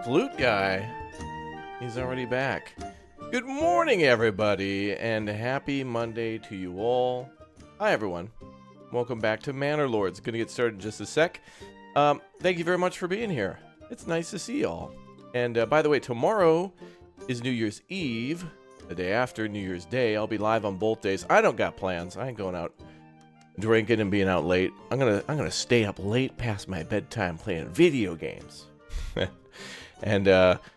Flute guy. He's already back. Good morning, everybody, and happy Monday to you all. Hi, everyone. Welcome back to Manor Lords. Gonna get started in just a sec. Thank you very much for being here. It's nice to see y'all. And by the way, tomorrow is New Year's Eve. The day after New Year's Day, I'll be live on both days. I don't got plans. I ain't going out drinking and being out late. I'm gonna stay up late past my bedtime playing video games. And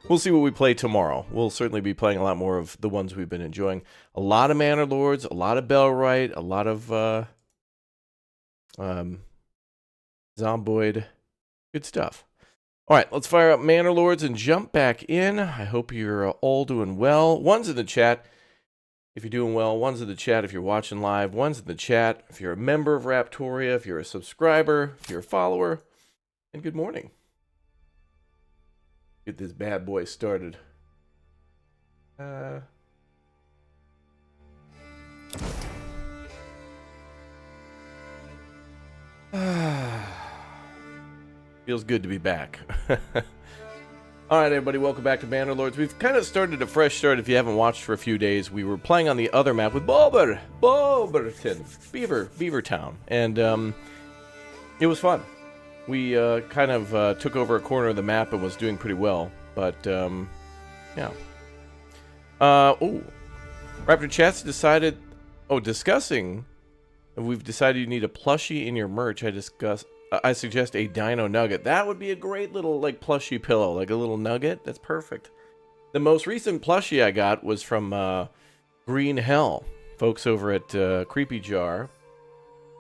we'll see what we play tomorrow. We'll certainly be playing a lot more of the ones we've been enjoying. A lot of Manor Lords, a lot of Bellwright, a lot of Zomboid. Good stuff. All right, let's fire up Manor Lords and jump back in. I hope you're all doing well. One's in the chat if you're doing well. One's in the chat if you're watching live. One's in the chat if you're a member of Raptoria, if you're a subscriber, if you're a follower. And good morning. Get this bad boy started. Feels good to be back. All right, everybody, welcome back to Manor Lords. We've kind of started a fresh start. If you haven't watched for a few days, we were playing on the other map with Beavertown, and it was fun. We kind of took over a corner of the map and was doing pretty well, but yeah. Oh, Raptor Chat's decided. Oh, discussing. We've decided you need a plushie in your merch. I suggest a Dino Nugget. That would be a great little like plushie pillow, like a little nugget. That's perfect. The most recent plushie I got was from Green Hell, folks over at Creepy Jar.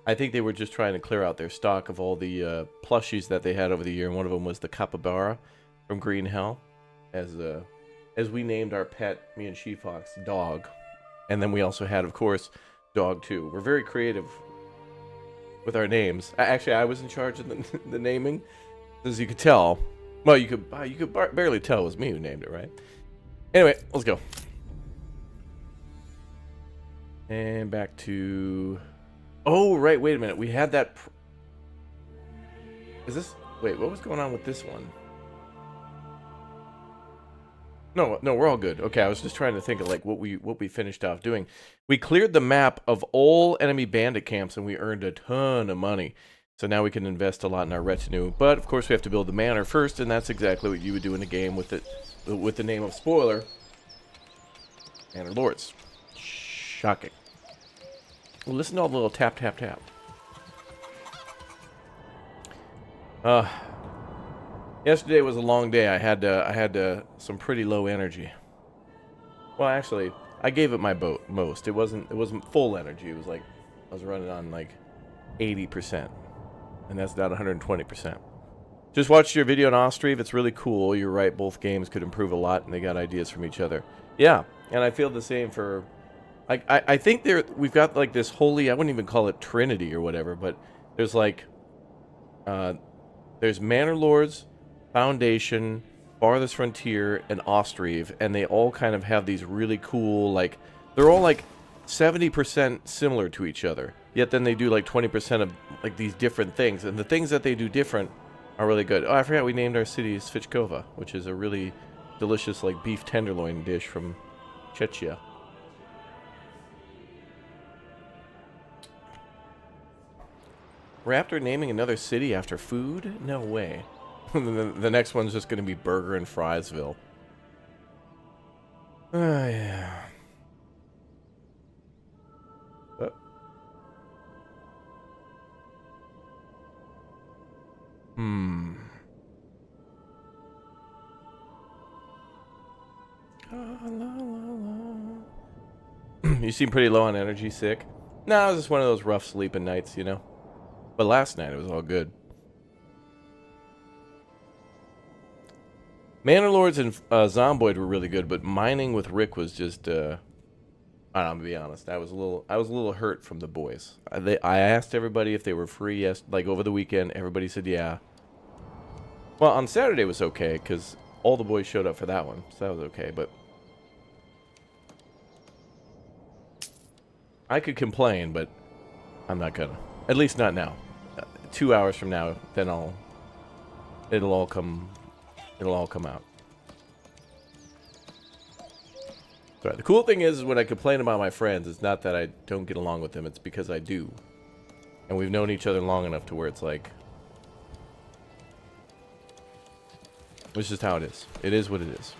I think they were just trying to clear out their stock of all the plushies that they had over the year, and one of them was the capybara from Green Hell, as we named our pet, me and Sheefox, Dog. And then we also had, of course, Dog 2. We're very creative with our names. Actually, I was in charge of the naming, as you could tell. Well, you could barely tell it was me who named it, right? Anyway, let's go. And back to... Oh, right, wait a minute. We had that... Is this... Wait, what was going on with this one? No, we're all good. Okay, I was just trying to think of like what we finished off doing. We cleared the map of all enemy bandit camps and we earned a ton of money. So now we can invest a lot in our retinue. But of course we have to build the manor first, and that's exactly what you would do in a game with the name of spoiler. Manor Lords. Shocking. Well, listen to all the little tap, tap, tap. Yesterday was a long day. I had some pretty low energy. Well, actually, I gave it my most. It wasn't full energy. It was like I was running on like 80%, and that's down 120%. Just watched your video on Ostriv. It's really cool. You're right. Both games could improve a lot, and they got ideas from each other. Yeah, and I feel the same for. I think we've got like this holy, I wouldn't even call it Trinity or whatever, but there's like, there's Manor Lords, Foundation, Farthest Frontier, and Ostriv, and they all kind of have these really cool, like, they're all like 70% similar to each other, yet then they do like 20% of like these different things, and the things that they do different are really good. Oh, I forgot we named our city Svichkova, which is a really delicious like beef tenderloin dish from Chechnya. Raptor naming another city after food? No way. The next one's just going to be Burger and Friesville. Oh, yeah. You seem pretty low on energy, sick? No, it was just one of those rough sleeping nights, you know? But last night, it was all good. Manor Lords and Zomboid were really good, but mining with Rick was just, I don't know, I'm gonna be honest. I was a little hurt from the boys. I asked everybody if they were free, yes, like over the weekend. Everybody said yeah. Well, on Saturday was okay, because all the boys showed up for that one, so that was okay, but... I could complain, but I'm not gonna. At least not now. 2 hours from now, then it'll all come out. Sorry. The cool thing is when I complain about my friends, it's not that I don't get along with them, it's because I do. And we've known each other long enough to where it's like... It's just how it is. It is what it is.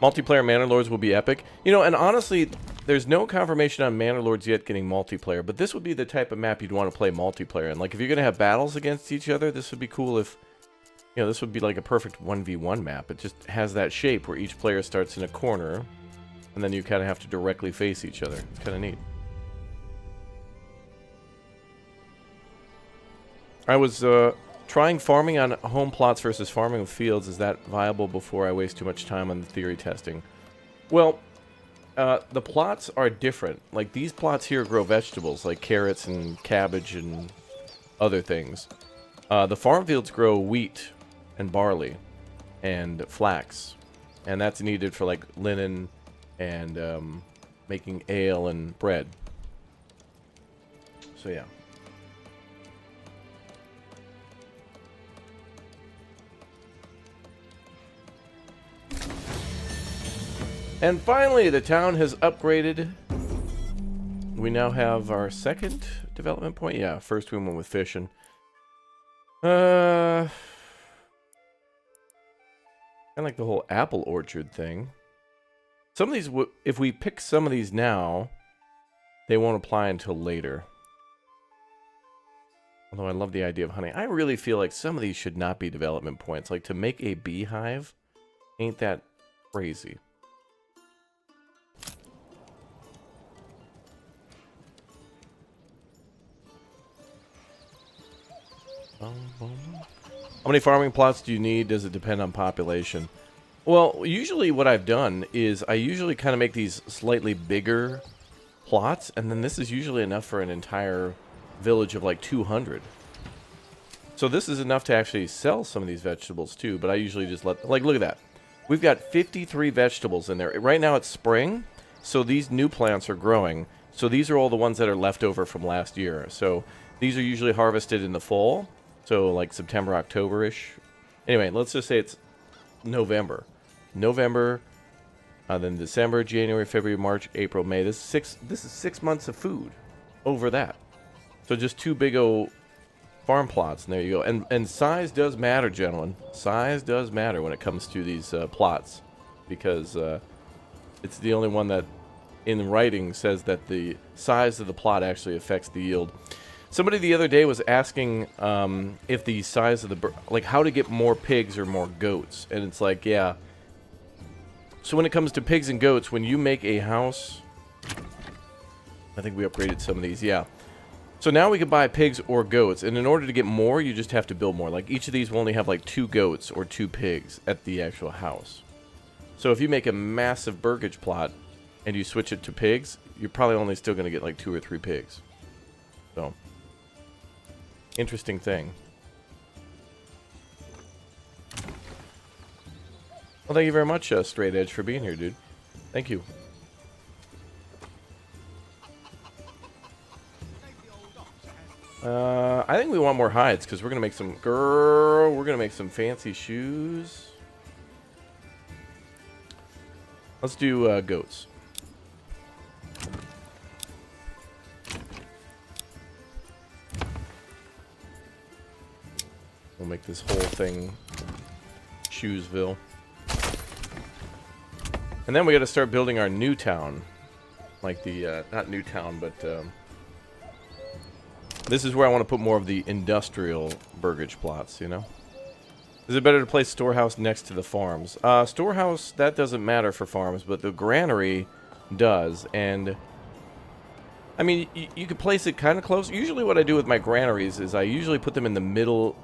Multiplayer Manor Lords will be epic. You know, and honestly, there's no confirmation on Manor Lords yet getting multiplayer, but this would be the type of map you'd want to play multiplayer. And like, if you're going to have battles against each other, this would be cool if, you know, this would be like a perfect 1v1 map. It just has that shape where each player starts in a corner, and then you kind of have to directly face each other. It's kind of neat. I was trying farming on home plots versus farming with fields. Is that viable before I waste too much time on the theory testing? Well, the plots are different. Like, these plots here grow vegetables, like carrots and cabbage and other things. The farm fields grow wheat and barley and flax. And that's needed for, like, linen and making ale and bread. So, yeah. And finally, the town has upgraded. We now have our second development point. Yeah, first we went with fishing. I like the whole apple orchard thing. Some of these, if we pick some of these now, they won't apply until later. Although I love the idea of honey. I really feel like some of these should not be development points. Like, to make a beehive ain't that crazy. How many farming plots do you need? Does it depend on population? Well, usually what I've done is I usually kind of make these slightly bigger plots, and then this is usually enough for an entire village of like 200. So this is enough to actually sell some of these vegetables too, but I usually just let, like, look at that. We've got 53 vegetables in there. Right now it's spring, so these new plants are growing. So these are all the ones that are left over from last year. So these are usually harvested in the fall. So, like, September, October-ish. Anyway, let's just say it's November. November, then December, January, February, March, April, May. This is 6 months of food over that. So just two big old farm plots, and there you go. And size does matter, gentlemen. Size does matter when it comes to these plots. Because it's the only one that, in writing, says that the size of the plot actually affects the yield. Somebody the other day was asking if the size of the... like, how to get more pigs or more goats. And it's like, yeah. So when it comes to pigs and goats, when you make a house... I think we upgraded some of these, yeah. So now we can buy pigs or goats. And in order to get more, you just have to build more. Like, each of these will only have, like, 2 goats or 2 pigs at the actual house. So if you make a massive Burgage plot and you switch it to pigs, you're probably only still going to get, like, 2 or 3 pigs. So... interesting thing. Well, thank you very much, Straight Edge, for being here, dude. Thank you. I think we want more hides, because we're going to make some... we're going to make some fancy shoes. Let's do goats. We'll make this whole thing Shoesville. And then we got to start building our new town. Like the, not new town, but this is where I want to put more of the industrial Burgage plots, you know? Is it better to place storehouse next to the farms? Storehouse, that doesn't matter for farms, but the granary does. And, I mean, you could place it kind of close. Usually what I do with my granaries is I usually put them in the middle...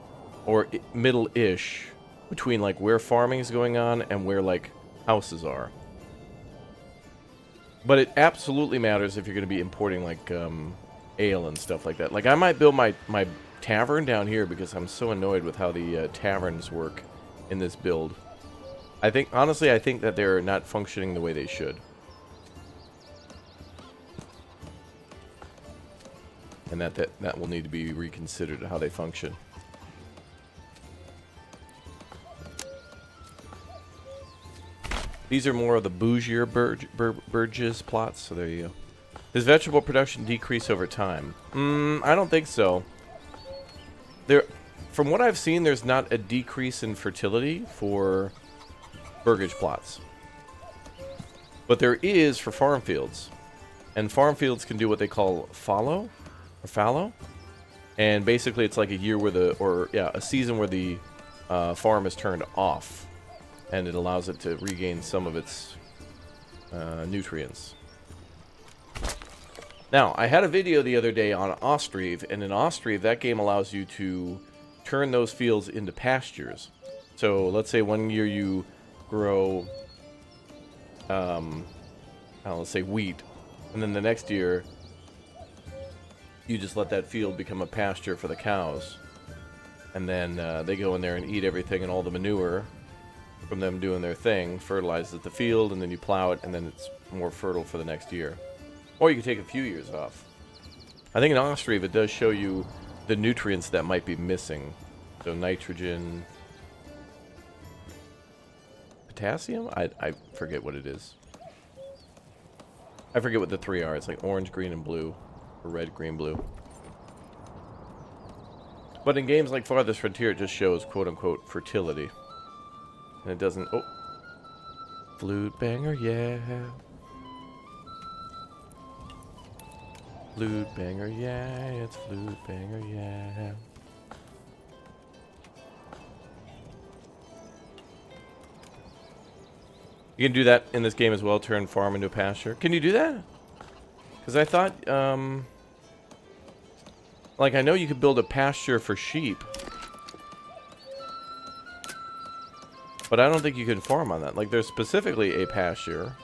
or middle-ish between, like, where farming is going on and where, like, houses are. But it absolutely matters if you're going to be importing, like, ale and stuff like that. Like, I might build my tavern down here because I'm so annoyed with how the taverns work in this build. I think, honestly, I think that they're not functioning the way they should. And that will need to be reconsidered, how they function. These are more of the bougier Burgage plots, so there you go. Does vegetable production decrease over time? I don't think so. From what I've seen, there's not a decrease in fertility for Burgage plots. But there is for farm fields. And farm fields can do what they call fallow. And basically it's like a year where a season where the farm is turned off. And it allows it to regain some of its nutrients. Now, I had a video the other day on Ostriv, and in Ostriv, that game allows you to turn those fields into pastures. So, let's say one year you grow, let's say wheat, and then the next year, you just let that field become a pasture for the cows. And then they go in there and eat everything, and all the manure from them doing their thing fertilizes the field, and then you plow it, and then it's more fertile for the next year. Or you can take a few years off. I think in Ostriv it does show you the nutrients that might be missing. So nitrogen, potassium? I forget what it is. I forget what the three are. It's like orange, green, and blue. Or red, green, blue. But in games like Farthest Frontier, it just shows quote-unquote fertility. And it doesn't... Oh. Flute banger, yeah. Flute banger, yeah. It's flute banger, yeah. You can do that in this game as well, turn farm into a pasture. Can you do that? Because I thought, like, I know you could build a pasture for sheep. But I don't think you can farm on that. Like, there's specifically a pasture.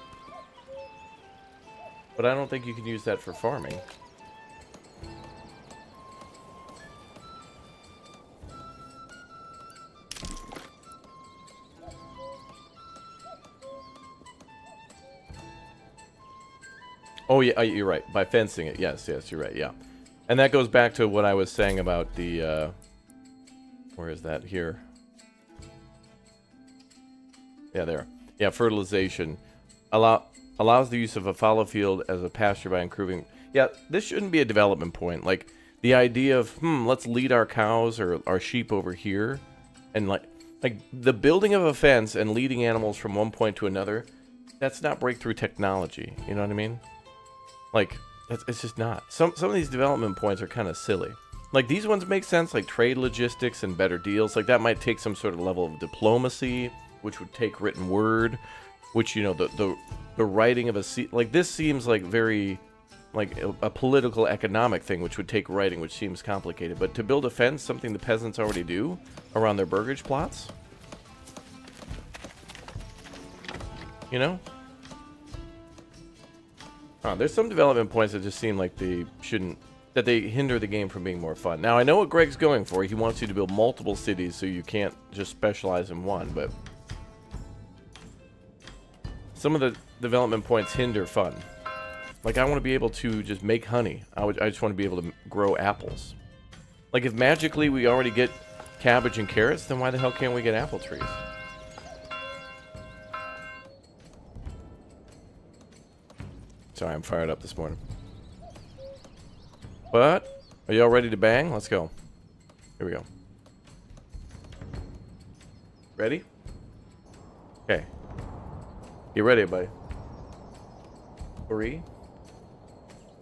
But I don't think you can use that for farming. Oh, yeah, you're right. By fencing it. Yes, you're right, yeah. And that goes back to what I was saying about the, where is that? Here. Yeah, there. Yeah, fertilization. Allows the use of a fallow field as a pasture by improving... Yeah, this shouldn't be a development point. Like, the idea of, let's lead our cows or our sheep over here. And, like the building of a fence and leading animals from one point to another, that's not breakthrough technology. You know what I mean? Like, it's just not. Some of these development points are kind of silly. Like, these ones make sense, like trade logistics and better deals. Like, that might take some sort of level of diplomacy, which would take written word, which, you know, the writing of like, this seems like very, like, a political economic thing, which would take writing, which seems complicated. But to build a fence, something the peasants already do around their burgage plots, you know? There's some development points that just seem like they shouldn't, that they hinder the game from being more fun. Now, I know what Greg's going for. He wants you to build multiple cities so you can't just specialize in one, but some of the development points hinder fun. Like, I want to be able to just make honey. I just want to be able to grow apples. Like, if magically we already get cabbage and carrots, then why the hell can't we get apple trees? Sorry, I'm fired up this morning. But, are y'all ready to bang? Let's go. Here we go. Ready? Okay. Get ready, buddy. 3,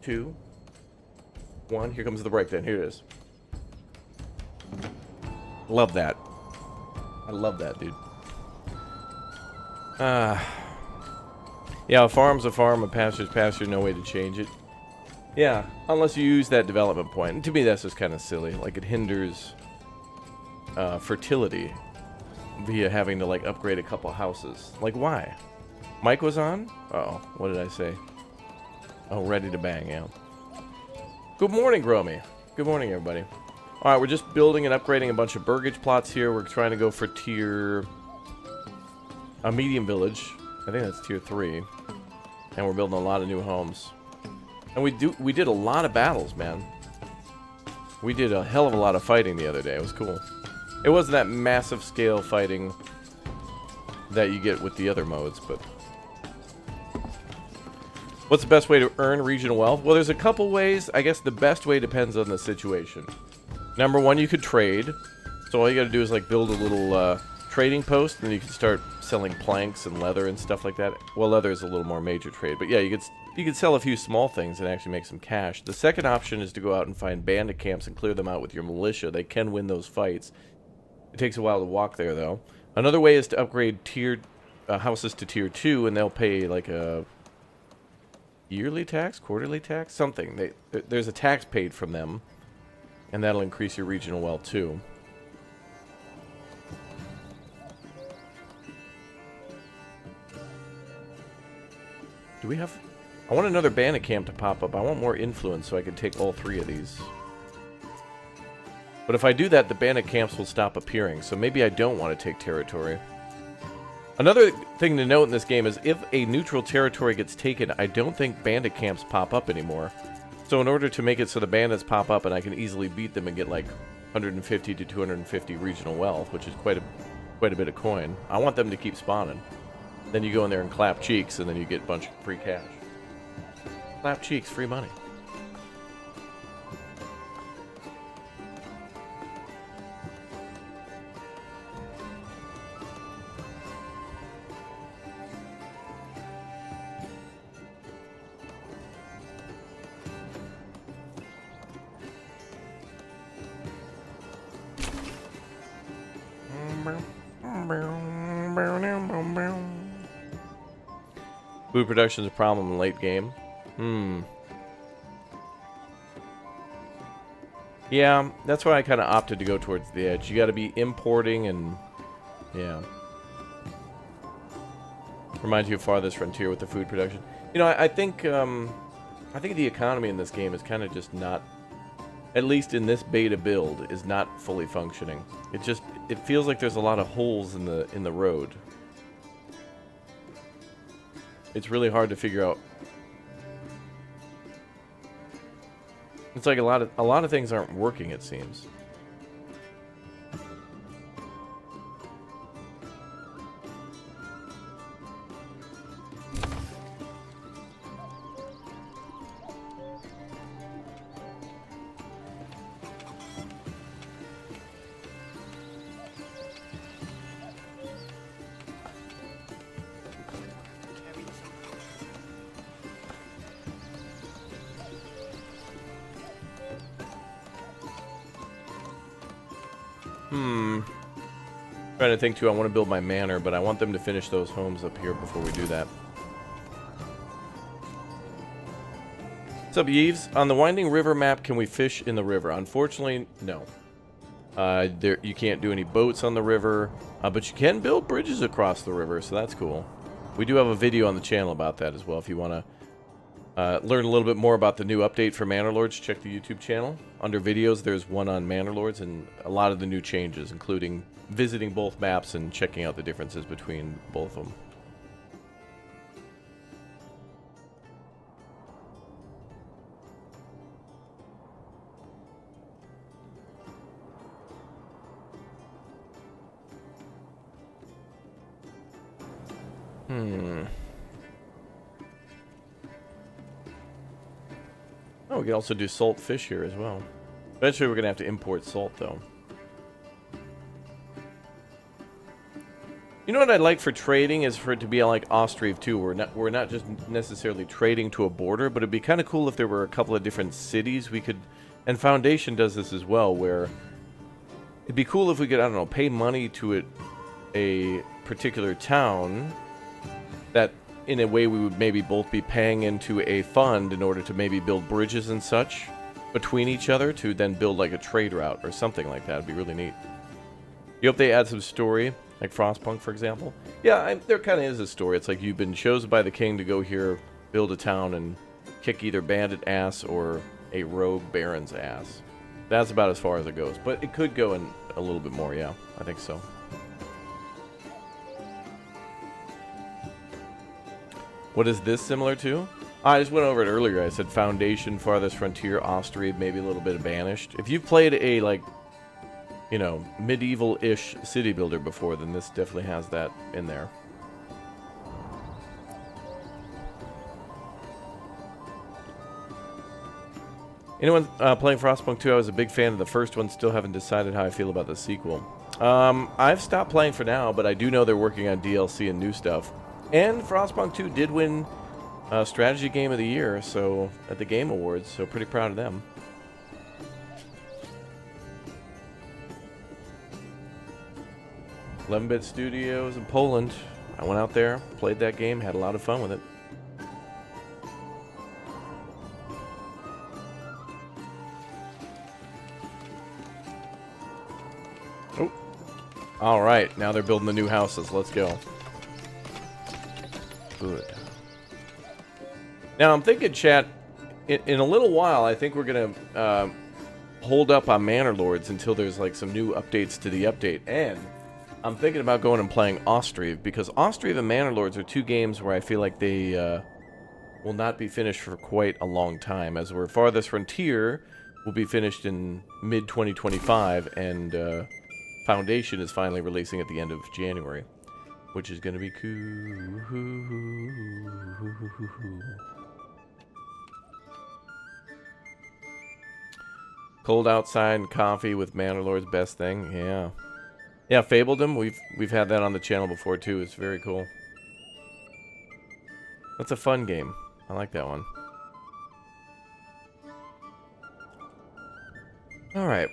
2, 1. Here comes the breakdown. Here it is. Love that. I love that, dude. Yeah, a farm's a farm, a pasture's pasture, no way to change it. Yeah, unless you use that development point. And to me, that's just kind of silly. Like, it hinders fertility via having to, like, upgrade a couple houses. Like, why? Mike was on? Uh-oh, what did I say? Oh, ready to bang, yeah. Good morning, Gromy. Good morning, everybody. All right, we're just building and upgrading a bunch of burgage plots here. We're trying to go for a medium village. I think that's tier 3. And we're building a lot of new homes. And we did a lot of battles, man. We did a hell of a lot of fighting the other day. It was cool. It wasn't that massive scale fighting that you get with the other modes, but... What's the best way to earn regional wealth? Well, there's a couple ways. I guess the best way depends on the situation. Number one, you could trade. So all you gotta do is like build a little trading post, and then you can start selling planks and leather and stuff like that. Well, leather is a little more major trade, but yeah, you could sell a few small things and actually make some cash. The second option is to go out and find bandit camps and clear them out with your militia. They can win those fights. It takes a while to walk there, though. Another way is to upgrade tier houses to tier 2, and they'll pay like a yearly tax, quarterly tax, something. There's a tax paid from them, and that'll increase your regional wealth too. Do we have... I want another bandit camp to pop up. I want more influence so I can take all 3 of these. But if I do that, the bandit camps will stop appearing, so maybe I don't want to take territory. Another thing to note in this game is if a neutral territory gets taken, I don't think bandit camps pop up anymore. So in order to make it so the bandits pop up and I can easily beat them and get like 150 to 250 regional wealth, which is quite a bit of coin, I want them to keep spawning. Then you go in there and clap cheeks, and then you get a bunch of free cash. Clap cheeks, free money. Food production is a problem in late game. Yeah, that's why I kind of opted to go towards the edge. You got to be importing and... yeah. Reminds you of Farthest Frontier with the food production. You know, I think the economy in this game is kind of just not... at least in this beta build, is not fully functioning. It feels like there's a lot of holes in the road. It's really hard to figure out. It's like a lot of things aren't working, it seems. Trying to think too, I want to build my manor, but I want them to finish those homes up here before we do that. What's up, Yves? On the Winding River map, can we fish in the river? Unfortunately, no. You can't do any boats on the river, but you can build bridges across the river, so that's cool. We do have a video on the channel about that as well. If you want to learn a little bit more about the new update for Manor Lords, check the YouTube channel. Under videos, there's one on Manor Lords and a lot of the new changes, including visiting both maps and checking out the differences between both of them. Oh, we can also do salt fish here as well. Eventually we're going to have to import salt, though. You know what I'd like for trading is for it to be like Austrive too. We're not just necessarily trading to a border, but it'd be kind of cool if there were a couple of different cities we could... And Foundation does this as well, where... It'd be cool if we could, I don't know, pay money to a particular town that... in a way we would maybe both be paying into a fund in order to maybe build bridges and such between each other to then build like a trade route or something like that. It'd be really neat. You hope they add some story, like Frostpunk, for example. Yeah, there kind of is a story. It's like you've been chosen by the king to go here, build a town, and kick either bandit ass or a rogue baron's ass. That's about as far as it goes. But it could go in a little bit more, yeah. I think so. What is this similar to? I just went over it earlier. I said Foundation, Farthest Frontier, Austrive, maybe a little bit of Banished. If you've played a, like, you know, medieval-ish city builder before, then this definitely has that in there. Anyone playing Frostpunk 2? I was a big fan of the first one. Still haven't decided how I feel about the sequel. I've stopped playing for now, but I do know they're working on DLC and new stuff. And Frostpunk 2 did win Strategy Game of the Year, so at the Game Awards, so pretty proud of them. 11-Bit Studios in Poland. I went out there, played that game, had a lot of fun with it. Oh. All right, now they're building the new houses. Let's go. Good. Now, I'm thinking, chat, in a little while, I think we're going to hold up on Manor Lords until there's, like, some new updates to the update. And I'm thinking about going and playing Austrive, because Austrive and Manor Lords are two games where I feel like they will not be finished for quite a long time. As we're Farthest Frontier will be finished in mid-2025, and Foundation is finally releasing at the end of January, which is going to be cool. Cold outside and coffee with Manor Lords, best thing. Yeah. Yeah, Fabledom, we've had that on the channel before too. It's very cool. That's a fun game. I like that one. Alright.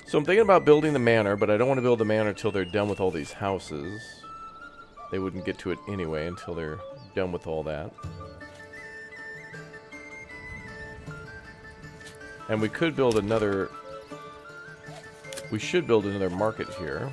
So I'm thinking about building the manor, but I don't want to build the manor until they're done with all these houses. They wouldn't get to it anyway until they're done with all that. And we could build another... We should build another market here.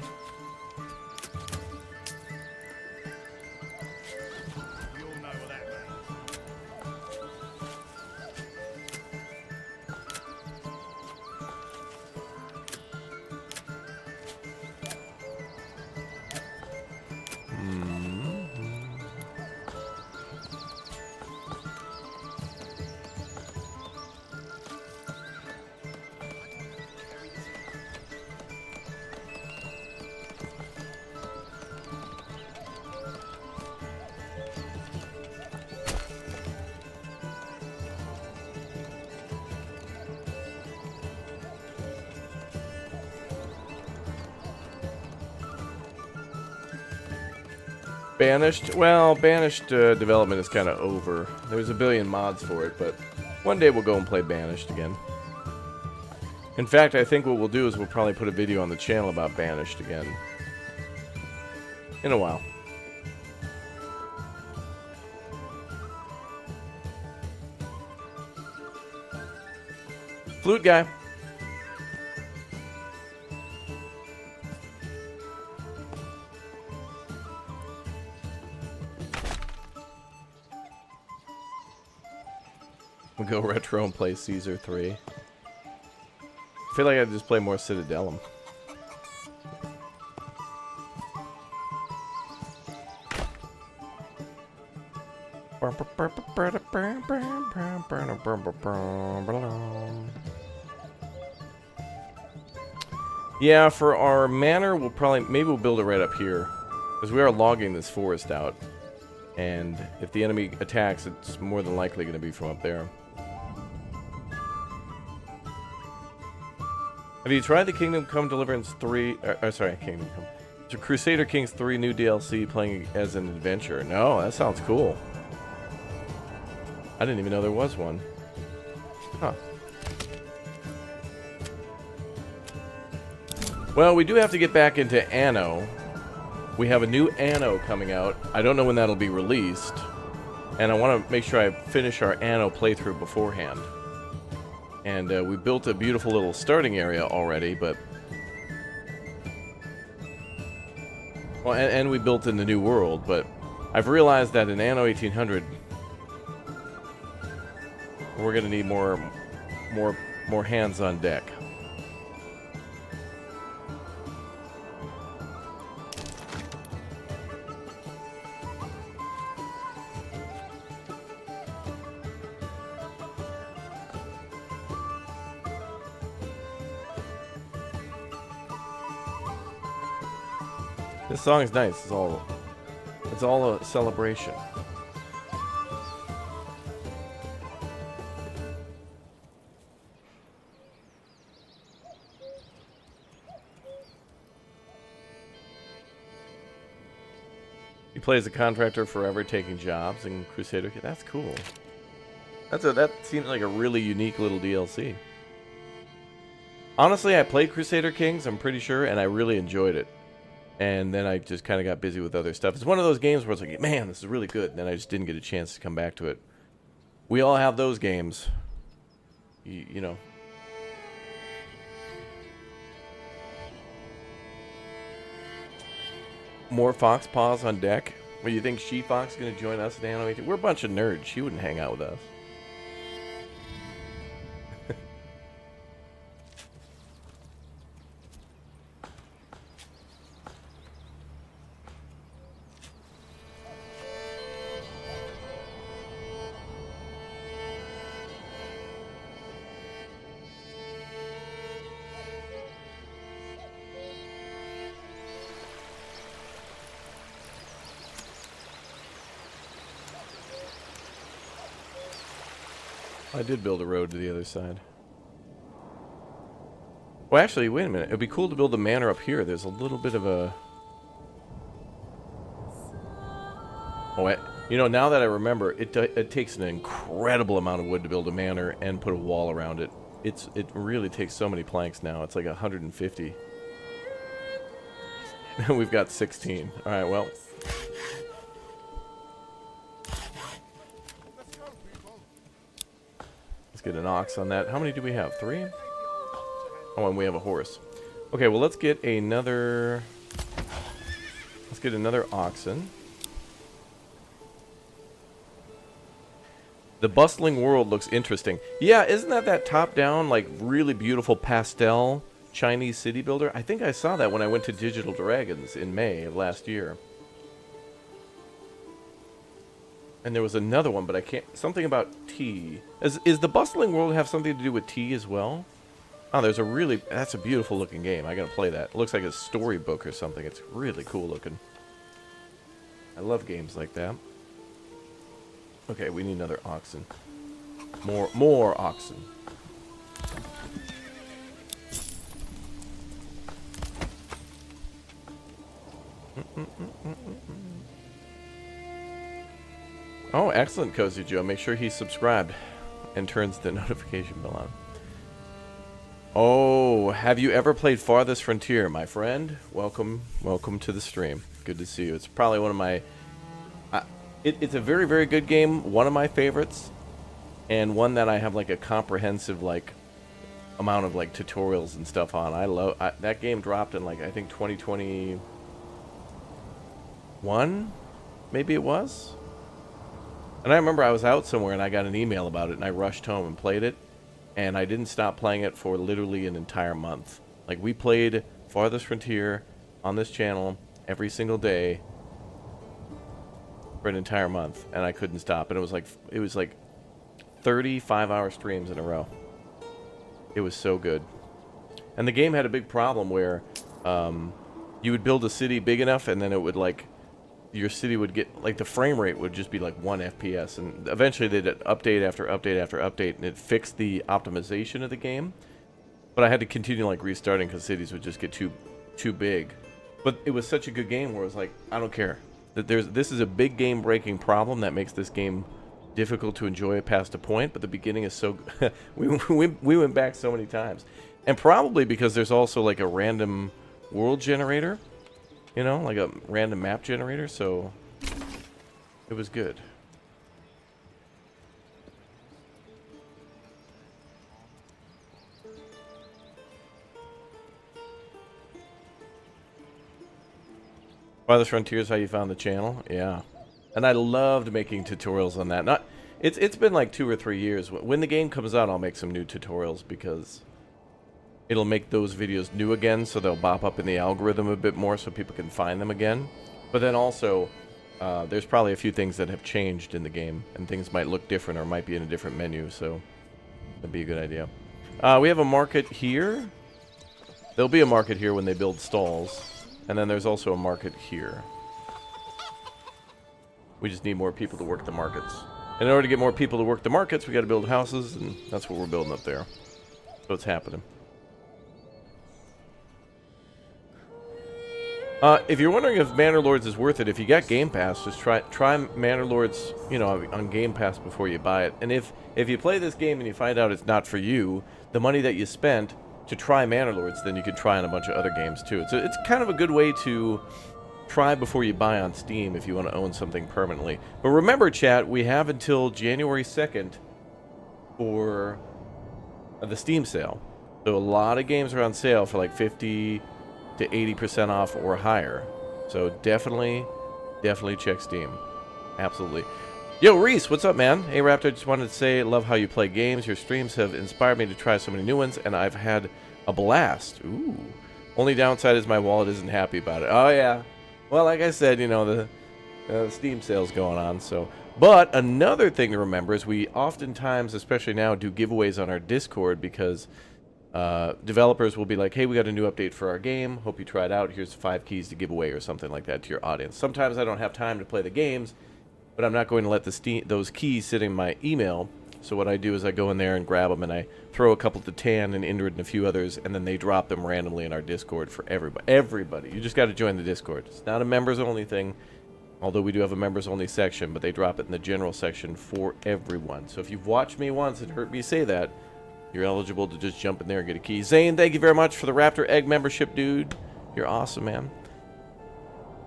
Banished? Well, Banished development is kind of over. There's a billion mods for it, but one day we'll go and play Banished again. In fact, I think what we'll do is we'll probably put a video on the channel about Banished again. In a while. Flute guy. We'll go retro and play Caesar 3. I feel like I'd just play more Citadelum. Yeah, for our manor, we'll probably... Maybe we'll build it right up here. Because we are logging this forest out. And if the enemy attacks, it's more than likely going to be from up there. Have you tried the Kingdom Come Deliverance 3... sorry, Kingdom Come. So Crusader Kings 3 new DLC playing as an adventure. No, that sounds cool. I didn't even know there was one. Huh. Well, we do have to get back into Anno. We have a new Anno coming out. I don't know when that'll be released. And I want to make sure I finish our Anno playthrough beforehand. And we built a beautiful little starting area already, but... Well, and we built in the new world, but I've realized that in Anno 1800, we're going to need more hands on deck. This song's nice. It's all a celebration. He plays a contractor forever, taking jobs in Crusader. That's cool. That seems like a really unique little DLC. Honestly, I played Crusader Kings, I'm pretty sure, and I really enjoyed it. And then I just kind of got busy with other stuff. It's one of those games where it's like, man, this is really good. And then I just didn't get a chance to come back to it. We all have those games. You know. More Fox Paws on deck. What do you think She Fox is going to join us at Anno 18? We're a bunch of nerds. She wouldn't hang out with us. I did build a road to the other side. Well, actually, wait a minute. It would be cool to build a manor up here. There's a little bit of a... Oh, you know, now that I remember, it takes an incredible amount of wood to build a manor and put a wall around it. It really takes so many planks now. It's like 150. We've got 16. All right, well... Get an ox on that. How many do we have? 3? Oh, and we have a horse. Okay, well, let's get another... Let's get another oxen. The bustling world looks interesting. Yeah, isn't that top-down, like, really beautiful pastel Chinese city builder? I think I saw that when I went to Digital Dragons in May of last year. And there was another one, but I can't... Something about tea. Is the Bustling World have something to do with tea as well? Oh, there's a really... That's a beautiful looking game. I gotta play that. It looks like a storybook or something. It's really cool looking. I love games like that. Okay, we need another oxen. More oxen. Oh, excellent, Cozy Joe. Make sure he's subscribed and turns the notification bell on. Oh, have you ever played Farthest Frontier, my friend? Welcome to the stream. Good to see you. It's probably one of my... it's a very, very good game. One of my favorites. And one that I have, like, a comprehensive, like, amount of, like, tutorials and stuff on. I love... that game dropped in, like, I think 2021? Maybe it was? And I remember I was out somewhere and I got an email about it and I rushed home and played it. And I didn't stop playing it for literally an entire month. Like, we played Farthest Frontier on this channel every single day for an entire month. And I couldn't stop. And it was like 35-hour streams in a row. It was so good. And the game had a big problem where you would build a city big enough and then it would, like... your city would get, like, the frame rate would just be like 1 FPS, and eventually they did update after update after update, and it fixed the optimization of the game. But I had to continue, like, restarting because cities would just get too big. But it was such a good game where it was like, I don't care. This is a big game-breaking problem that makes this game difficult to enjoy past a point, but the beginning is so good. we went back so many times. And probably because there's also, like, a random world generator. You know, like a random map generator, so it was good. Farthest Frontier is how you found the channel? Yeah. And I loved making tutorials on that. It's been like 2 or 3 years. When the game comes out, I'll make some new tutorials because... it'll make those videos new again, so they'll bop up in the algorithm a bit more so people can find them again. But then also, there's probably a few things that have changed in the game, and things might look different or might be in a different menu, so that'd be a good idea. We have a market here. There'll be a market here when they build stalls. And then there's also a market here. We just need more people to work the markets. And in order to get more people to work the markets, we got to build houses, and that's what we're building up there. So it's happening. If you're wondering if Manor Lords is worth it, if you got Game Pass, just try Manor Lords, you know, on Game Pass before you buy it. And if you play this game and you find out it's not for you, the money that you spent to try Manor Lords, then you could try on a bunch of other games too. It's kind of a good way to try before you buy on Steam if you want to own something permanently. But remember, chat, we have until January 2nd for the Steam sale. So a lot of games are on sale for like 50 to 80% off or higher. So definitely check Steam. Absolutely. Yo, Reese, what's up, man? Hey, Raptor, just wanted to say, love how you play games. Your streams have inspired me to try so many new ones, and I've had a blast. Ooh. Only downside is my wallet isn't happy about it. Oh, yeah. Well, like I said, you know, the Steam sale's going on, so... But another thing to remember is we oftentimes, especially now, do giveaways on our Discord because... developers will be like, hey, we got a new update for our game. Hope you try it out. Here's 5 keys to give away or something like that to your audience. Sometimes I don't have time to play the games, but I'm not going to let those keys sit in my email. So what I do is I go in there and grab them, and I throw a couple to Tan and Indrid and a few others, and then they drop them randomly in our Discord for everybody. Everybody. You just got to join the Discord. It's not a members-only thing, although we do have a members-only section, but they drop it in the general section for everyone. So if you've watched me once and heard me say that, you're eligible to just jump in there and get a key. Zane, thank you very much for the Raptor Egg membership, dude. You're awesome, man.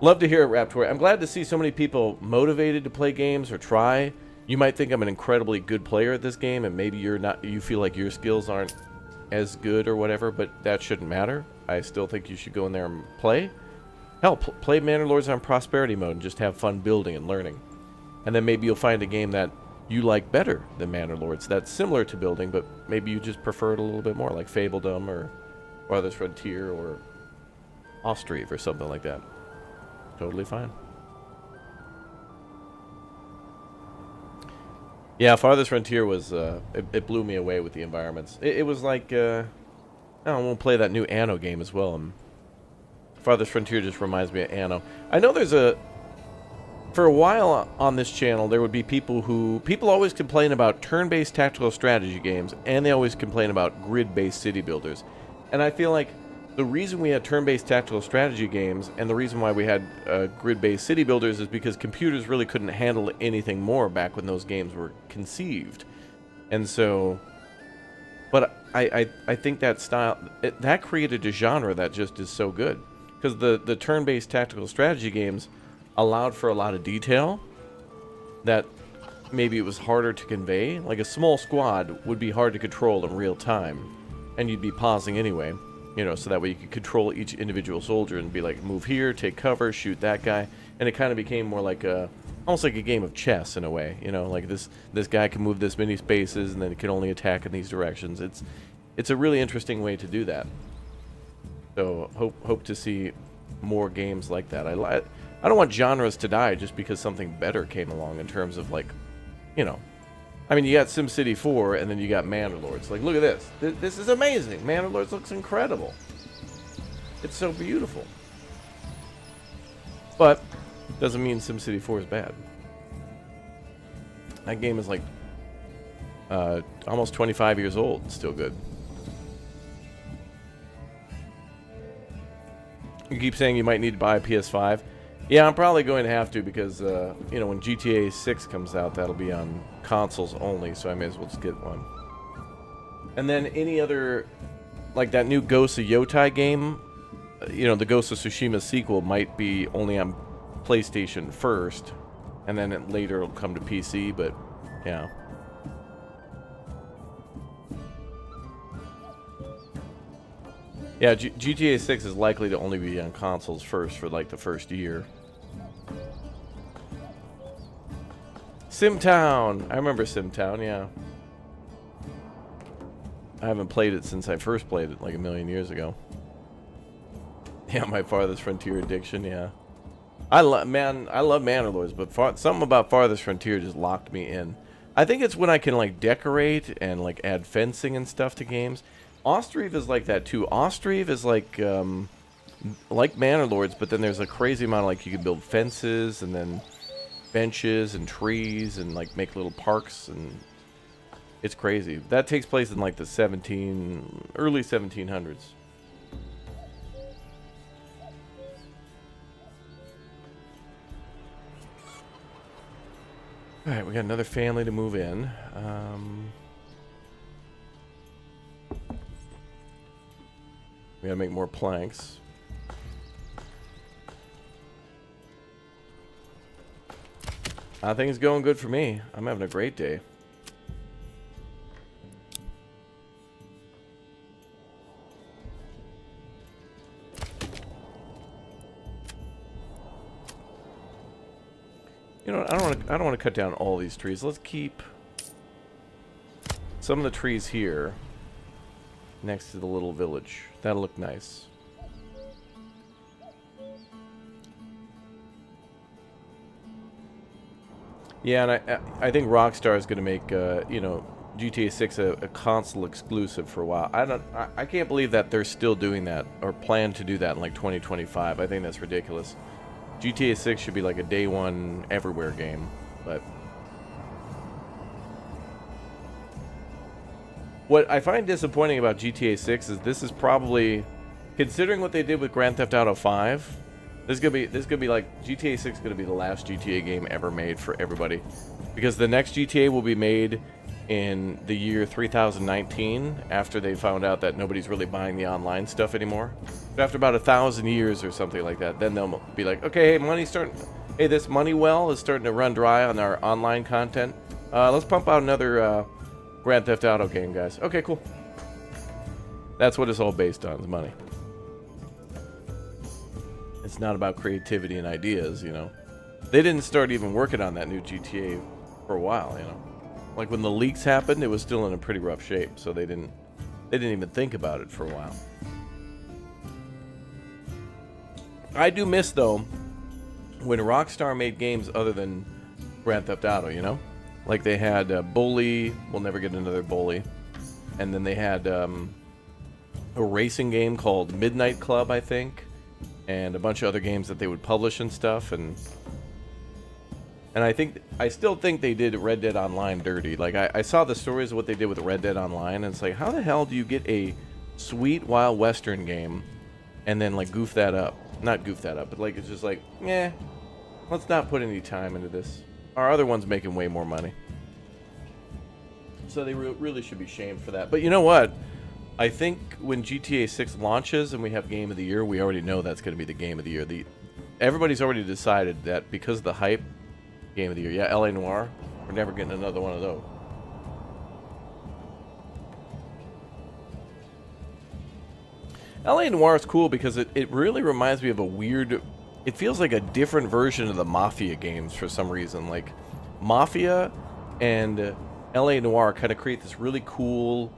Love to hear it, Raptor. I'm glad to see so many people motivated to play games or try. You might think I'm an incredibly good player at this game, and maybe you're not. You feel like your skills aren't as good or whatever, but that shouldn't matter. I still think you should go in there and play. Hell, play Manor Lords on prosperity mode and just have fun building and learning. And then maybe you'll find a game that you like better than Manor Lords. That's similar to building, but maybe you just prefer it a little bit more, like Fabledom or Farthest Frontier or Ostriv or something like that. Totally fine. Yeah, Farthest Frontier was, it blew me away with the environments. It was like, I won't play that new Anno game as well. Farthest Frontier just reminds me of Anno. I know there's for a while on this channel, there would be people always complain about turn-based tactical strategy games, and they always complain about grid-based city builders. And I feel like the reason we had turn-based tactical strategy games, and the reason why we had grid-based city builders, is because computers really couldn't handle anything more back when those games were conceived. And so, but I think that style, that created a genre that just is so good. Because the turn-based tactical strategy games allowed for a lot of detail that maybe it was harder to convey. Like a small squad would be hard to control in real time, and you'd be pausing anyway, you know, so that way you could control each individual soldier and be like, move here, take cover, shoot that guy. And it kind of became more like almost like a game of chess in a way, you know, like this guy can move this many spaces and then it can only attack in these directions. It's a really interesting way to do that. So hope to see more games like that. I don't want genres to die just because something better came along in terms of, like, you know. I mean, you got SimCity 4 and then you got Manor Lords. Like, look at this. This is amazing. Manor Lords looks incredible. It's so beautiful. But doesn't mean SimCity 4 is bad. That game is like almost 25 years old and still good. You keep saying you might need to buy a PS5. Yeah, I'm probably going to have to because, you know, when GTA 6 comes out, that'll be on consoles only, so I may as well just get one. And then any other, like that new Ghost of Yotai game, you know, the Ghost of Tsushima sequel might be only on PlayStation first, and then later it'll come to PC, but, yeah. Yeah, GTA 6 is likely to only be on consoles first for, like, the first year. SimTown! I remember SimTown, yeah. I haven't played it since I first played it, like, a million years ago. Yeah, my Farthest Frontier addiction, yeah. I love Manor Lords, but something about Farthest Frontier just locked me in. I think it's when I can, like, decorate and, like, add fencing and stuff to games. Ostriv is like that, too. Ostriv is like, like Manor Lords, but then there's a crazy amount of, like, you can build fences and then benches and trees and, like, make little parks, and it's crazy. That takes place in, like, the early 1700s. Alright, we got another family to move in. We gotta make more planks. I think it's going good for me. I'm having a great day. You know what? I don't want to cut down all these trees. Let's keep some of the trees here next to the little village. That'll look nice. Yeah, and I think Rockstar is going to make you know, GTA 6 a console exclusive for a while. I can't believe that they're still doing that or plan to do that in like 2025. I think that's ridiculous. GTA 6 should be like a day one everywhere game, but what I find disappointing about GTA 6 is this is probably, considering what they did with Grand Theft Auto 5, this is gonna be like GTA 6 is gonna be the last GTA game ever made for everybody, because the next GTA will be made in the year 3019 after they found out that nobody's really buying the online stuff anymore. But after about 1,000 years or something like that, then they'll be like, okay, hey, this money well is starting to run dry on our online content. Let's pump out another Grand Theft Auto game, guys. Okay, cool. That's what it's all based on, is money. It's not about creativity and ideas, you know. They didn't start even working on that new GTA for a while, you know. Like when the leaks happened, it was still in a pretty rough shape, so they didn't even think about it for a while. I do miss, though, when Rockstar made games other than Grand Theft Auto, you know? Like they had Bully, we'll never get another Bully. And then they had a racing game called Midnight Club, I think. And a bunch of other games that they would publish and stuff. And I still think they did Red Dead Online dirty. Like I saw the stories of what they did with Red Dead Online, and it's like, how the hell do you get a sweet Wild Western game and then like goof that up? Not goof that up, but like it's just like, let's not put any time into this. Our other one's making way more money. So they really should be shamed for that. But you know what? I think when GTA 6 launches and we have Game of the Year, we already know that's going to be the Game of the Year. Everybody's already decided that because of the hype, Game of the Year. Yeah, LA Noire. We're never getting another one of those. LA Noire is cool because it really reminds me of a weird... It feels like a different version of the Mafia games for some reason. Like, Mafia and LA Noire kind of create this really cool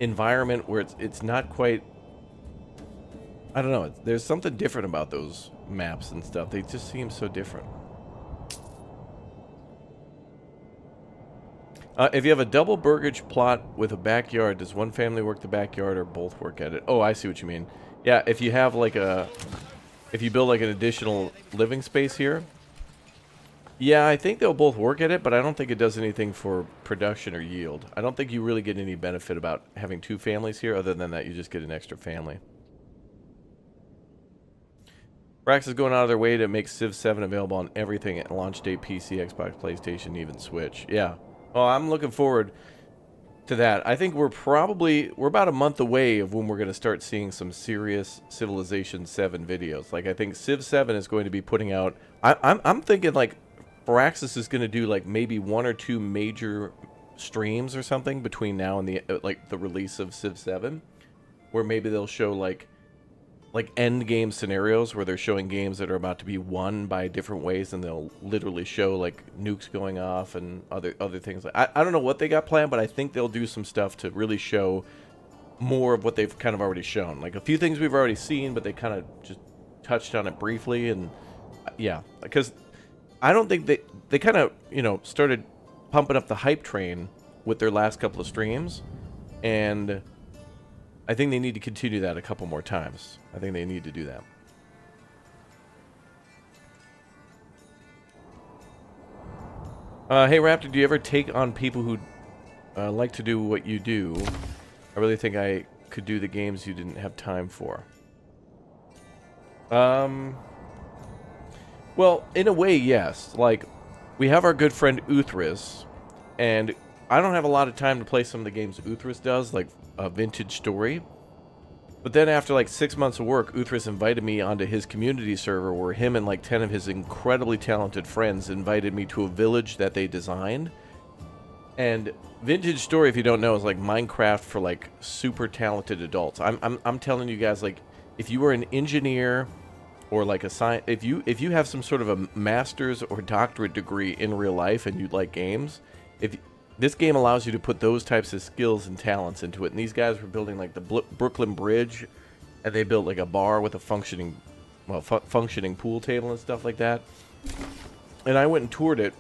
environment where it's not quite... I don't know. There's something different about those maps and stuff. They just seem so different. If you have a double Burgage plot with a backyard, does one family work the backyard or both work at it? Oh, I see what you mean. Yeah, if you have like if you build like an additional living space here, yeah, I think they'll both work at it, but I don't think it does anything for production or yield. I don't think you really get any benefit about having two families here, other than that you just get an extra family. Brax is going out of their way to make Civ 7 available on everything at launch date: PC, Xbox, PlayStation, even Switch. Yeah. Well, I'm looking forward to that. I think we're about a month away of when we're going to start seeing some serious Civilization 7 videos. Like, I think Civ 7 is going to be putting out... I'm thinking, like, Firaxis is going to do, like, maybe one or two major streams or something between now and the release of Civ 7, where maybe they'll show, like end game scenarios where they're showing games that are about to be won by different ways, and they'll literally show like nukes going off and other things. I don't know what they got planned, but I think they'll do some stuff to really show more of what they've kind of already shown. Like a few things we've already seen, but they kind of just touched on it briefly. And yeah, because I don't think they kind of, you know, started pumping up the hype train with their last couple of streams, and I think they need to continue that a couple more times. I think they need to do that. Hey, Raptor, do you ever take on people who like to do what you do? I really think I could do the games you didn't have time for. Well, in a way, yes. Like, we have our good friend Uthris, and I don't have a lot of time to play some of the games Uthris does, like a Vintage Story. But then after like 6 months of work, Uthris invited me onto his community server where him and like 10 of his incredibly talented friends invited me to a village that they designed. And Vintage Story, if you don't know, is like Minecraft for like super talented adults. I'm telling you guys, like, if you are an engineer or like a science, if you have some sort of a master's or doctorate degree in real life and you like games, this game allows you to put those types of skills and talents into it. And these guys were building like the Brooklyn Bridge, and they built like a bar with a functioning pool table and stuff like that. And I went and toured it,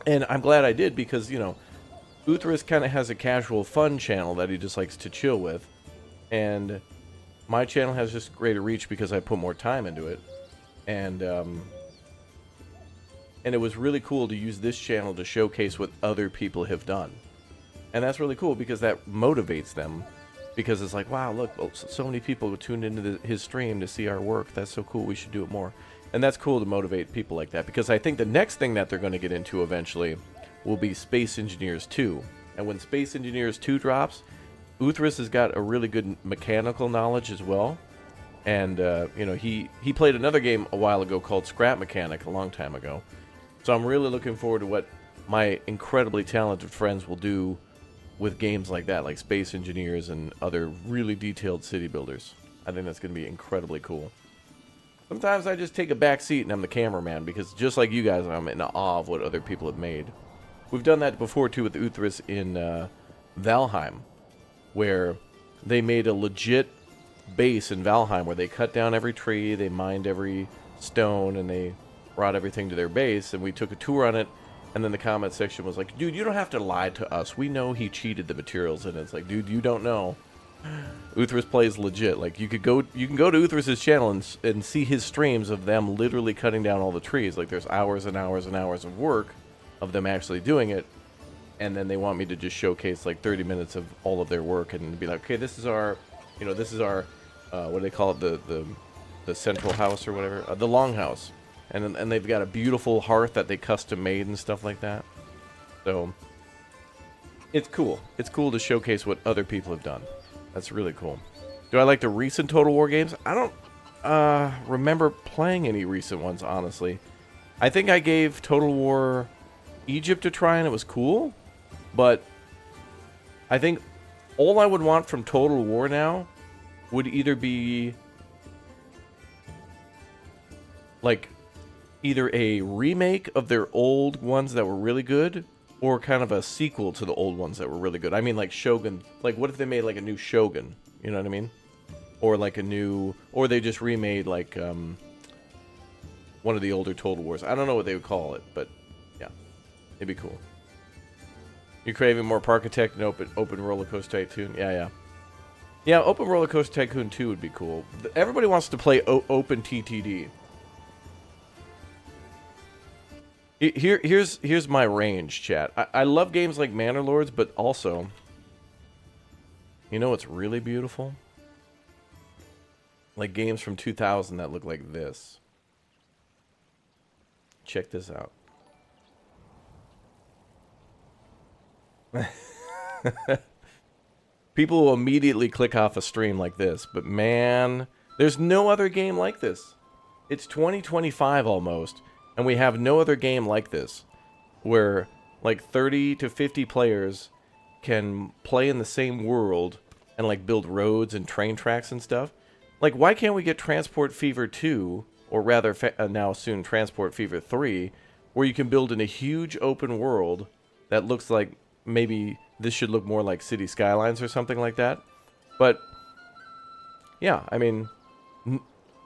and I'm glad I did because, you know, Uthris kind of has a casual fun channel that he just likes to chill with, and my channel has just greater reach because I put more time into it. And it was really cool to use this channel to showcase what other people have done. And that's really cool because that motivates them. Because it's like, wow, look, so many people tuned into his stream to see our work. That's so cool. We should do it more. And that's cool to motivate people like that. Because I think the next thing that they're going to get into eventually will be Space Engineers 2. And when Space Engineers 2 drops, Uthris has got a really good mechanical knowledge as well. And, you know, he played another game a while ago called Scrap Mechanic a long time ago. So I'm really looking forward to what my incredibly talented friends will do with games like that, like Space Engineers and other really detailed city builders. I think that's going to be incredibly cool. Sometimes I just take a back seat and I'm the cameraman because just like you guys, I'm in awe of what other people have made. We've done that before too with Uthris in Valheim, where they made a legit base in Valheim where they cut down every tree, they mined every stone, and they brought everything to their base, and we took a tour on it, and then the comment section was like, dude, you don't have to lie to us. We know he cheated the materials, and it's like, dude, you don't know. Uthris plays legit. Like, you can go to Uthris's channel and see his streams of them literally cutting down all the trees. Like, there's hours and hours and hours of work of them actually doing it, and then they want me to just showcase like 30 minutes of all of their work and be like, okay, this is our, you know, this is our, what do they call it, the central house or whatever, the longhouse. And they've got a beautiful hearth that they custom made and stuff like that. So it's cool. It's cool to showcase what other people have done. That's really cool. Do I like the recent Total War games? I don't remember playing any recent ones, honestly. I think I gave Total War Egypt a try and it was cool. But I think all I would want from Total War now would either be like either a remake of their old ones that were really good, or kind of a sequel to the old ones that were really good. I mean, like Shogun. Like, what if they made like a new Shogun? You know what I mean? Or like a new, or they just remade like one of the older Total Wars. I don't know what they would call it, but yeah, it'd be cool. You're craving more Parkitect and open Roller Coaster Tycoon? Yeah, Open Roller Coaster Tycoon 2 would be cool. Everybody wants to play Open TTD. Here's my range, chat. I love games like Manor Lords, but also, you know what's really beautiful? Like games from 2000 that look like this. Check this out. People will immediately click off a stream like this, but man, there's no other game like this. It's 2025 almost. And we have no other game like this, where like 30 to 50 players can play in the same world and like build roads and train tracks and stuff. Like, why can't we get Transport Fever 2, or rather now soon Transport Fever 3, where you can build in a huge open world that looks like maybe this should look more like City Skylines or something like that. But yeah, I mean,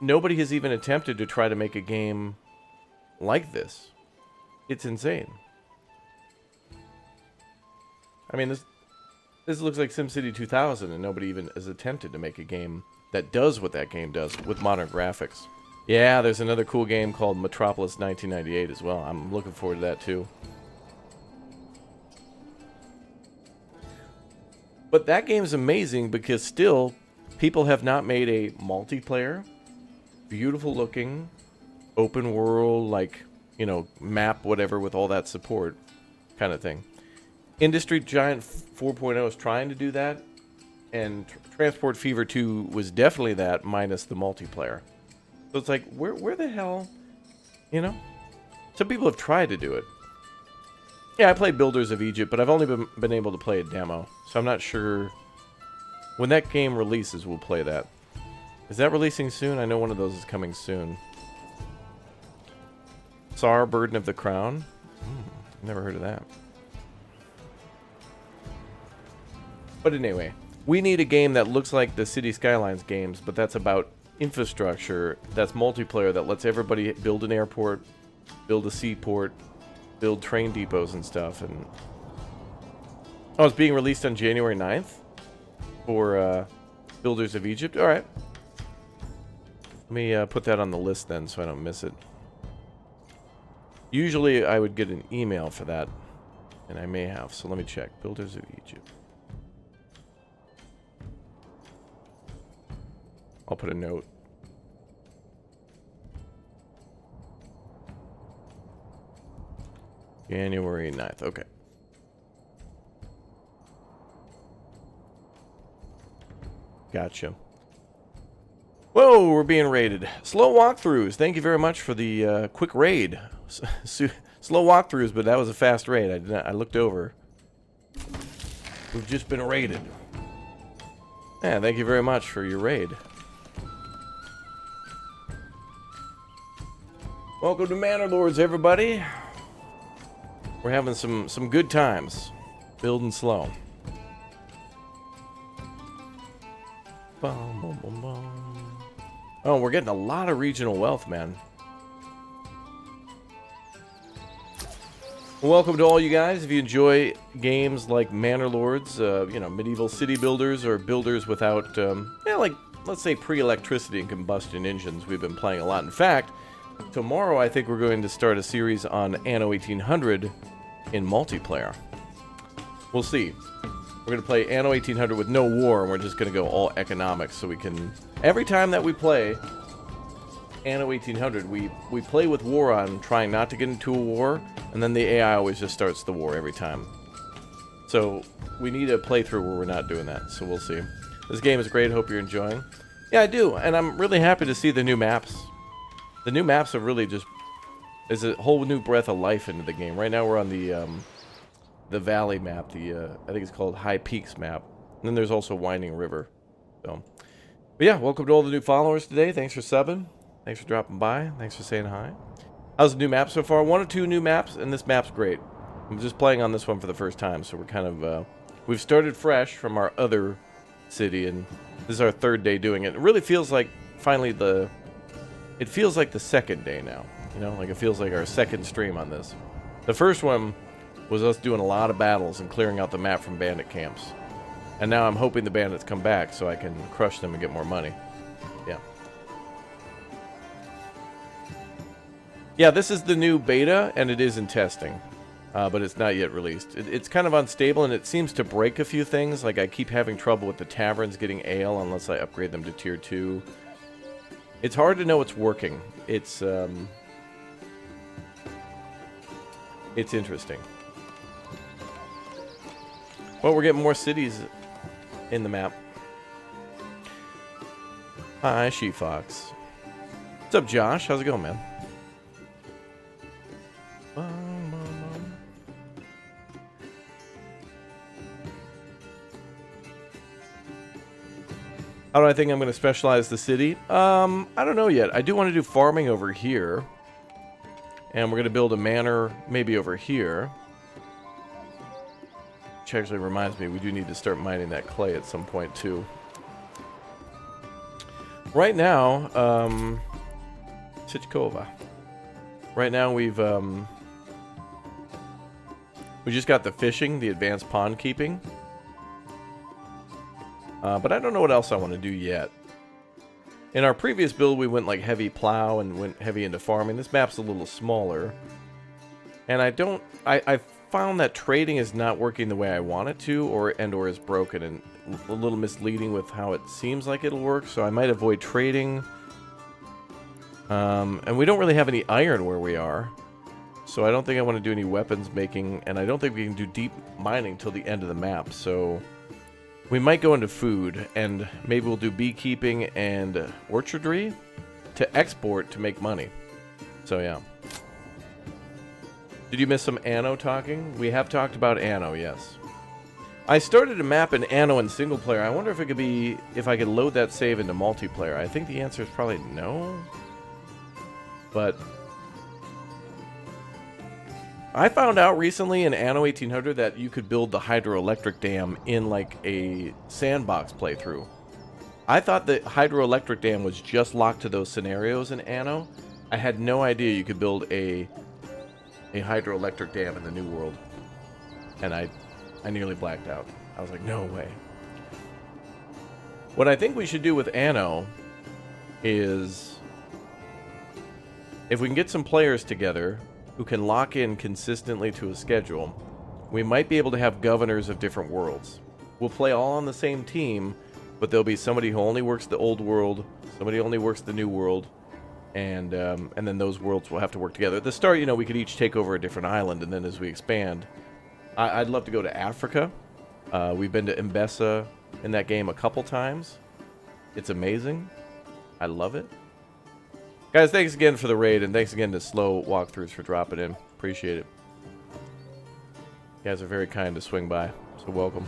nobody has even attempted to try to make a game like this. It's insane. I mean, This looks like SimCity 2000, and nobody even has attempted to make a game that does what that game does with modern graphics. Yeah, there's another cool game called Metropolis 1998 as well. I'm looking forward to that too. But that game is amazing because still, people have not made a multiplayer, beautiful looking, open world, like, you know, map, whatever, with all that support kind of thing. Industry Giant 4.0 is trying to do that, and Transport Fever 2 was definitely that, minus the multiplayer. So it's like, where the hell, you know? Some people have tried to do it. Yeah, I played Builders of Egypt, but I've only been able to play a demo, so I'm not sure. When that game releases, we'll play that. Is that releasing soon? I know one of those is coming soon. Tsar, Burden of the Crown? Never heard of that. But anyway, we need a game that looks like the City Skylines games, but that's about infrastructure, that's multiplayer, that lets everybody build an airport, build a seaport, build train depots and stuff. And oh, it's being released on January 9th for Builders of Egypt. All right. Let me put that on the list then so I don't miss it. Usually I would get an email for that, and I may have, so let me check. Builders of Egypt. I'll put a note. January 9th. Okay. Gotcha. Whoa, we're being raided. Slow walkthroughs. Thank you very much for the quick raid. Slow walkthroughs, but that was a fast raid. I looked over. We've just been raided. Yeah, thank you very much for your raid. Welcome to Manor Lords, everybody. We're having some good times. Building slow. Bum, bum, bum, bum. Oh, we're getting a lot of regional wealth, man. Well, welcome to all you guys. If you enjoy games like Manor Lords, you know, medieval city builders or builders without, yeah, like, let's say pre-electricity and combustion engines, we've been playing a lot. In fact, tomorrow I think we're going to start a series on Anno 1800 in multiplayer. We'll see. We're going to play Anno 1800 with no war, and we're just going to go all economics, so we can... Every time that we play Anno 1800, we play with war on, trying not to get into a war, and then the AI always just starts the war every time. So we need a playthrough where we're not doing that, so we'll see. This game is great. Hope you're enjoying. Yeah, I do, and I'm really happy to see the new maps. The new maps have really just... There's a whole new breath of life into the game. Right now we're on the valley map, I think it's called High Peaks map. And then there's also Winding River. So, but yeah, welcome to all the new followers today. Thanks for subbing. Thanks for dropping by. Thanks for saying hi. How's the new map so far? 1 or 2 new maps, and this map's great. I'm just playing on this one for the first time, so we're kind of, we've started fresh from our other city, and this is our 3rd day doing it. It really feels like, finally, it feels like the 2nd day now. You know, like it feels like our 2nd stream on this. The first one was us doing a lot of battles and clearing out the map from bandit camps. And now I'm hoping the bandits come back so I can crush them and get more money. Yeah. Yeah, this is the new beta, and it is in testing. But it's not yet released. It's kind of unstable, and it seems to break a few things. Like, I keep having trouble with the taverns getting ale unless I upgrade them to tier 2. It's hard to know what's working. It's interesting. Well, we're getting more cities in the map. Hi, She-Fox. What's up, Josh? How's it going, man? How do I think I'm going to specialize the city? I don't know yet. I do want to do farming over here. And we're going to build a manor maybe over here. Which actually reminds me, we do need to start mining that clay at some point, too. Right now, Tichkova. Right now, we just got the fishing, the advanced pond keeping. But I don't know what else I want to do yet. In our previous build, we went like heavy plow and went heavy into farming. This map's a little smaller. And I found that trading is not working the way I want it to, or is broken and a little misleading with how it seems like it'll work. So I might avoid trading. And we don't really have any iron where we are. So I don't think I want to do any weapons making, and I don't think we can do deep mining till the end of the map. So we might go into food, and maybe we'll do beekeeping and orchardry to export to make money. So yeah. Did you miss some Anno talking? We have talked about Anno, yes. I started a map in Anno in single player. I wonder if it could be, if I could load that save into multiplayer. I think the answer is probably no. But I found out recently in Anno 1800 that you could build the hydroelectric dam in like a sandbox playthrough. I thought the hydroelectric dam was just locked to those scenarios in Anno. I had no idea you could build a hydroelectric dam in the New World. And I nearly blacked out. I was like, no way. What I think we should do with Anno is, if we can get some players together who can lock in consistently to a schedule, we might be able to have governors of different worlds. We'll play all on the same team, but there'll be somebody who only works the old world, somebody who only works the new world, and then those worlds will have to work together. At the start, you know, we could each take over a different island, and then as we expand, I'd love to go to Africa. We've been to Mbesa in that game a couple times. It's amazing. I love it. Guys, thanks again for the raid, and thanks again to Slow Walkthroughs for dropping in. Appreciate it. You guys are very kind to swing by, so welcome.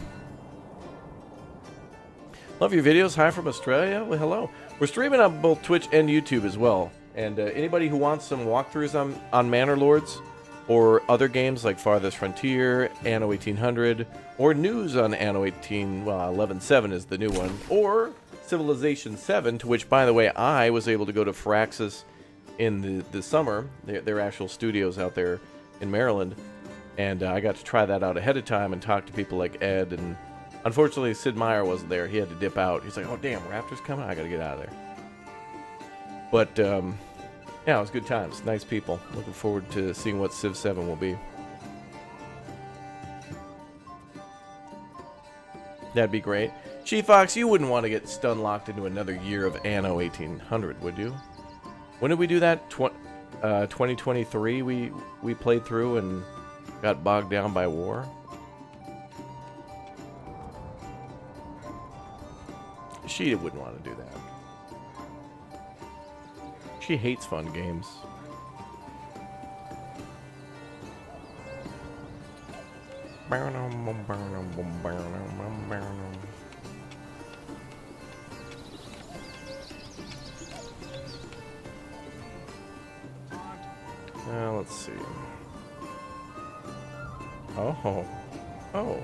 Love your videos. Hi from Australia. Well, hello. We're streaming on both Twitch and YouTube as well. And anybody who wants some walkthroughs on Manor Lords, or other games like Farthest Frontier, Anno 1800, or news on Anno 11.7 is the new one, or Civilization 7, to which, by the way, I was able to go to Firaxis in the summer, their actual studios out there in Maryland, and I got to try that out ahead of time and talk to people like Ed, and unfortunately Sid Meier wasn't there. He had to dip out. He's like, oh damn, Raptor's coming? I gotta get out of there. But yeah, it was good times. Nice people. Looking forward to seeing what Civ 7 will be. That'd be great. She-Fox, you wouldn't want to get stun locked into another year of Anno 1800, would you? When did we do that? 2023 we played through and got bogged down by war. She wouldn't want to do that. She hates fun games. Let's see. Oh. Oh.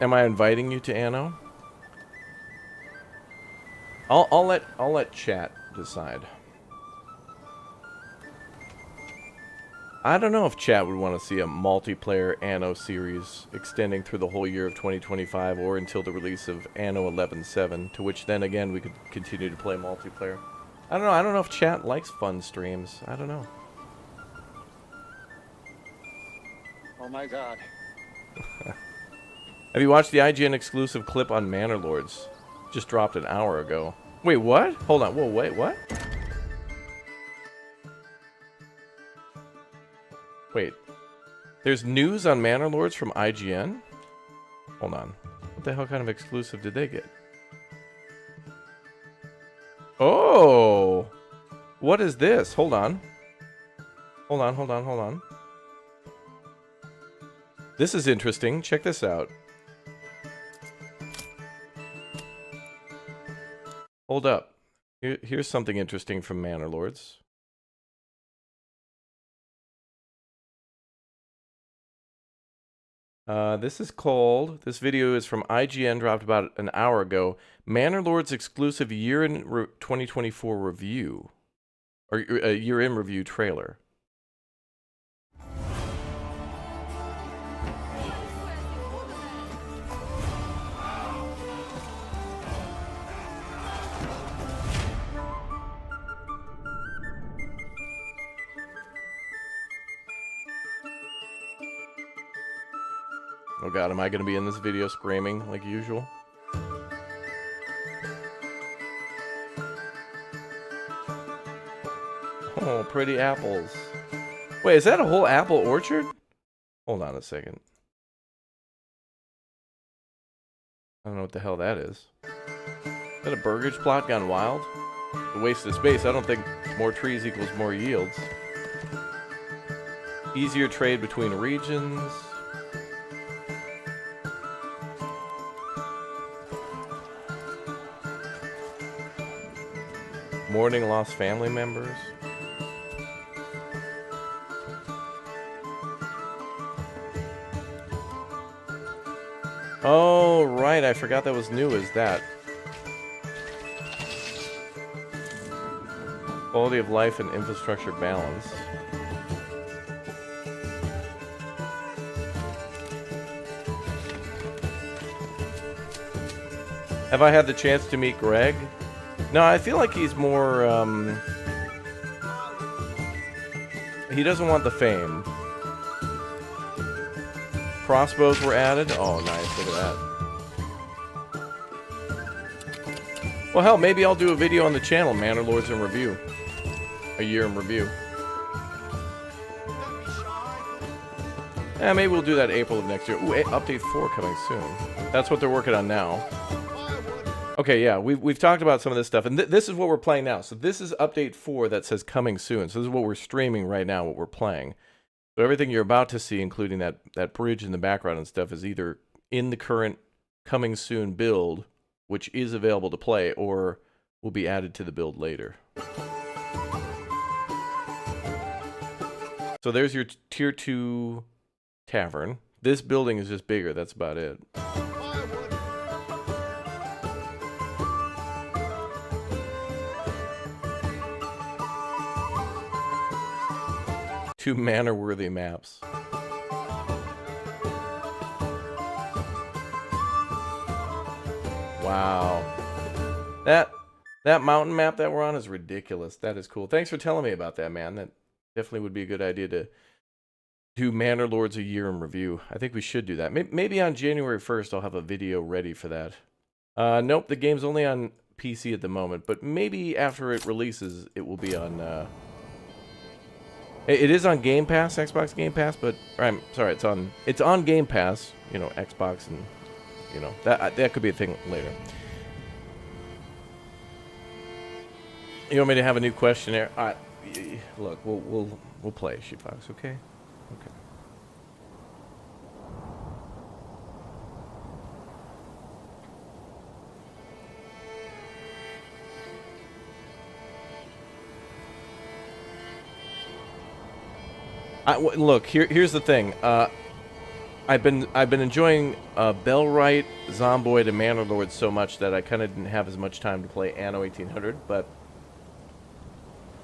Am I inviting you to Anno? I'll let chat decide. I don't know if chat would want to see a multiplayer Anno series extending through the whole year of 2025 or until the release of Anno 11.7, to which then again we could continue to play multiplayer. I don't know. I don't know if chat likes fun streams. I don't know. Oh my god. Have you watched the IGN exclusive clip on Manor Lords? Just dropped an hour ago. Wait, what? Hold on. Whoa, wait, what? Wait. There's news on Manor Lords from IGN? Hold on. What the hell kind of exclusive did they get? Oh! What is this? Hold on. Hold on. This is interesting. Check this out. Hold up. Here's something interesting from Manor Lords. This video is from IGN, dropped about an hour ago. Manor Lords exclusive year in 2024 review. Or a year in review trailer. Oh god, am I going to be in this video screaming like usual? Oh, pretty apples. Wait, is that a whole apple orchard? Hold on a second. I don't know what the hell that is. Is that a Burgage plot gone wild? A waste of space. I don't think more trees equals more yields. Easier trade between regions. Mourning lost family members. Oh, right. I forgot that was new. Is that quality of life and infrastructure balance? Have I had the chance to meet Greg? No, I feel like he's more, he doesn't want the fame. Crossbows were added. Oh, nice. Look at that. Well, hell, maybe I'll do a video on the channel, Manor Lords in Review. A year in review. Yeah, maybe we'll do that April of next year. Ooh, update 4 coming soon. That's what they're working on now. Okay, yeah, we've talked about some of this stuff, and this is what we're playing now. So this is update 4 that says coming soon. So this is what we're streaming right now, what we're playing. So everything you're about to see, including that bridge in the background and stuff, is either in the current coming soon build, which is available to play, or will be added to the build later. So there's your tier 2 tavern. This building is just bigger, that's about it. Two manor-worthy maps. Wow. That mountain map that we're on is ridiculous. That is cool. Thanks for telling me about that, man. That definitely would be a good idea to do Manor Lords a year in review. I think we should do that. Maybe on January 1st I'll have a video ready for that. Nope, the game's only on PC at the moment, but maybe after it releases it will be on... It is on Game Pass, Xbox Game Pass, but I'm sorry, it's on Game Pass, you know, Xbox, and you know that could be a thing later. You want me to have a new questionnaire? Look, we'll play Sheepfox, okay? Okay. Look, here's the thing. I've been enjoying Bellwright, Zomboid, and Manor Lords so much that I kind of didn't have as much time to play Anno 1800. But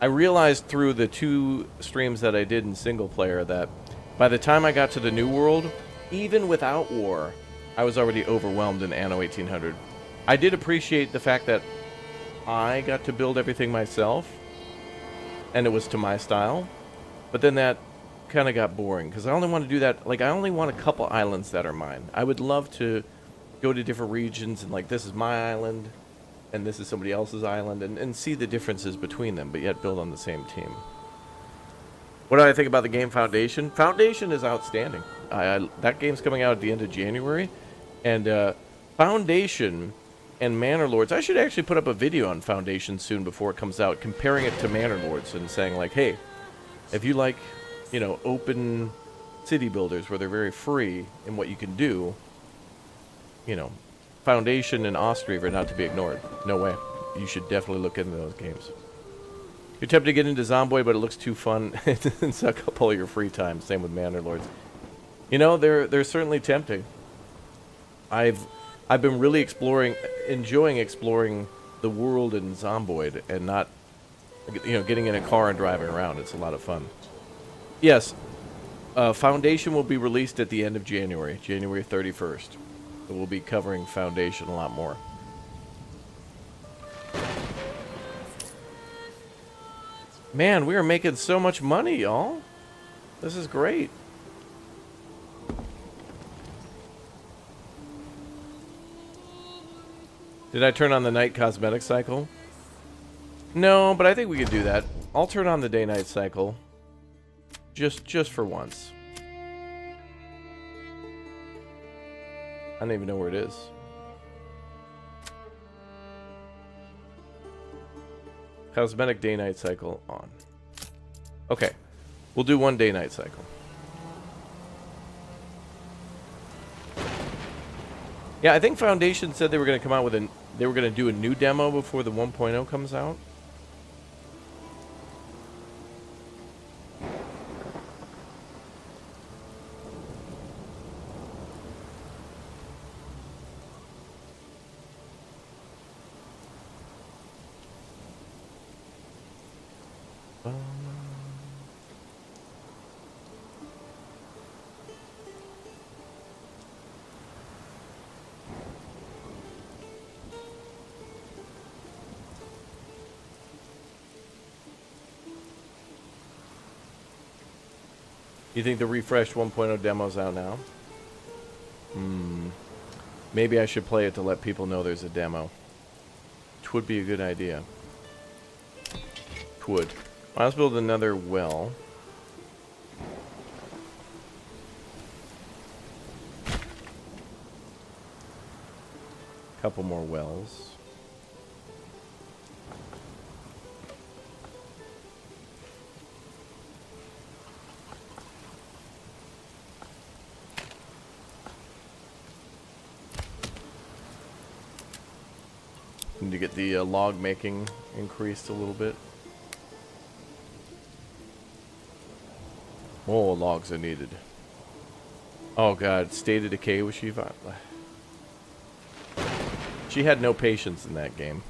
I realized through the 2 streams that I did in single player that by the time I got to the New World, even without war, I was already overwhelmed in Anno 1800. I did appreciate the fact that I got to build everything myself, and it was to my style. But then that kind of got boring because I only want to do that. Like, I only want a couple islands that are mine. I would love to go to different regions and, like, this is my island and this is somebody else's island, and see the differences between them, but yet build on the same team. What do I think about the game Foundation? Foundation is outstanding. That game's coming out at the end of January, and Foundation and Manor Lords, I should actually put up a video on Foundation soon before it comes out, comparing it to Manor Lords and saying, like, hey, if you like, you know, open city builders where they're very free in what you can do, you know, Foundation and Austria are not to be ignored. No way. You should definitely look into those games. You're tempted to get into Zomboid, but it looks too fun and suck up all your free time. Same with Manor Lords. You know, they're certainly tempting. I've been really enjoying exploring the world in Zomboid and not, you know, getting in a car and driving around. It's a lot of fun. Yes, Foundation will be released at the end of January, January 31st. So we'll be covering Foundation a lot more. Man, we are making so much money, y'all. This is great. Did I turn on the night cosmetic cycle? No, but I think we could do that. I'll turn on the day-night cycle. Just for once. I don't even know where it is. Cosmetic day-night cycle on. Okay. We'll do one day-night cycle. Yeah, I think Foundation said they were going to come out with they were going to do a new demo before the 1.0 comes out. You think the refreshed 1.0 demo's out now? Maybe I should play it to let people know there's a demo. Which would be a good idea. Would. Let's build another well. Couple more wells. Need to get the log making increased a little bit. More logs are needed. Oh god, State of Decay was she? She had no patience in that game.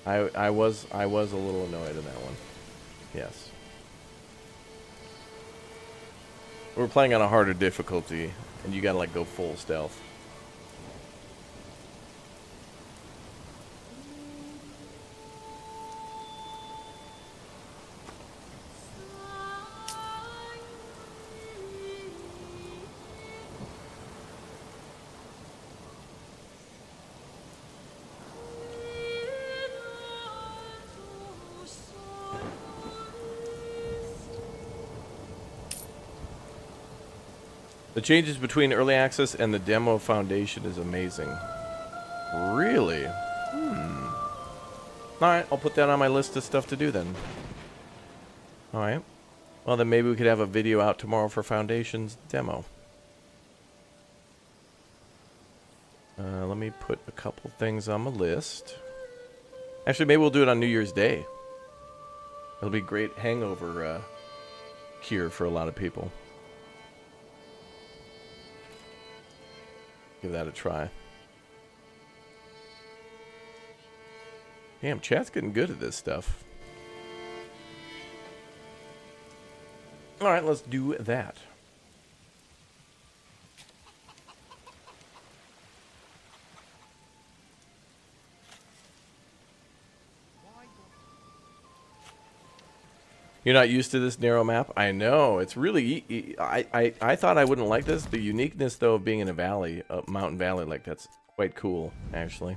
I was a little annoyed in that one. Yes. We're playing on a harder difficulty, and you gotta like go full stealth. The changes between early access and the demo Foundation is amazing. Really? Alright, I'll put that on my list of stuff to do then. Alright. Well, then maybe we could have a video out tomorrow for Foundation's demo. Let me put a couple things on my list. Actually, maybe we'll do it on New Year's Day. It'll be great hangover cure for a lot of people. Give that a try. Damn, chat's getting good at this stuff. Alright, let's do that. You're not used to this narrow map? I know. It's really... I thought I wouldn't like this. The uniqueness, though, of being in a valley, a mountain valley, like, that's quite cool, actually.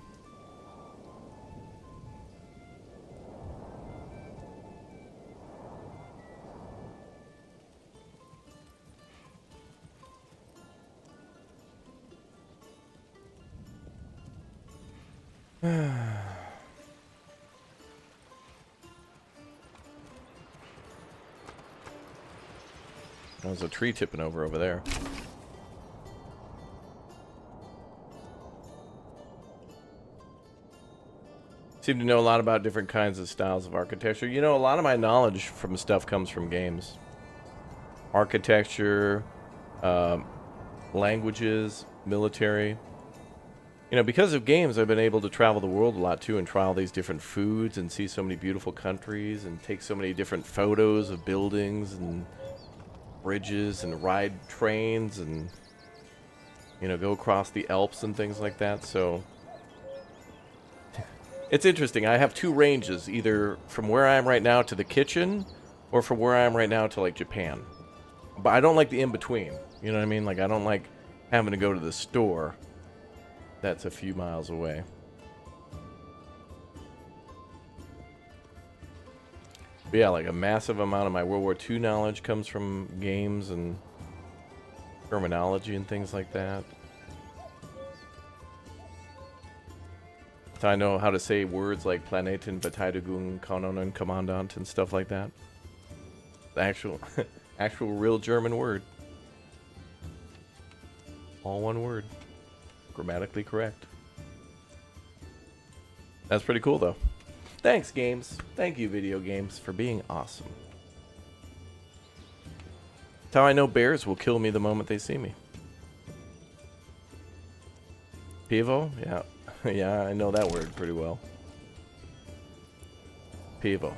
There's a tree tipping over there. Seem to know a lot about different kinds of styles of architecture. You know, a lot of my knowledge from stuff comes from games. Architecture, languages, military. You know, because of games, I've been able to travel the world a lot too and try all these different foods and see so many beautiful countries and take so many different photos of buildings and bridges and ride trains and, you know, go across the Alps and things like that. So it's interesting. I have two ranges, either from where I am right now to the kitchen or from where I am right now to like Japan. But I don't like the in-between. You know what I mean? Like, I don't like having to go to the store that's a few miles away. But yeah, like a massive amount of my World War II knowledge comes from games and terminology and things like that. So I know how to say words like Planeten, Verteidigung, Kanonen, Kommandant, and stuff like that. The actual real German word. All one word. Grammatically correct. That's pretty cool, though. Thanks, games. Thank you, video games, for being awesome. That's how I know bears will kill me the moment they see me. Pivo? Yeah. Yeah, I know that word pretty well. Pivo.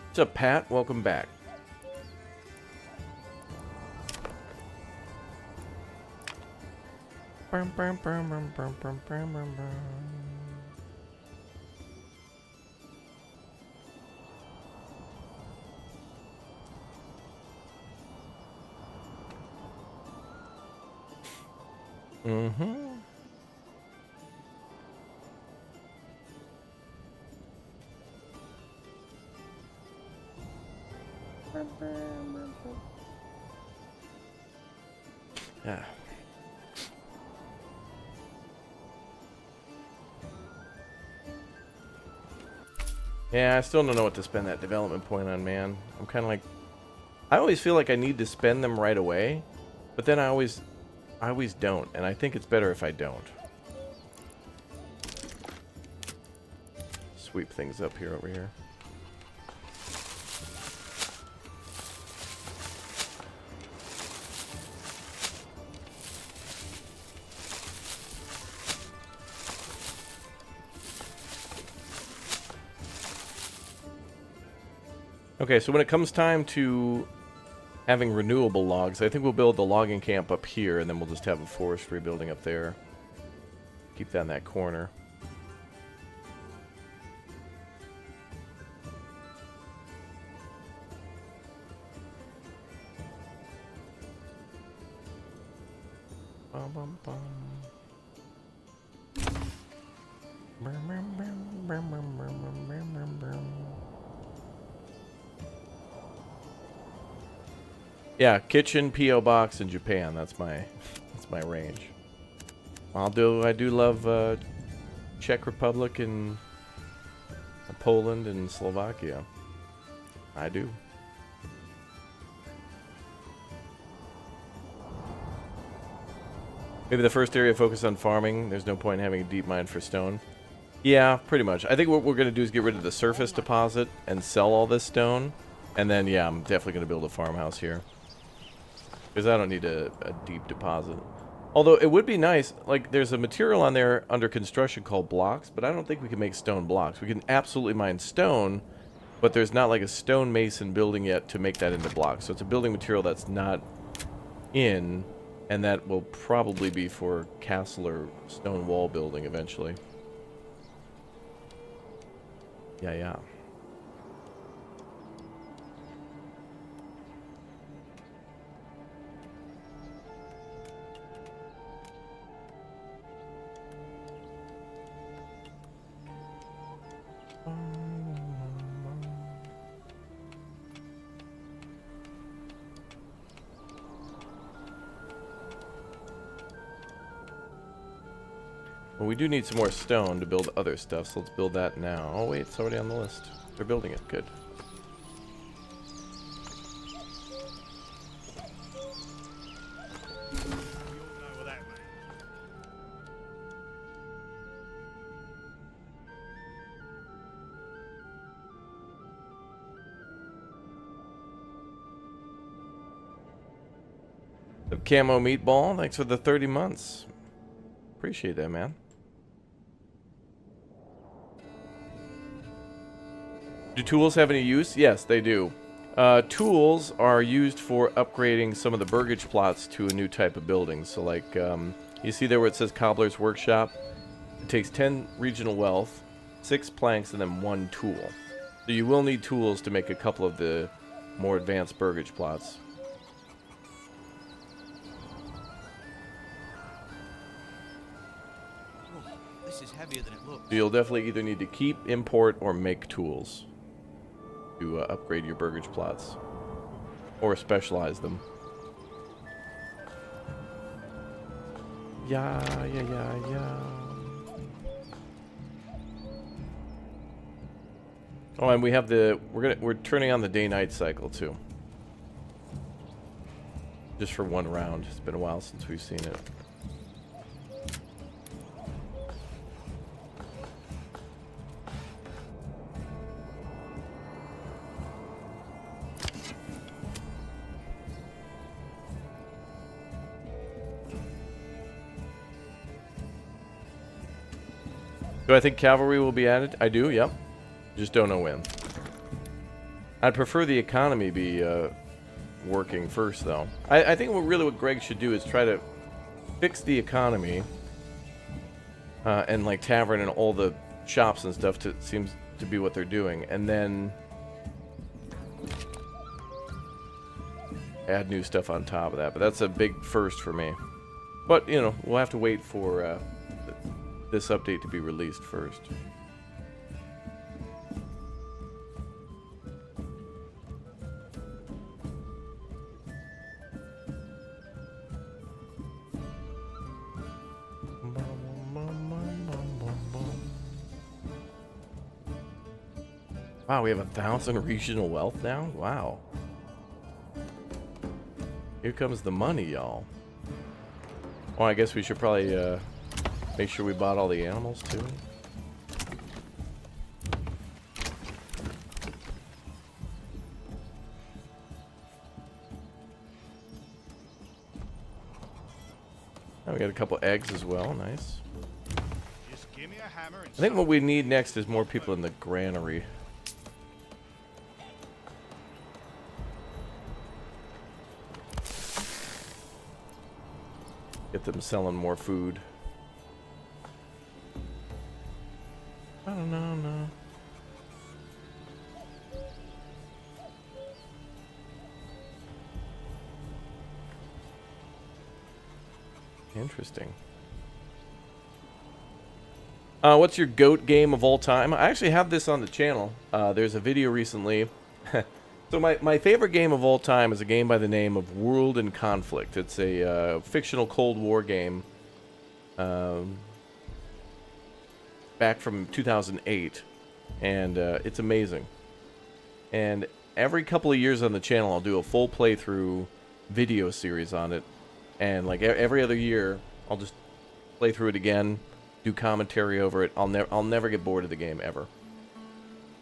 What's up, Pat? Welcome back. Mm-hmm. Yeah. Yeah, I still don't know what to spend that development point on, man. I'm kind of like, I always feel like I need to spend them right away, but then I always don't, and I think it's better if I don't. Sweep things up here over here. Okay, so when it comes time to having renewable logs, I think we'll build the logging camp up here, and then we'll just have a forestry building up there. Keep that in that corner. Bum, bum, bum. Yeah, kitchen, P.O. box, in Japan. That's my range. I do love Czech Republic and Poland and Slovakia. I do. Maybe the first area focus on farming. There's no point in having a deep mine for stone. Yeah, pretty much. I think what we're going to do is get rid of the surface deposit and sell all this stone. And then, yeah, I'm definitely going to build a farmhouse here. Because I don't need a deep deposit. Although it would be nice, like there's a material on there under construction called blocks, but I don't think we can make stone blocks. We can absolutely mine stone, but there's not like a stonemason building yet to make that into blocks. So it's a building material that's not in, and that will probably be for castle or stone wall building eventually. Yeah. But we do need some more stone to build other stuff, so let's build that now. Oh wait, it's already on the list. They're building it. Good. Camo meatball, thanks for the 30 months. Appreciate that, man. Do tools have any use? Yes, they do. Tools are used for upgrading some of the Burgage plots to a new type of building. So like, you see there where it says Cobbler's Workshop? It takes 10 regional wealth, 6 planks, and then 1 tool. So you will need tools to make a couple of the more advanced Burgage plots. This is heavier than it looks. So you'll definitely either need to keep, import, or make tools to upgrade your Burgage plots. Or specialize them. Yeah. Oh, and we have the we're turning on the day-night cycle too. Just for one round. It's been a while since we've seen it. Do I think cavalry will be added? I do, yep. Just don't know when. I'd prefer the economy be working first, though. I think what Greg should do is try to fix the economy and like tavern and all the shops and stuff seems to be what they're doing, and then add new stuff on top of that. But that's a big first for me. But you know, we'll have to wait for this update to be released first. Wow, we have 1,000 regional wealth now? Wow. Here comes the money, y'all. Well, I guess we should probably make sure we bought all the animals, too. Oh, we got a couple eggs as well. Nice. Just give me a hammer and I think what we need next is more people in the granary. Get them selling more food. I don't know, no. Interesting. What's your GOAT game of all time? I actually have this on the channel. There's a video recently. So my favorite game of all time is a game by the name of World in Conflict. It's a fictional Cold War game back from 2008, and it's amazing. And every couple of years on the channel, I'll do a full playthrough video series on it, and like every other year, I'll just play through it again, do commentary over it. I'll never get bored of the game ever.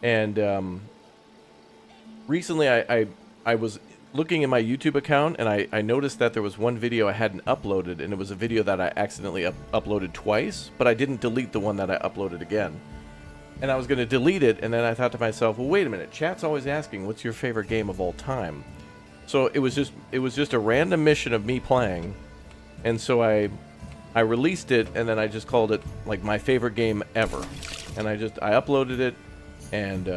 And recently, I was looking in my YouTube account, and I noticed that there was one video I hadn't uploaded, and it was a video that I accidentally uploaded twice, but I didn't delete the one that I uploaded again. And I was going to delete it, and then I thought to myself, well, wait a minute, chat's always asking, what's your favorite game of all time? So it was just a random mission of me playing, and so I released it, and then I just called it, like, my favorite game ever. And I uploaded it, and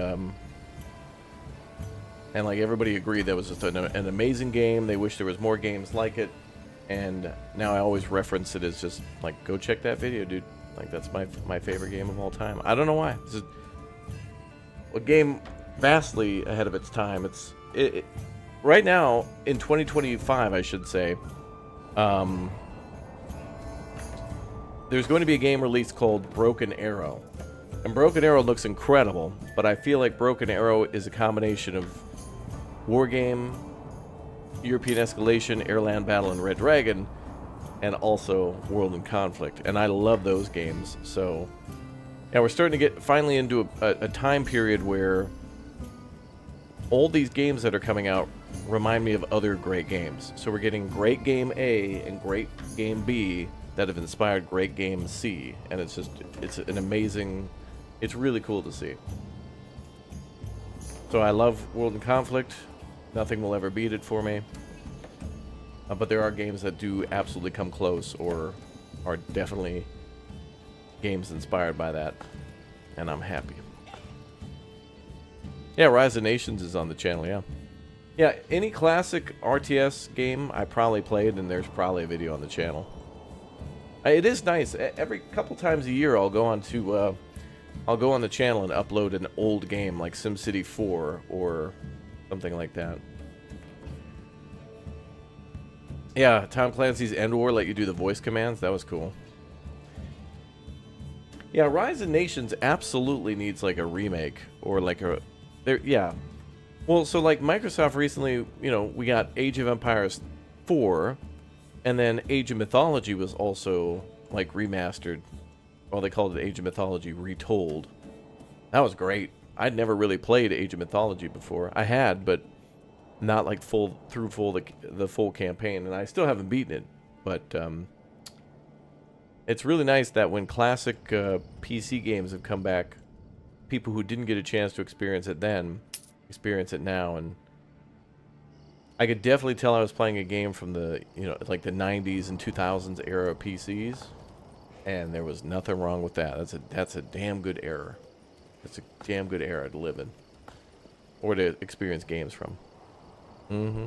like everybody agreed that was just an amazing game. They wish there was more games like it, and now I always reference it as just like, go check that video, dude. Like that's my favorite game of all time. I don't know why. This is a game vastly ahead of its time. It right now in 2025, I should say. The there's going to be a game released called Broken Arrow. And Broken Arrow looks incredible, but I feel like Broken Arrow is a combination of Wargame, European Escalation, Airland Battle, and Red Dragon, and also World in Conflict. And I love those games, so... Yeah, we're starting to get finally into a time period where all these games that are coming out remind me of other great games. So we're getting great game A and great game B that have inspired great game C. And it's an amazing... It's really cool to see. So I love World in Conflict. Nothing will ever beat it for me. But there are games that do absolutely come close or are definitely games inspired by that. And I'm happy. Yeah, Rise of Nations is on the channel, yeah. Yeah, any classic RTS game I probably played, and there's probably a video on the channel. It is nice. Every couple times a year I'll go on the channel and upload an old game like SimCity 4 or something like that. Yeah, Tom Clancy's End War let you do the voice commands. That was cool. Yeah, Rise of Nations absolutely needs like a remake or like a... yeah. Well, so like Microsoft recently, you know, we got Age of Empires 4, and then Age of Mythology was also like remastered. Well, they called it Age of Mythology Retold. That was great. I'd never really played Age of Mythology before. I had, but not like the full campaign, and I still haven't beaten it. But it's really nice that when classic PC games have come back, people who didn't get a chance to experience it then experience it now. And I could definitely tell I was playing a game from the, you know, like the 90s and 2000s era of PCs. And there was nothing wrong with that. That's a damn good era. It's a damn good era to live in. Or to experience games from. Mm-hmm.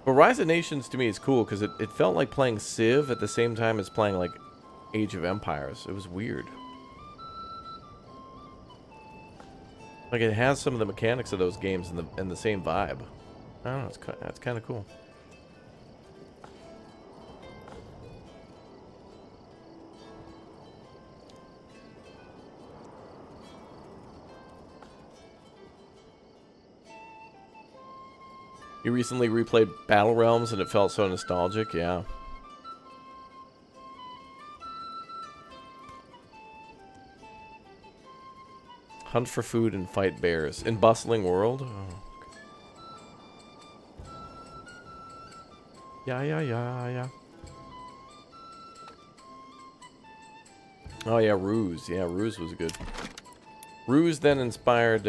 But Rise of Nations to me is cool because it felt like playing Civ at the same time as playing like Age of Empires. It was weird. Like it has some of the mechanics of those games and the same vibe. I don't know, that's kind of cool. You recently replayed Battle Realms and it felt so nostalgic, yeah. Hunt for food and fight bears. In Bustling World? Oh. Yeah. Oh yeah, Ruse. Yeah, Ruse was good. Ruse then inspired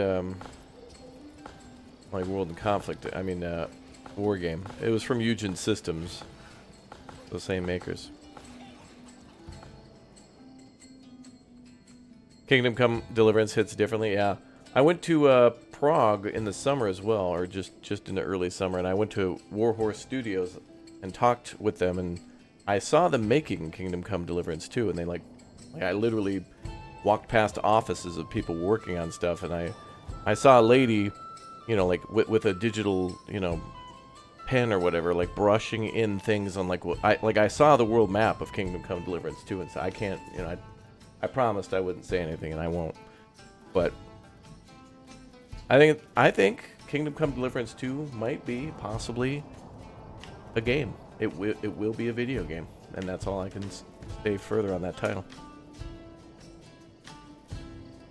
like World in Conflict. I mean, War Game. It was from Eugen Systems. The same makers. Kingdom Come Deliverance hits differently, yeah. I went to Prague in the summer as well, or just in the early summer, and I went to Warhorse Studios and talked with them, and I saw them making Kingdom Come Deliverance too, and they like I literally walked past offices of people working on stuff, and I saw a lady, you know, like with a digital, you know, pen or whatever, like brushing in things on like I saw the world map of Kingdom Come Deliverance too, and so I can't, you know, I promised I wouldn't say anything, and I won't. But I think Kingdom Come Deliverance 2 might be possibly a game. It will be a video game, and that's all I can say further on that title.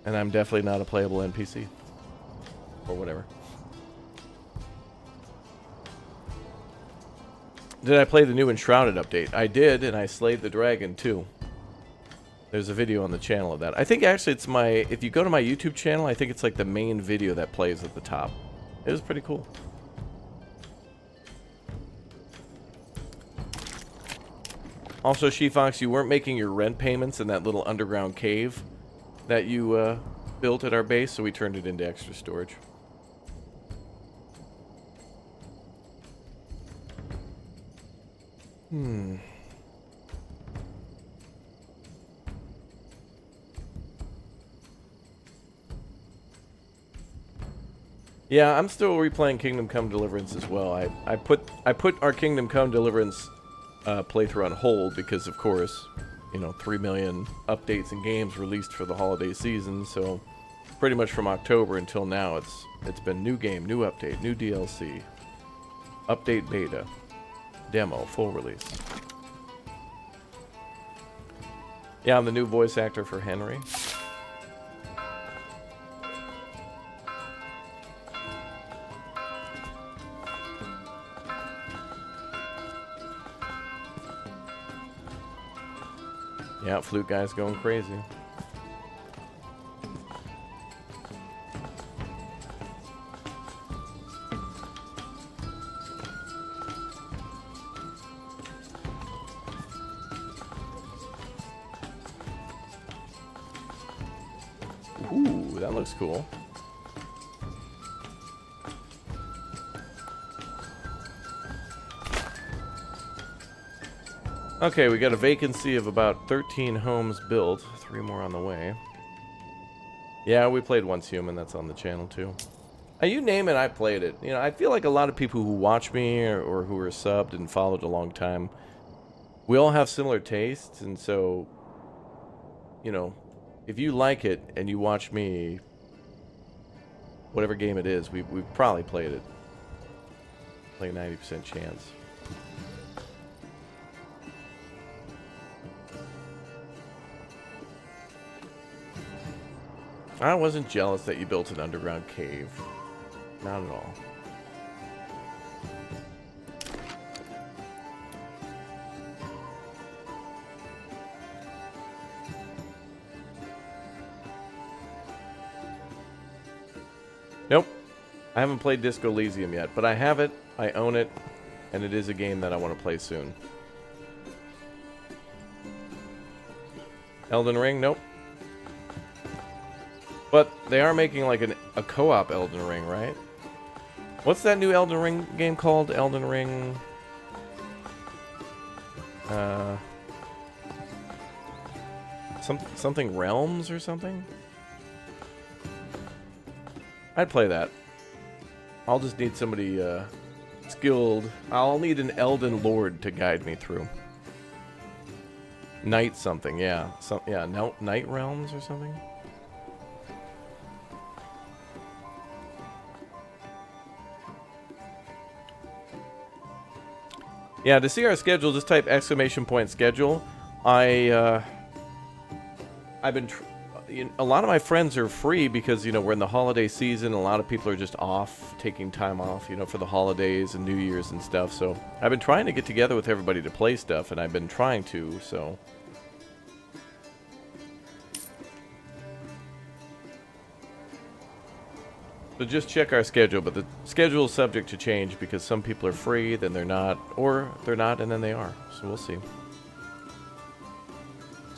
And I'm definitely not a playable NPC or whatever. Did I play the new Enshrouded update? I did, and I slayed the dragon too. There's a video on the channel of that. I think actually it's if you go to my YouTube channel, I think it's like the main video that plays at the top. It was pretty cool. Also, She-Fox, you weren't making your rent payments in that little underground cave that you built at our base, so we turned it into extra storage. Yeah, I'm still replaying Kingdom Come Deliverance as well. I put our Kingdom Come Deliverance playthrough on hold because, of course, you know, 3 million updates and games released for the holiday season. So pretty much from October until now, it's been new game, new update, new DLC, update beta, demo, full release. Yeah, I'm the new voice actor for Henry. Yeah, Flute Guy's going crazy. Ooh, that looks cool. Okay, we got a vacancy of about 13 homes built. 3 more on the way. Yeah, we played Once Human. That's on the channel, too. You name it, I played it. You know, I feel like a lot of people who watch me or who are subbed and followed a long time, we all have similar tastes, and so, you know, if you like it and you watch me, whatever game it is, we've probably played it. Like a 90% chance. I wasn't jealous that you built an underground cave. Not at all. Nope. I haven't played Disco Elysium yet, but I have it, I own it, and it is a game that I want to play soon. Elden Ring? Nope. But they are making like a co-op Elden Ring, right? What's that new Elden Ring game called? Elden Ring... something Realms or something? I'd play that. I'll just need somebody skilled. I'll need an Elden Lord to guide me through. Night something, yeah. Night Realms or something? Yeah, to see our schedule, just type !schedule. I've been... a lot of my friends are free because, you know, we're in the holiday season. A lot of people are just off, taking time off, you know, for the holidays and New Year's and stuff. So I've been trying to get together with everybody to play stuff, and I've been trying to, so... So just check our schedule, but the schedule is subject to change because some people are free, then they're not, or they're not, and then they are. So we'll see.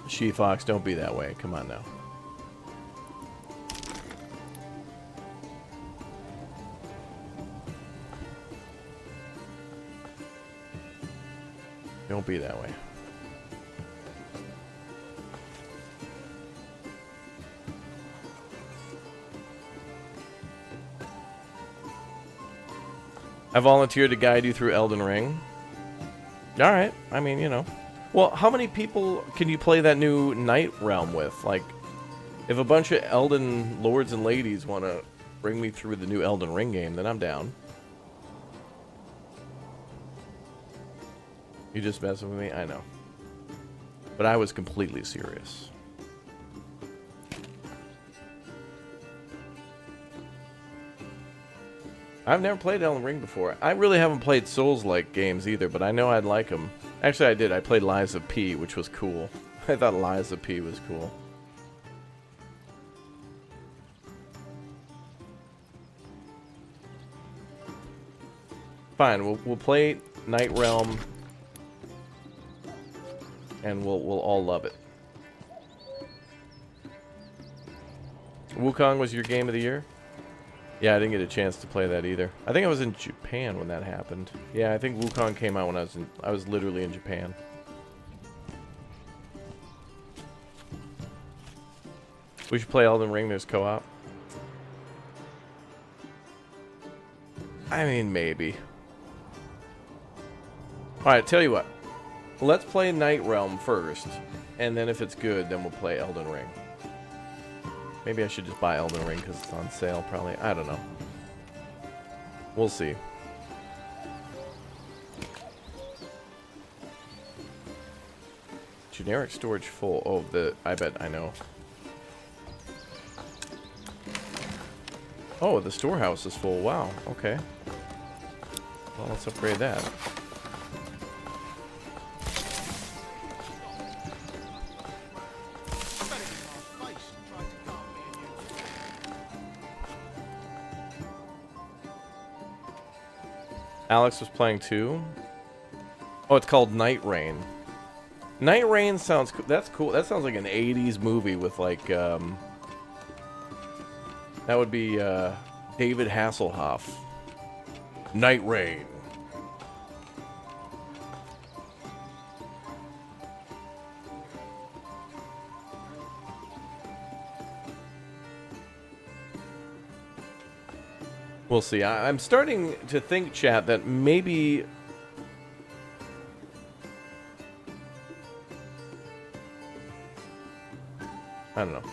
She-Fox, don't be that way. Come on now. Don't be that way. I volunteered to guide you through Elden Ring. Alright, I mean, you know. Well, how many people can you play that new Night Realm with? Like, if a bunch of Elden Lords and Ladies want to bring me through the new Elden Ring game, then I'm down. You just messing with me? I know. But I was completely serious. I've never played Elden Ring before. I really haven't played Souls-like games either, but I know I'd like them. Actually, I did. I played Lies of P, which was cool. I thought Lies of P was cool. Fine, we'll play Night Realm, and we'll all love it. Wukong was your game of the year? Yeah, I didn't get a chance to play that either. I think I was in Japan when that happened. Yeah, I think Wukong came out when I was literally in Japan. We should play Elden Ring. There's co-op. I mean, maybe. Alright, tell you what. Let's play Night Realm first, and then if it's good, then we'll play Elden Ring. Maybe I should just buy Elden Ring because it's on sale, probably. I don't know. We'll see. Generic storage full. Oh, I bet I know. Oh, the storehouse is full. Wow, okay. Well, let's upgrade that. Alex was playing too. Oh, it's called Night Rain. Night Rain sounds cool. That's cool. That sounds like an 80s movie with like that would be David Hasselhoff. Night Rain. We'll see. I'm starting to think, chat, that maybe... I don't know.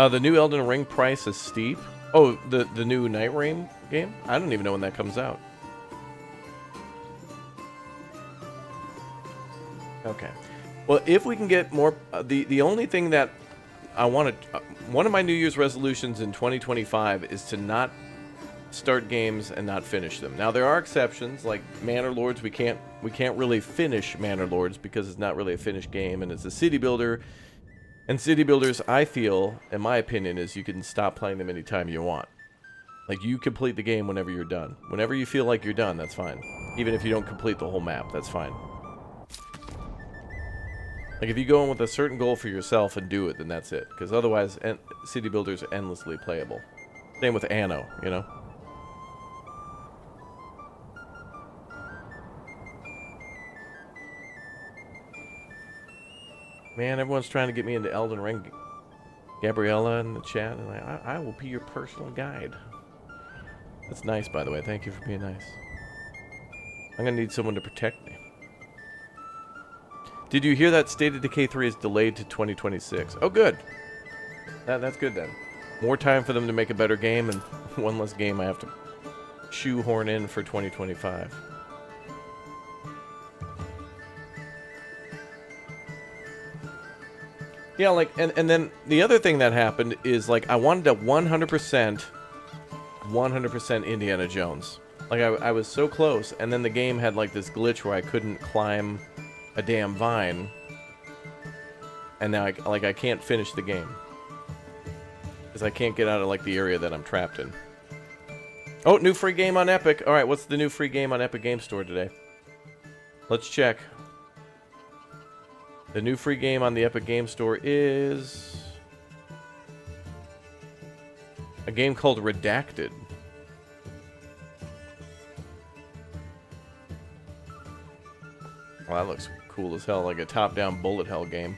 The new Elden Ring price is steep. Oh, the new Night Rain game? I don't even know when that comes out. Okay. Well, if we can get more... the only thing that I want to... one of my New Year's resolutions in 2025 is to not start games and not finish them. Now there are exceptions, like Manor Lords. We can't really finish Manor Lords because it's not really a finished game, and it's a city builder. And city builders, I feel, in my opinion, is you can stop playing them anytime you want. Like, you complete the game whenever you're done. Whenever you feel like you're done, that's fine. Even if you don't complete the whole map, that's fine. Like, if you go in with a certain goal for yourself and do it, then that's it. Because otherwise, city builders are endlessly playable. Same with Anno, you know? Man, everyone's trying to get me into Elden Ring. Gabriella in the chat, and I will be your personal guide. That's nice, by the way. Thank you for being nice. I'm gonna need someone to protect me. Did you hear that State of Decay 3 is delayed to 2026? Oh, good. That's good then. More time for them to make a better game, and one less game I have to shoehorn in for 2025. Yeah, like, and then the other thing that happened is, like, I wanted a 100% Indiana Jones. Like, I was so close, and then the game had, like, this glitch where I couldn't climb a damn vine. And now, I can't finish the game. Because I can't get out of, like, the area that I'm trapped in. Oh, new free game on Epic. Alright, what's the new free game on Epic Game Store today? Let's check. The new free game on the Epic Game Store is a game called Redacted. Well, that looks cool as hell, like a top-down bullet hell game.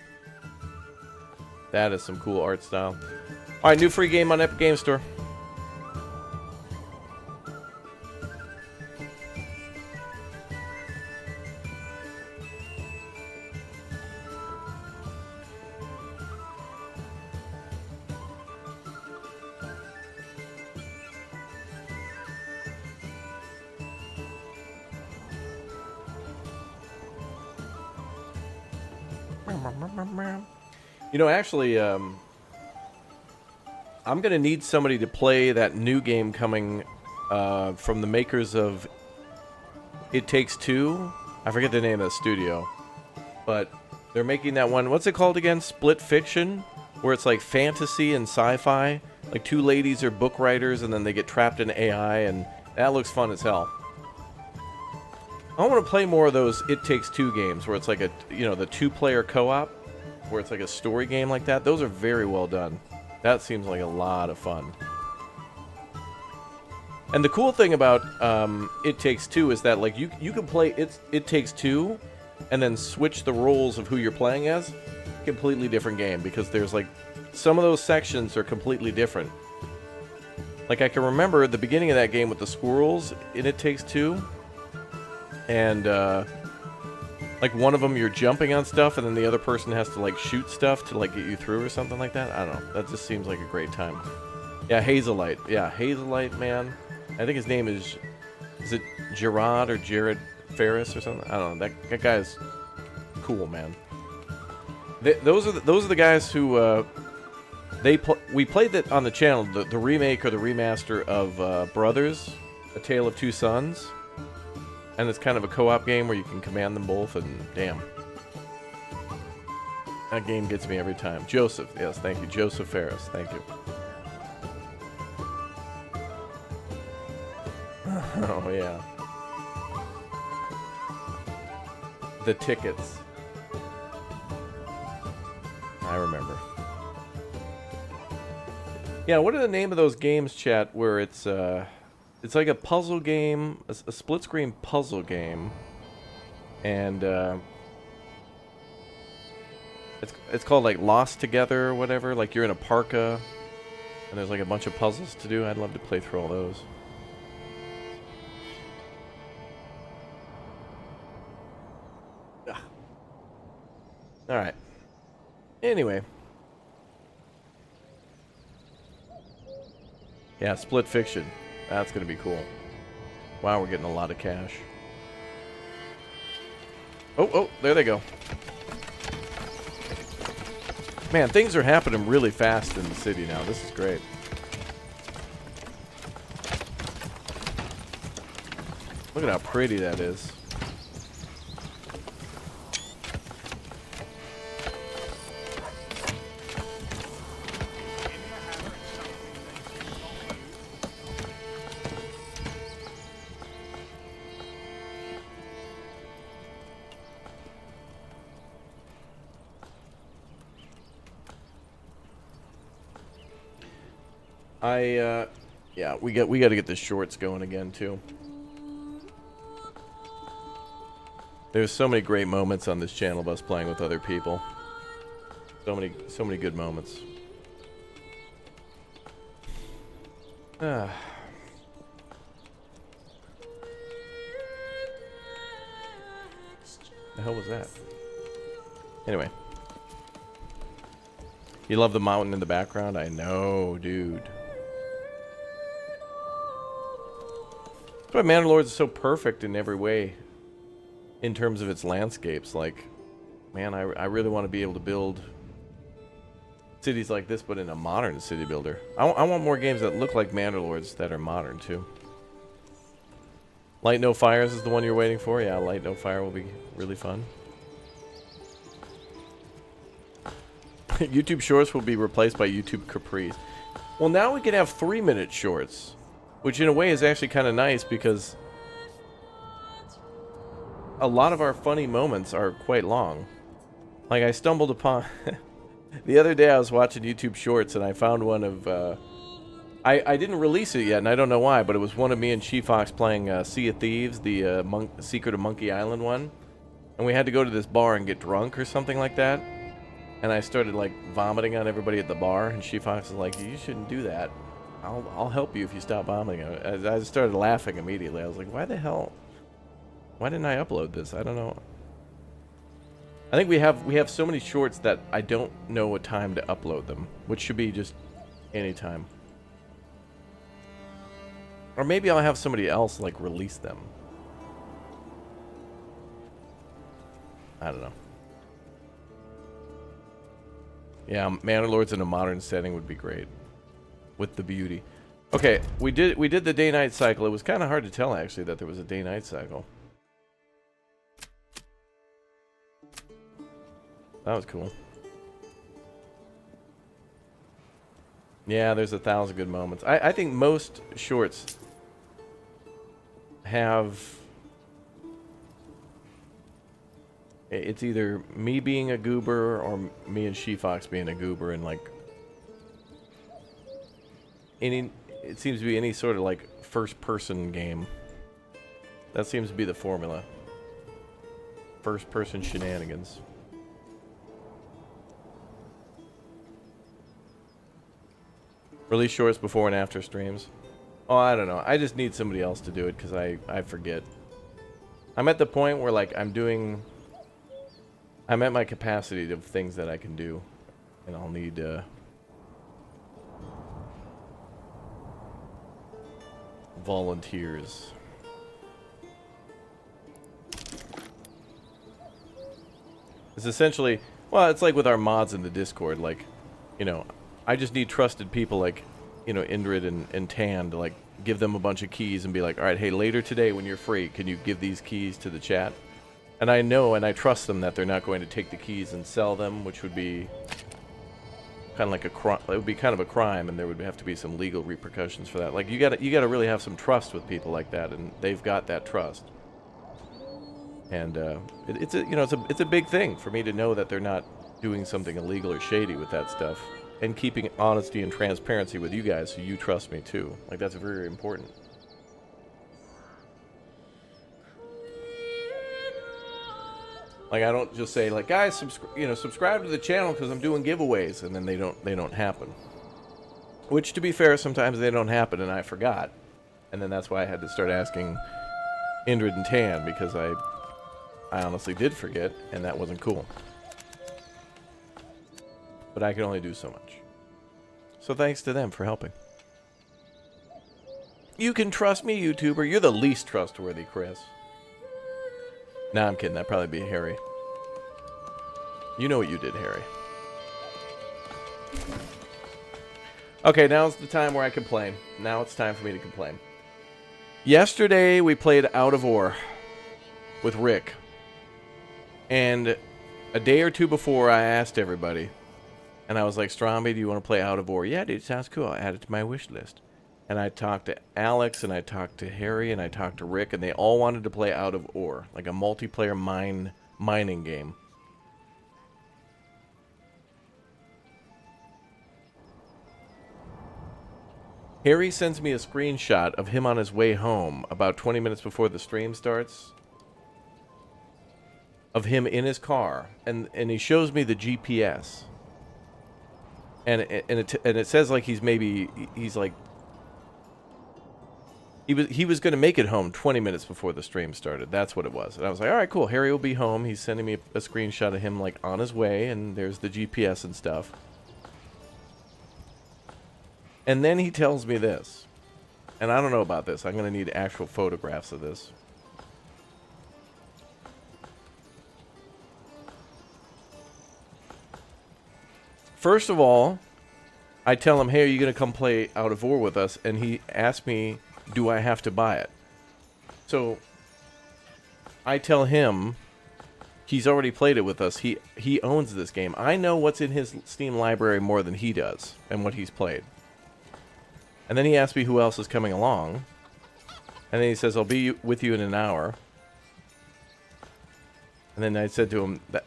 That is some cool art style. Alright, new free game on Epic Game Store. You know, actually, I'm going to need somebody to play that new game coming from the makers of It Takes Two. I forget the name of the studio. But they're making that one. What's it called again? Split Fiction? Where it's like fantasy and sci-fi. Like two ladies are book writers and then they get trapped in AI. And that looks fun as hell. I want to play more of those It Takes Two games where it's like a, you know, the two-player co-op. Where it's like a story game like that. Those are very well done. That seems like a lot of fun. And the cool thing about It Takes Two is that, like, you can play It Takes Two and then switch the roles of who you're playing as. Completely different game because there's, like, some of those sections are completely different. Like, I can remember the beginning of that game with the squirrels in It Takes Two. And, like, one of them you're jumping on stuff, and then the other person has to, like, shoot stuff to, like, get you through or something like that. I don't know. That just seems like a great time. Yeah, Hazelite. Yeah, Hazelite, man. I think his name is it Gerard or Jared Ferris or something? I don't know. That guy's cool, man. Those are the guys who, we played that on the channel, the remake or the remaster of Brothers, A Tale of Two Sons. And it's kind of a co-op game where you can command them both, and damn. That game gets me every time. Joseph, yes, thank you. Joseph Ferris, thank you. Oh, yeah. The tickets. I remember. Yeah, what are the name of those games, chat, where it's like a puzzle game, a split-screen puzzle game, and it's called like Lost Together or whatever. Like you're in a parka, and there's like a bunch of puzzles to do. I'd love to play through all those. Ugh. All right. Anyway. Yeah, Split Fiction. That's going to be cool. Wow, we're getting a lot of cash. Oh, there they go. Man, things are happening really fast in the city now. This is great. Look at how pretty that is. Yeah, we got to get the shorts going again too. There's so many great moments on this channel of us playing with other people. So many good moments. The hell was that? Anyway. You love the mountain in the background? I know, dude. That's why Manor Lords is so perfect in every way in terms of its landscapes. Like, man, I really want to be able to build cities like this, but in a modern city builder. I want more games that look like Manor Lords that are modern, too. Light No Fires is the one you're waiting for? Yeah, Light No Fire will be really fun. YouTube Shorts will be replaced by YouTube Capris. Well, now we can have 3-minute shorts, which in a way is actually kind of nice because a lot of our funny moments are quite long. Like I stumbled upon... the other day I was watching YouTube Shorts and I found one of... I didn't release it yet and I don't know why, but it was one of me and She-Fox playing Sea of Thieves, the Secret of Monkey Island one. And we had to go to this bar and get drunk or something like that. And I started like vomiting on everybody at the bar, and She-Fox was like, "You shouldn't do that. I'll help you if you stop vomiting." I started laughing immediately. I was like, "Why the hell? Why didn't I upload this? I don't know." I think we have so many shorts that I don't know what time to upload them, which should be just any time. Or maybe I'll have somebody else like release them. I don't know. Yeah, Manor Lords in a modern setting would be great. With the beauty. Okay, we did the day-night cycle. It was kind of hard to tell, actually, that there was a day-night cycle. That was cool. Yeah, there's 1,000 good moments. I think most shorts have... It's either me being a goober or me and She-Fox being a goober, and like it seems to be any sort of like first-person game. That seems to be the formula. First-person shenanigans. Release shorts before and after streams. Oh, I don't know. I just need somebody else to do it because I forget. I'm at the point where, like, I'm at my capacity of things that I can do. And I'll need, volunteers. It's essentially, well, it's like with our mods in the Discord, like, you know, I just need trusted people like, you know, Indrid and Tan to, like, give them a bunch of keys and be like, all right, hey, later today when you're free, can you give these keys to the chat? And I know and I trust them that they're not going to take the keys and sell them, which would be kind of like a crime. It would be kind of a crime, and there would have to be some legal repercussions for that. Like, you gotta really have some trust with people like that, and they've got that trust. And it's a, you know, it's a big thing for me to know that they're not doing something illegal or shady with that stuff, and keeping honesty and transparency with you guys, so you trust me too. Like, that's very important. Like, I don't just say, like, guys, subscribe to the channel because I'm doing giveaways, and then they don't happen. Which, to be fair, sometimes they don't happen, and I forgot, and then that's why I had to start asking Indrid and Tan, because I honestly did forget, and that wasn't cool. But I can only do so much. So thanks to them for helping. You can trust me, YouTuber. You're the least trustworthy, Chris. Nah, I'm kidding. That'd probably be Harry. You know what you did, Harry. Okay, now's the time where I complain. Now it's time for me to complain. Yesterday, we played Out of Ore with Rick. And a day or two before, I asked everybody. And I was like, Stromby, do you want to play Out of Ore? Yeah, dude, sounds cool. I added it to my wish list. And I talked to Alex, and I talked to Harry, and I talked to Rick, and they all wanted to play Out of Ore, like a multiplayer mining game. Harry sends me a screenshot of him on his way home about 20 minutes before the stream starts. Of him in his car, and he shows me the GPS. And it says like he's like he was going to make it home 20 minutes before the stream started. That's what it was. And I was like, all right, cool. Harry will be home. He's sending me a screenshot of him like on his way, and there's the GPS and stuff. And then he tells me this. And I don't know about this. I'm going to need actual photographs of this. First of all, I tell him, hey, are you going to come play Out of Ore with us? And he asked me, do I have to buy it? So I tell him he's already played it with us. He owns this game. I know what's in his Steam library more than he does and what he's played. And then he asked me who else is coming along. And then he says, I'll be with you in an hour. And then I said to him, that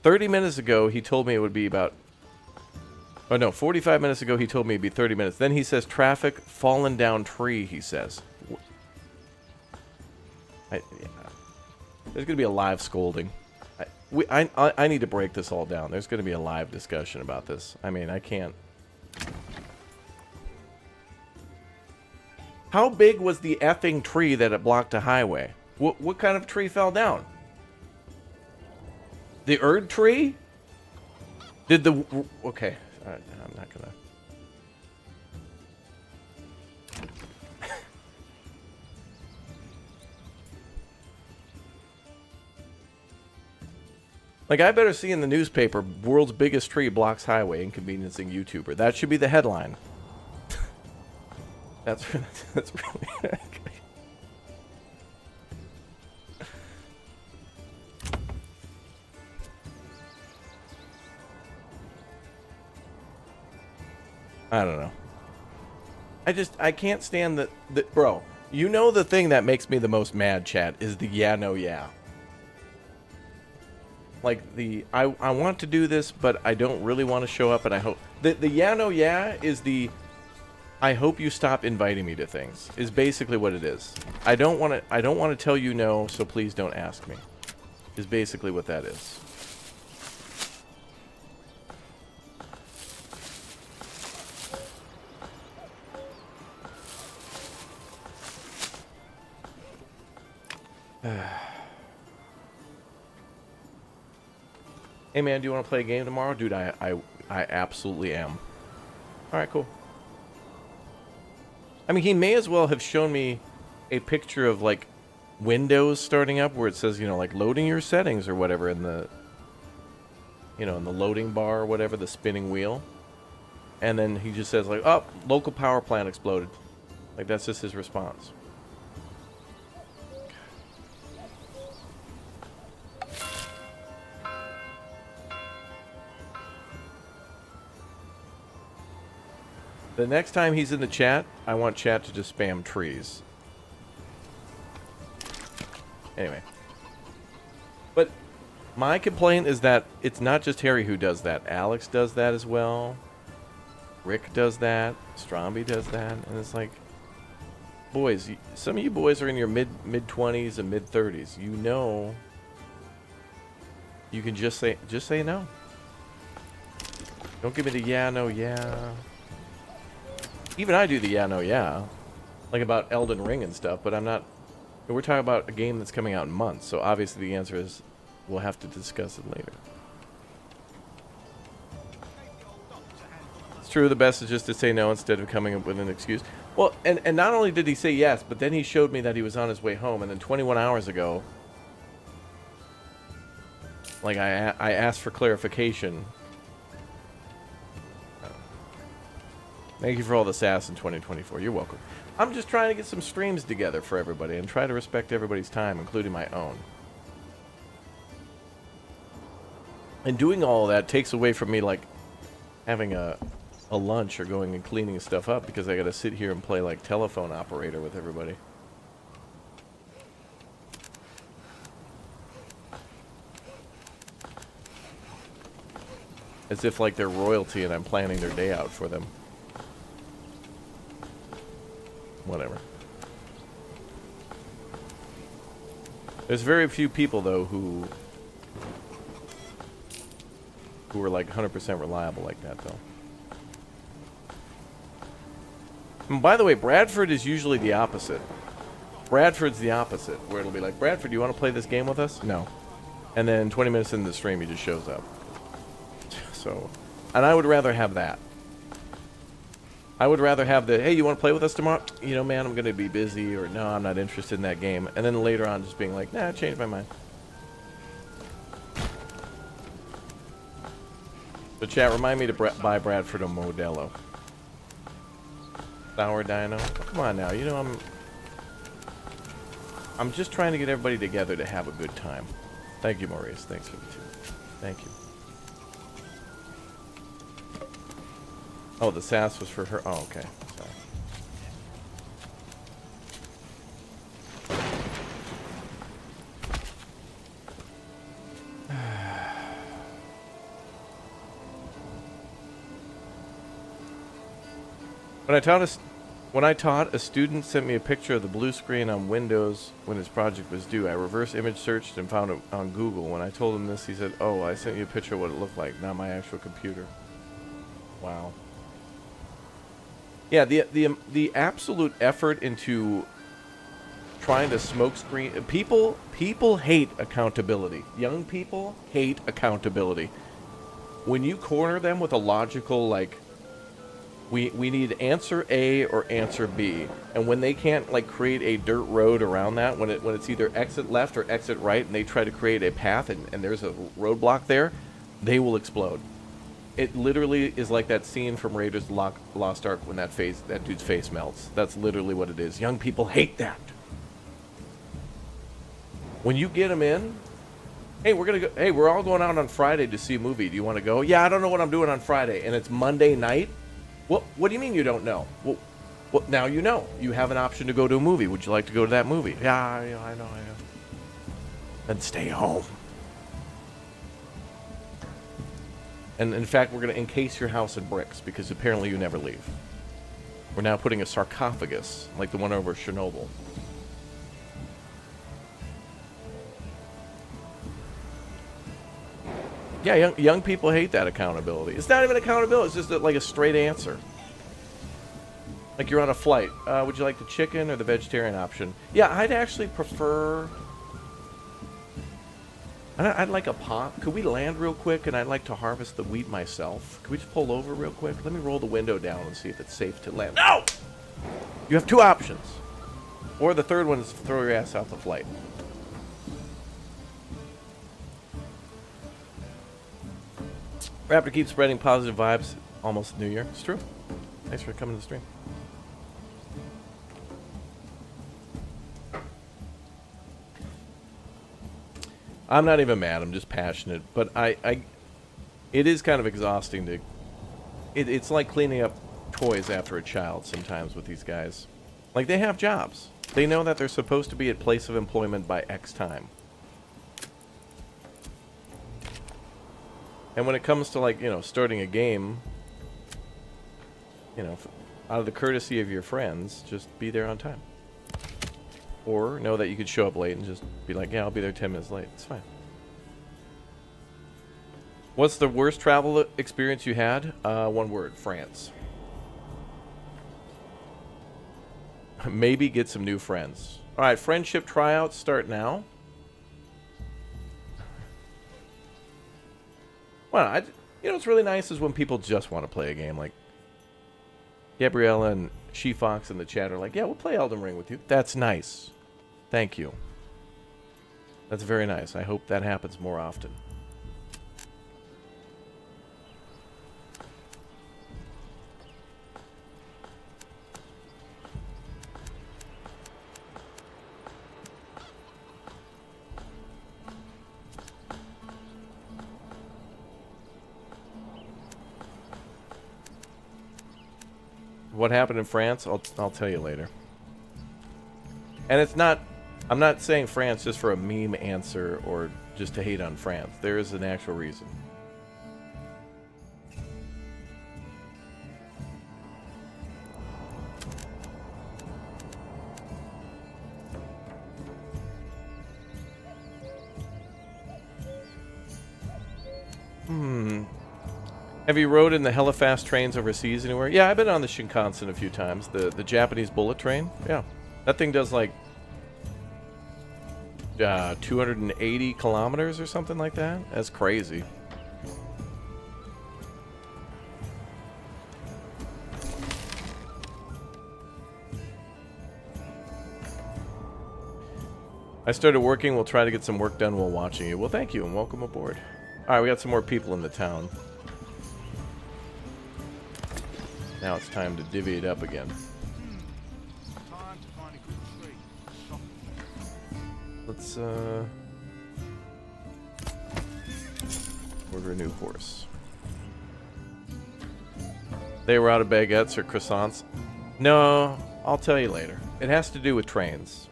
30 minutes ago, he told me it would be about... Oh, no, 45 minutes ago, he told me it'd be 30 minutes. Then he says, traffic, fallen down tree, he says. There's going to be a live scolding. I need to break this all down. There's going to be a live discussion about this. I mean, I can't... How big was the effing tree that it blocked a highway? What kind of tree fell down? The Erd tree? Did the... Okay. I'm not gonna... Like, I better see in the newspaper, world's biggest tree blocks highway, inconveniencing YouTuber. That should be the headline. That's really... I don't know. I can't stand the... Bro, you know the thing that makes me the most mad, chat, is the yeah, no, yeah. Like, I want to do this, but I don't really want to show up, and I hope... The yeah, no, yeah is the... I hope you stop inviting me to things, is basically what it is. I don't want to tell you no, so please don't ask me. Is basically what that is. Hey man, do you want to play a game tomorrow? Dude, I absolutely am. Alright, cool. I mean, he may as well have shown me a picture of, like, Windows starting up where it says, you know, like, loading your settings or whatever in the, you know, in the loading bar or whatever, the spinning wheel. And then he just says, like, oh, local power plant exploded. Like, that's just his response. The next time he's in the chat, I want chat to just spam trees. Anyway. But my complaint is that it's not just Harry who does that. Alex does that as well. Rick does that. Stromby does that. And it's like, boys, some of you boys are in your mid-20s and mid-30s. You know, you can just say no. Don't give me the yeah, no, yeah. Even I do the yeah, no, yeah. Like about Elden Ring and stuff, but I'm not... We're talking about a game that's coming out in months, so obviously the answer is we'll have to discuss it later. It's true, the best is just to say no instead of coming up with an excuse. Well, and not only did he say yes, but then he showed me that he was on his way home, and then 21 hours ago, like, I asked for clarification. Thank you for all the sass in 2024. You're welcome. I'm just trying to get some streams together for everybody and try to respect everybody's time, including my own. And doing all of that takes away from me, like, having a lunch or going and cleaning stuff up because I got to sit here and play, like, telephone operator with everybody. As if, like, they're royalty and I'm planning their day out for them. Whatever. There's very few people, though, who are, like, 100% reliable like that, though. And by the way, Bradford is usually the opposite. Bradford's the opposite, where it'll be like, Bradford, do you want to play this game with us? No. And then 20 minutes into the stream, he just shows up. So, and I would rather have that. I would rather have the, hey, you want to play with us tomorrow? You know, man, I'm going to be busy, or no, I'm not interested in that game. And then later on just being like, nah, I changed my mind. So chat, remind me to buy Bradford a Modelo. Sour Dino. Oh, come on now, you know I'm just trying to get everybody together to have a good time. Thank you, Maurice. Thanks for the tune. Thank you. Oh, the sass was for her. Oh, okay. Sorry. When I taught, a student sent me a picture of the blue screen on Windows when his project was due. I reverse image searched and found it on Google. When I told him this, he said, "Oh, I sent you a picture of what it looked like, not my actual computer." Wow. Yeah, the absolute effort into trying to smoke screen people hate accountability. Young people hate accountability. When you corner them with a logical, like, we need answer A or answer B, and when they can't, like, create a dirt road around that, when it's either exit left or exit right, and they try to create a path and there's a roadblock there, they will explode. It literally is like that scene from Raiders of the Lost Ark when that dude's face melts. That's literally what it is. Young people hate that. When you get them in, hey, we're all going out on Friday to see a movie. Do you want to go? Yeah, I don't know what I'm doing on Friday, and it's Monday night. What do you mean you don't know? Well, now you know. You have an option to go to a movie. Would you like to go to that movie? Yeah, I know. Then stay home. And in fact, we're going to encase your house in bricks because apparently you never leave. We're now putting a sarcophagus like the one over Chernobyl. Yeah, young people hate that accountability. It's not even accountability. It's just like a straight answer. Like you're on a flight. Would you like the chicken or the vegetarian option? Yeah, I'd actually prefer I'd like a pot. Could we land real quick? And I'd like to harvest the wheat myself. Could we just pull over real quick? Let me roll the window down and see if it's safe to land. No! You have two options. Or the third one is throw your ass out the flight. Raptor keeps spreading positive vibes almost New Year. It's true. Thanks for coming to the stream. I'm not even mad. I'm just passionate. But it is kind of exhausting to... It's like cleaning up toys after a child sometimes with these guys. Like, they have jobs. They know that they're supposed to be at place of employment by X time. And when it comes to, like, you know, starting a game, you know, out of the courtesy of your friends, just be there on time. Or know that you could show up late and just be like, yeah, I'll be there 10 minutes late. It's fine. What's the worst travel experience you had? One word, France. Maybe get some new friends. All right, friendship tryouts start now. Well, you know what's really nice is when people just want to play a game. Like Gabriella and She-Fox in the chat are like, yeah, we'll play Elden Ring with you. That's nice. Thank you. That's very nice. I hope that happens more often. What happened in France? I'll tell you later. And it's not... I'm not saying France just for a meme answer or just to hate on France. There is an actual reason. Have you rode in the hella fast trains overseas anywhere? Yeah, I've been on the Shinkansen a few times. The Japanese bullet train. Yeah. That thing does like 280 kilometers or something like that. That's crazy. I started working. We'll try to get some work done while watching you. Well, thank you and welcome aboard. All right, we got some more people in the town. Now it's time to divvy it up again. Time to find a good tree. Let's order a new horse. They were out of baguettes or croissants. No, I'll tell you later. It has to do with trains.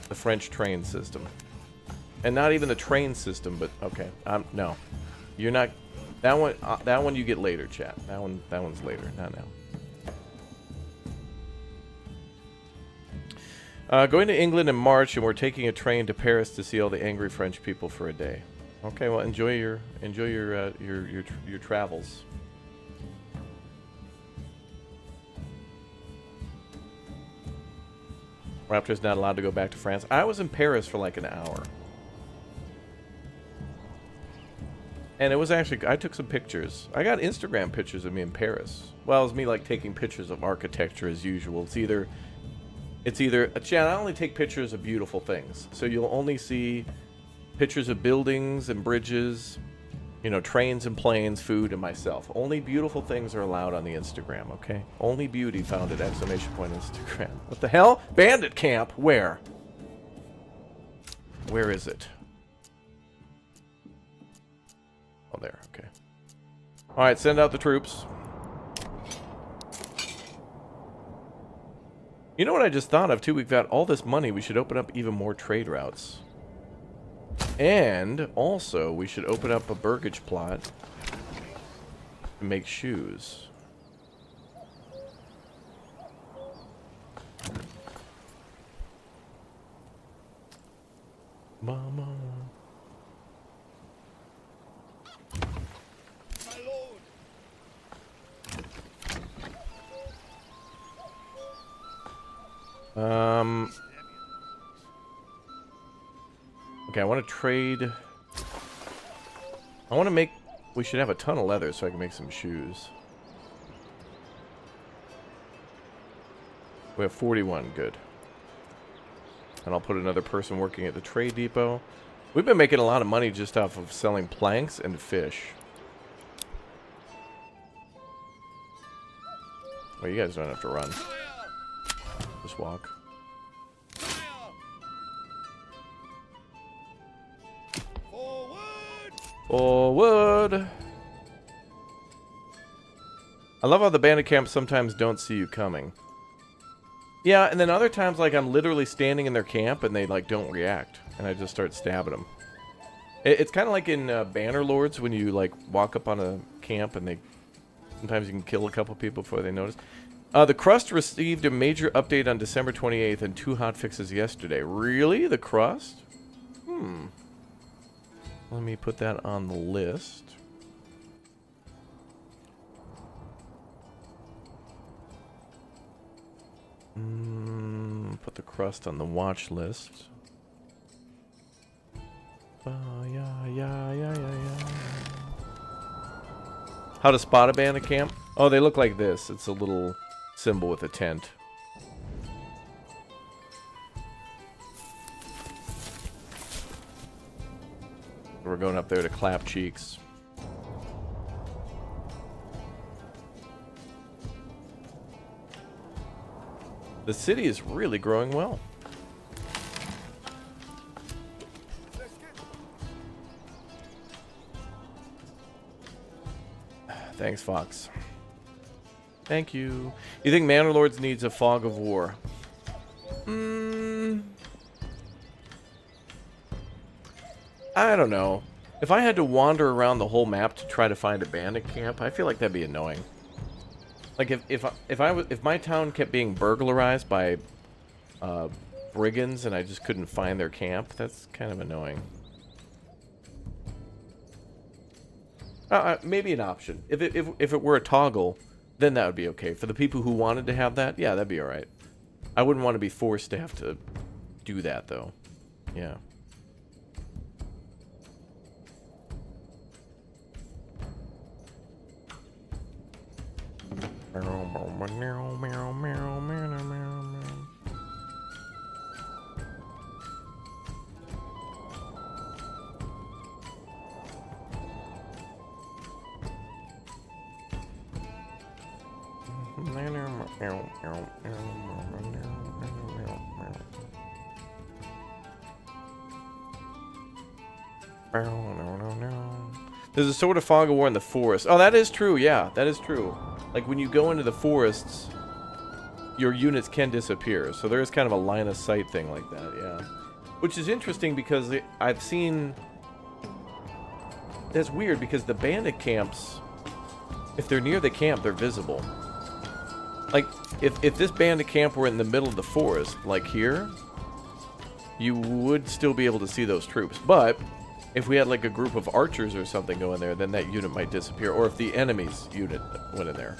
The French train system. And not even the train system, but okay. No. You're not... That one you get later, chat. That one's later, not now. Going to England in March, and we're taking a train to Paris to see all the angry French people for a day. Okay, well enjoy your travels. Raptor's not allowed to go back to France. I was in Paris for like an hour. And it was actually, I took some pictures. I got Instagram pictures of me in Paris. Well, it was me like taking pictures of architecture as usual. It's either, Chad, I only take pictures of beautiful things. So you'll only see pictures of buildings and bridges, you know, trains and planes, food, and myself. Only beautiful things are allowed on the Instagram, okay? Only beauty found at exclamation point Instagram. What the hell? Bandit camp? Where? Where is it? Oh, there, okay. Alright, send out the troops. You know what I just thought of, too? We've got all this money. We should open up even more trade routes. And, also, we should open up a Burgage plot to make shoes. Mama... Okay, I want to trade. I want to make. We should have a ton of leather so I can make some shoes. We have 41, good. And I'll put another person working at the trade depot. We've been making a lot of money just off of selling planks and fish. Well, you guys don't have to run. Just walk. Forward! I love how the bandit camps sometimes don't see you coming. Yeah, and then other times, like, I'm literally standing in their camp and they, like, don't react. And I just start stabbing them. It's kind of like in Manor Lords when you, like, walk up on a camp and they... Sometimes you can kill a couple people before they notice. The crust received a major update on December 28th and 2 hotfixes yesterday. Really? The crust? Let me put that on the list. Put the crust on the watch list. Yeah. How to spot a bandit camp? Oh, they look like this. It's a little symbol with a tent. We're going up there to clap cheeks. The city is really growing well. Thanks, Fox. Thank you. You think Manor Lords needs a fog of war? I don't know. If I had to wander around the whole map to try to find a bandit camp, I feel like that'd be annoying. Like if my town kept being burglarized by brigands and I just couldn't find their camp, that's kind of annoying. Maybe an option. If it were a toggle, then that would be okay. For the people who wanted to have that, yeah, that'd be all right. I wouldn't want to be forced to have to do that, though. Yeah. There's a sort of fog of war in the forest. Oh, that is true. Yeah, that is true. Like when you go into the forests, your units can disappear. So there is kind of a line of sight thing like that. Yeah, which is interesting because I've seen. That's weird because the bandit camps, if they're near the camp, they're visible. Like if this bandit camp were in the middle of the forest, like here, you would still be able to see those troops. But if we had like a group of archers or something go in there, then that unit might disappear. Or if the enemy's unit went in there,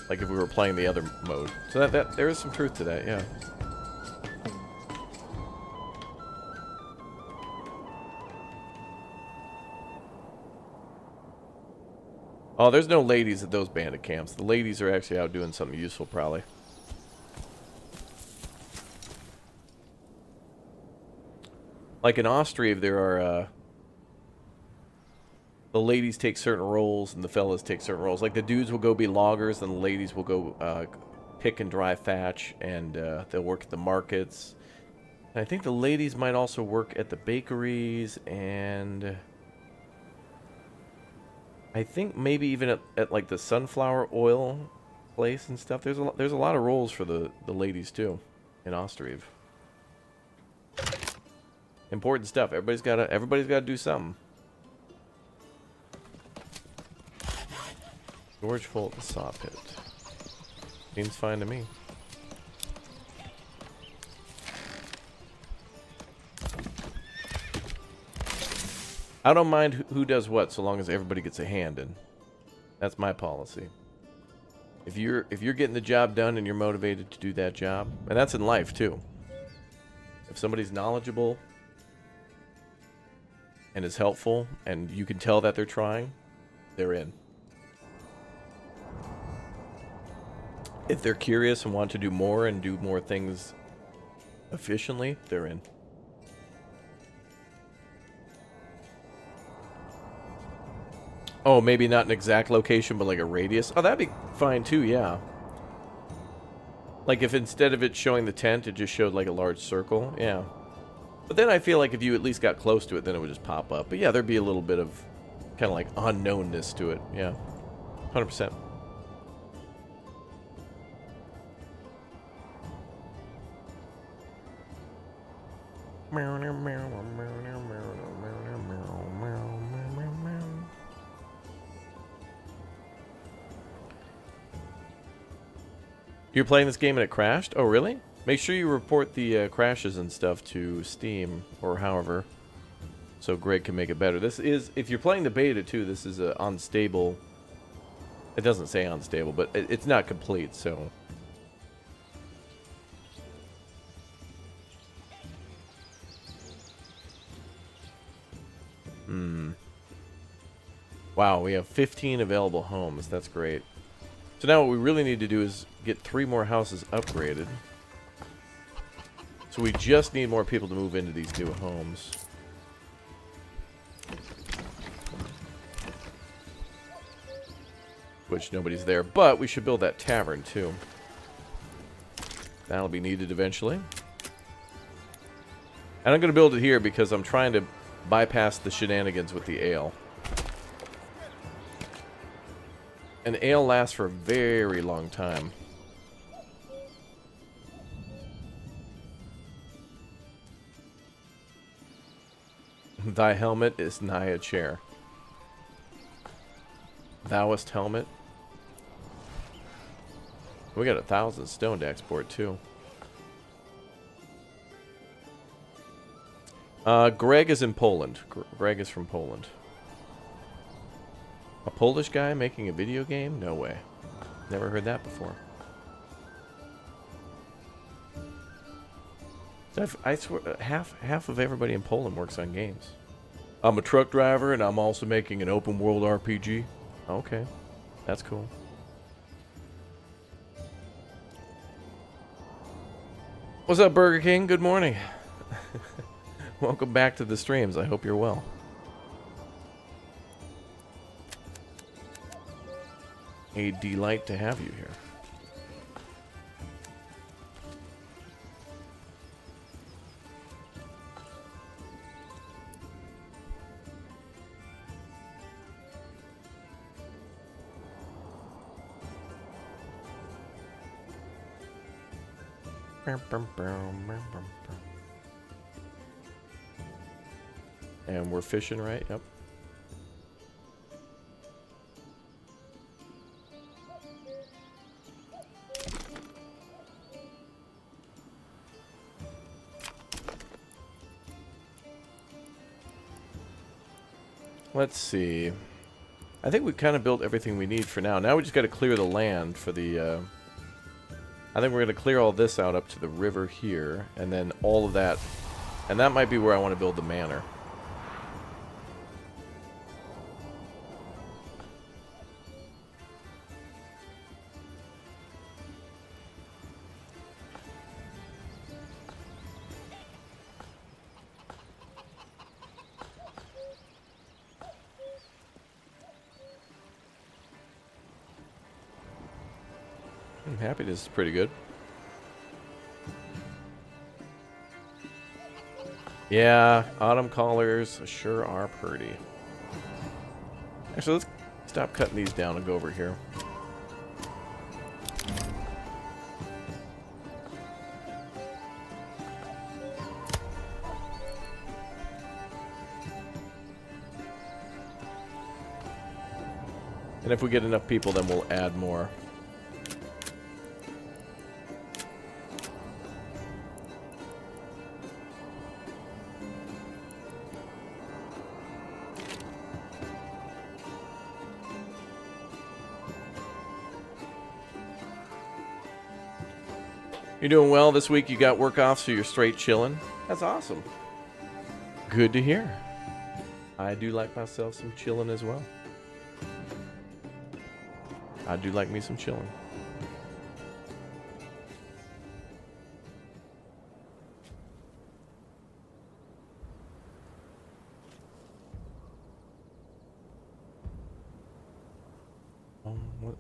like if we were playing the other mode. So that there is some truth to that, yeah. Oh, there's no ladies at those bandit camps. The ladies are actually out doing something useful, probably. Like in Austria, there are, the ladies take certain roles and the fellas take certain roles. Like the dudes will go be loggers and the ladies will go pick and dry thatch, and they'll work at the markets. And I think the ladies might also work at the bakeries, and I think maybe even at like the sunflower oil place and stuff. There's a lot of roles for the ladies too in Austria. Important stuff. Everybody's gotta do something. Storage full at the saw pit. Seems fine to me. I don't mind who does what, so long as everybody gets a hand in. That's my policy. If you're getting the job done and you're motivated to do that job, and that's in life too. If somebody's knowledgeable, and is helpful, and you can tell that they're trying, they're in. If they're curious and want to do more and do more things efficiently, they're in. Oh, maybe not an exact location, but like a radius. Oh, that'd be fine too, yeah. Like if instead of it showing the tent, it just showed like a large circle, yeah. But then I feel like if you at least got close to it, then it would just pop up. But yeah, there'd be a little bit of kind of like unknownness to it, yeah. 100%. You're playing this game and it crashed? Oh, really? Make sure you report the crashes and stuff to Steam or however, so Greg can make it better. This is, if you're playing the beta too, this is a unstable. It doesn't say unstable, but it's not complete, so. Wow, we have 15 available homes. That's great. So now what we really need to do is get 3 more houses upgraded. So we just need more people to move into these new homes. Which nobody's there, but we should build that tavern too. That'll be needed eventually. And I'm going to build it here because I'm trying to bypass the shenanigans with the ale. And ale lasts for a very long time. Thy helmet is nigh a chair. Thouest helmet. We got 1,000 stone to export too. Greg is in Poland. Greg is from Poland. A Polish guy making a video game? No way. Never heard that before. I swear, half of everybody in Poland works on games. I'm a truck driver and I'm also making an open world RPG. Okay, that's cool. What's up, Burger King? Good morning. Welcome back to the streams. I hope you're well. A delight to have you here. And we're fishing, right? Yep. Let's see. I think we kind of built everything we need for now. Now we just got to clear the land for the... I think we're going to clear all this out up to the river here, and then all of that. And that might be where I want to build the manor. Happiness is pretty good. Yeah, autumn colors sure are pretty. Actually, let's stop cutting these down and go over here. And if we get enough people, then we'll add more. You're doing well this week. You got work off, so you're straight chilling. That's awesome. Good to hear. I do like myself some chilling as well. I do like me some chilling.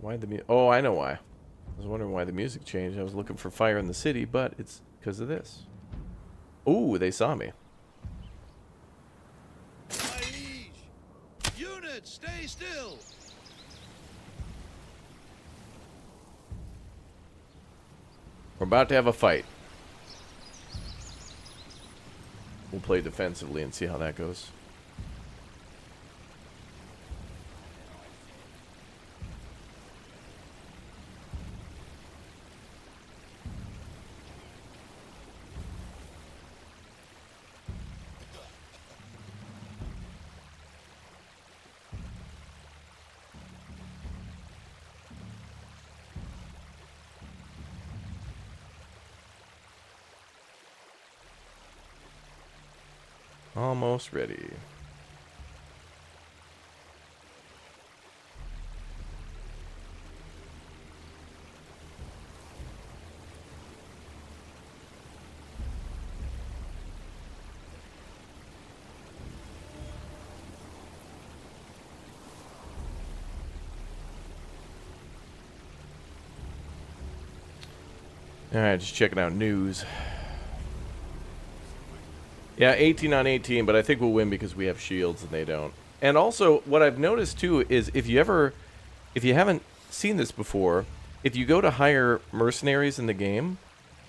Why the music? Oh, I know why. I was wondering why the music changed. I was looking for fire in the city, but it's because of this. Ooh, they saw me. My liege! Units, stay still! We're about to have a fight. We'll play defensively and see how that goes. Almost ready. Alright, just checking out news. Yeah, 18 on 18, but I think we'll win because we have shields and they don't. And also, what I've noticed too is if you haven't seen this before, if you go to hire mercenaries in the game,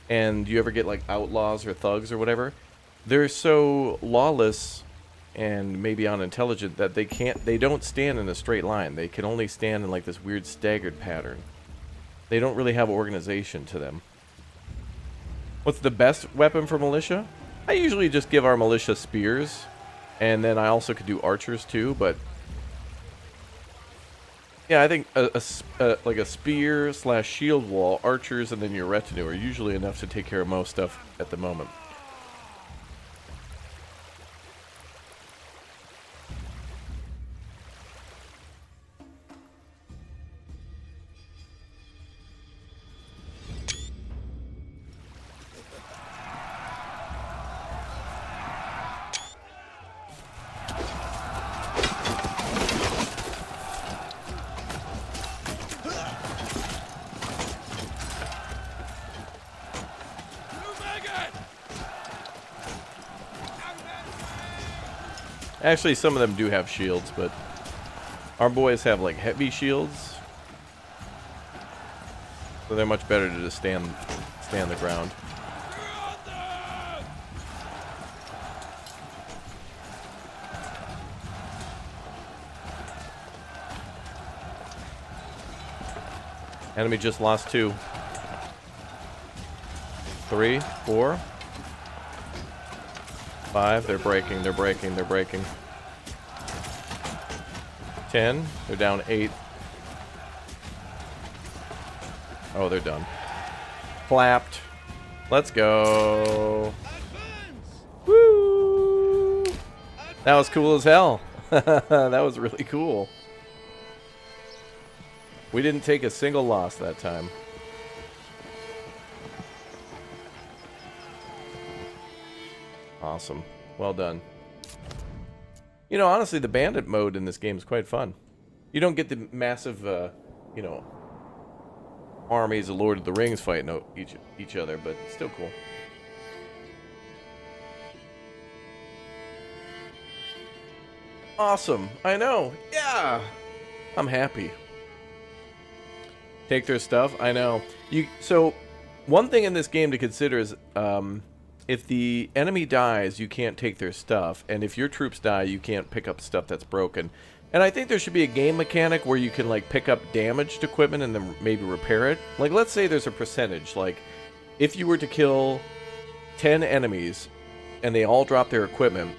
and you ever get like outlaws or thugs or whatever, they're so lawless and maybe unintelligent that they don't stand in a straight line. They can only stand in like this weird staggered pattern. They don't really have organization to them. What's the best weapon for militia? I usually just give our militia spears, and then I also could do archers too, but yeah, I think like a spear / shield wall, archers, and then your retinue are usually enough to take care of most stuff at the moment. Actually, some of them do have shields, but our boys have like heavy shields, so they're much better to just stand the ground. Enemy just lost 2. 3, 4. 5, they're breaking. 10, they're down 8. Oh, they're done. Clapped. Let's go. Woo! That was cool as hell. That was really cool. We didn't take a single loss that time. Awesome. Well done. You know, honestly, the bandit mode in this game is quite fun. You don't get the massive, you know, armies of Lord of the Rings fighting each other, but it's still cool. Awesome. I know. Yeah. I'm happy. Take their stuff. I know. So, one thing in this game to consider is, if the enemy dies, you can't take their stuff, and if your troops die, you can't pick up stuff that's broken. And I think there should be a game mechanic where you can like pick up damaged equipment and then maybe repair it. Like, let's say there's a percentage. Like, if you were to kill 10 enemies and they all drop their equipment,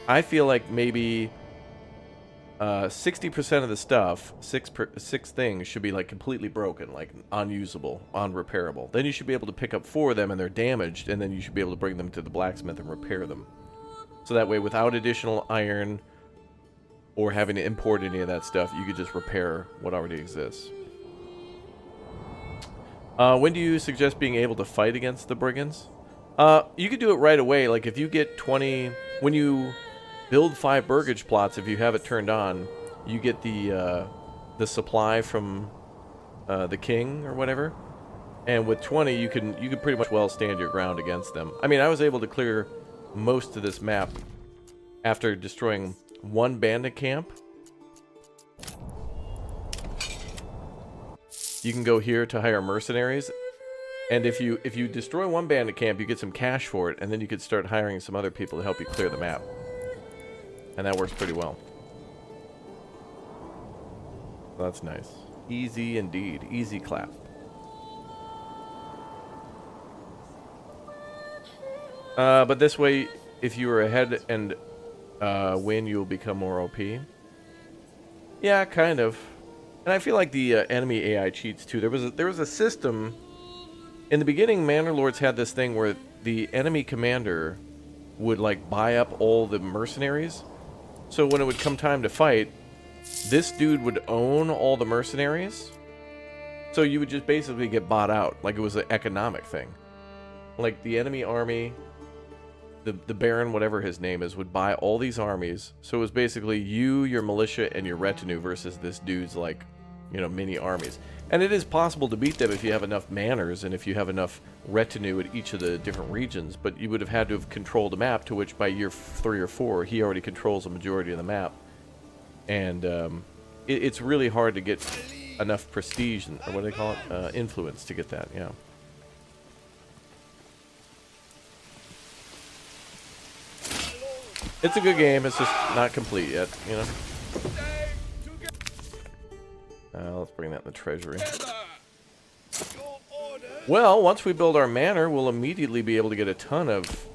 I feel like maybe 60% of the stuff, six things, should be like completely broken, like unusable, unrepairable. Then you should be able to pick up 4 of them and they're damaged, and then you should be able to bring them to the blacksmith and repair them. So that way, without additional iron or having to import any of that stuff. You could just repair what already exists. When do you suggest being able to fight against the brigands? You could do it right away. Like if you get 20, when you build 5 Burgage plots, if you have it turned on, you get the supply from the king or whatever. And with 20, you can pretty much well stand your ground against them. I mean, I was able to clear most of this map after destroying 1 bandit camp. You can go here to hire mercenaries, and if you destroy 1 bandit camp, you get some cash for it, and then you could start hiring some other people to help you clear the map. And that works pretty well. That's nice. Easy indeed. Easy clap. But this way, if you are ahead and win, you'll become more OP. Yeah, kind of. And I feel like the enemy AI cheats too. There was a system in the beginning. Manor Lords had this thing where the enemy commander would like buy up all the mercenaries. So when it would come time to fight, this dude would own all the mercenaries. So you would just basically get bought out, like it was an economic thing. Like the enemy army, the Baron, whatever his name is, would buy all these armies. So it was basically you, your militia, and your retinue versus this dude's, like, you know, mini armies. And it is possible to beat them if you have enough manors and if you have enough retinue at each of the different regions. But you would have had to have controlled the map, to which by year 3 or 4, he already controls a majority of the map. And it's really hard to get enough prestige, or what do they call it? Influence to get that, yeah. It's a good game, it's just not complete yet, you know? Let's bring that in the treasury. Well, once we build our manor, we'll immediately be able to get a ton of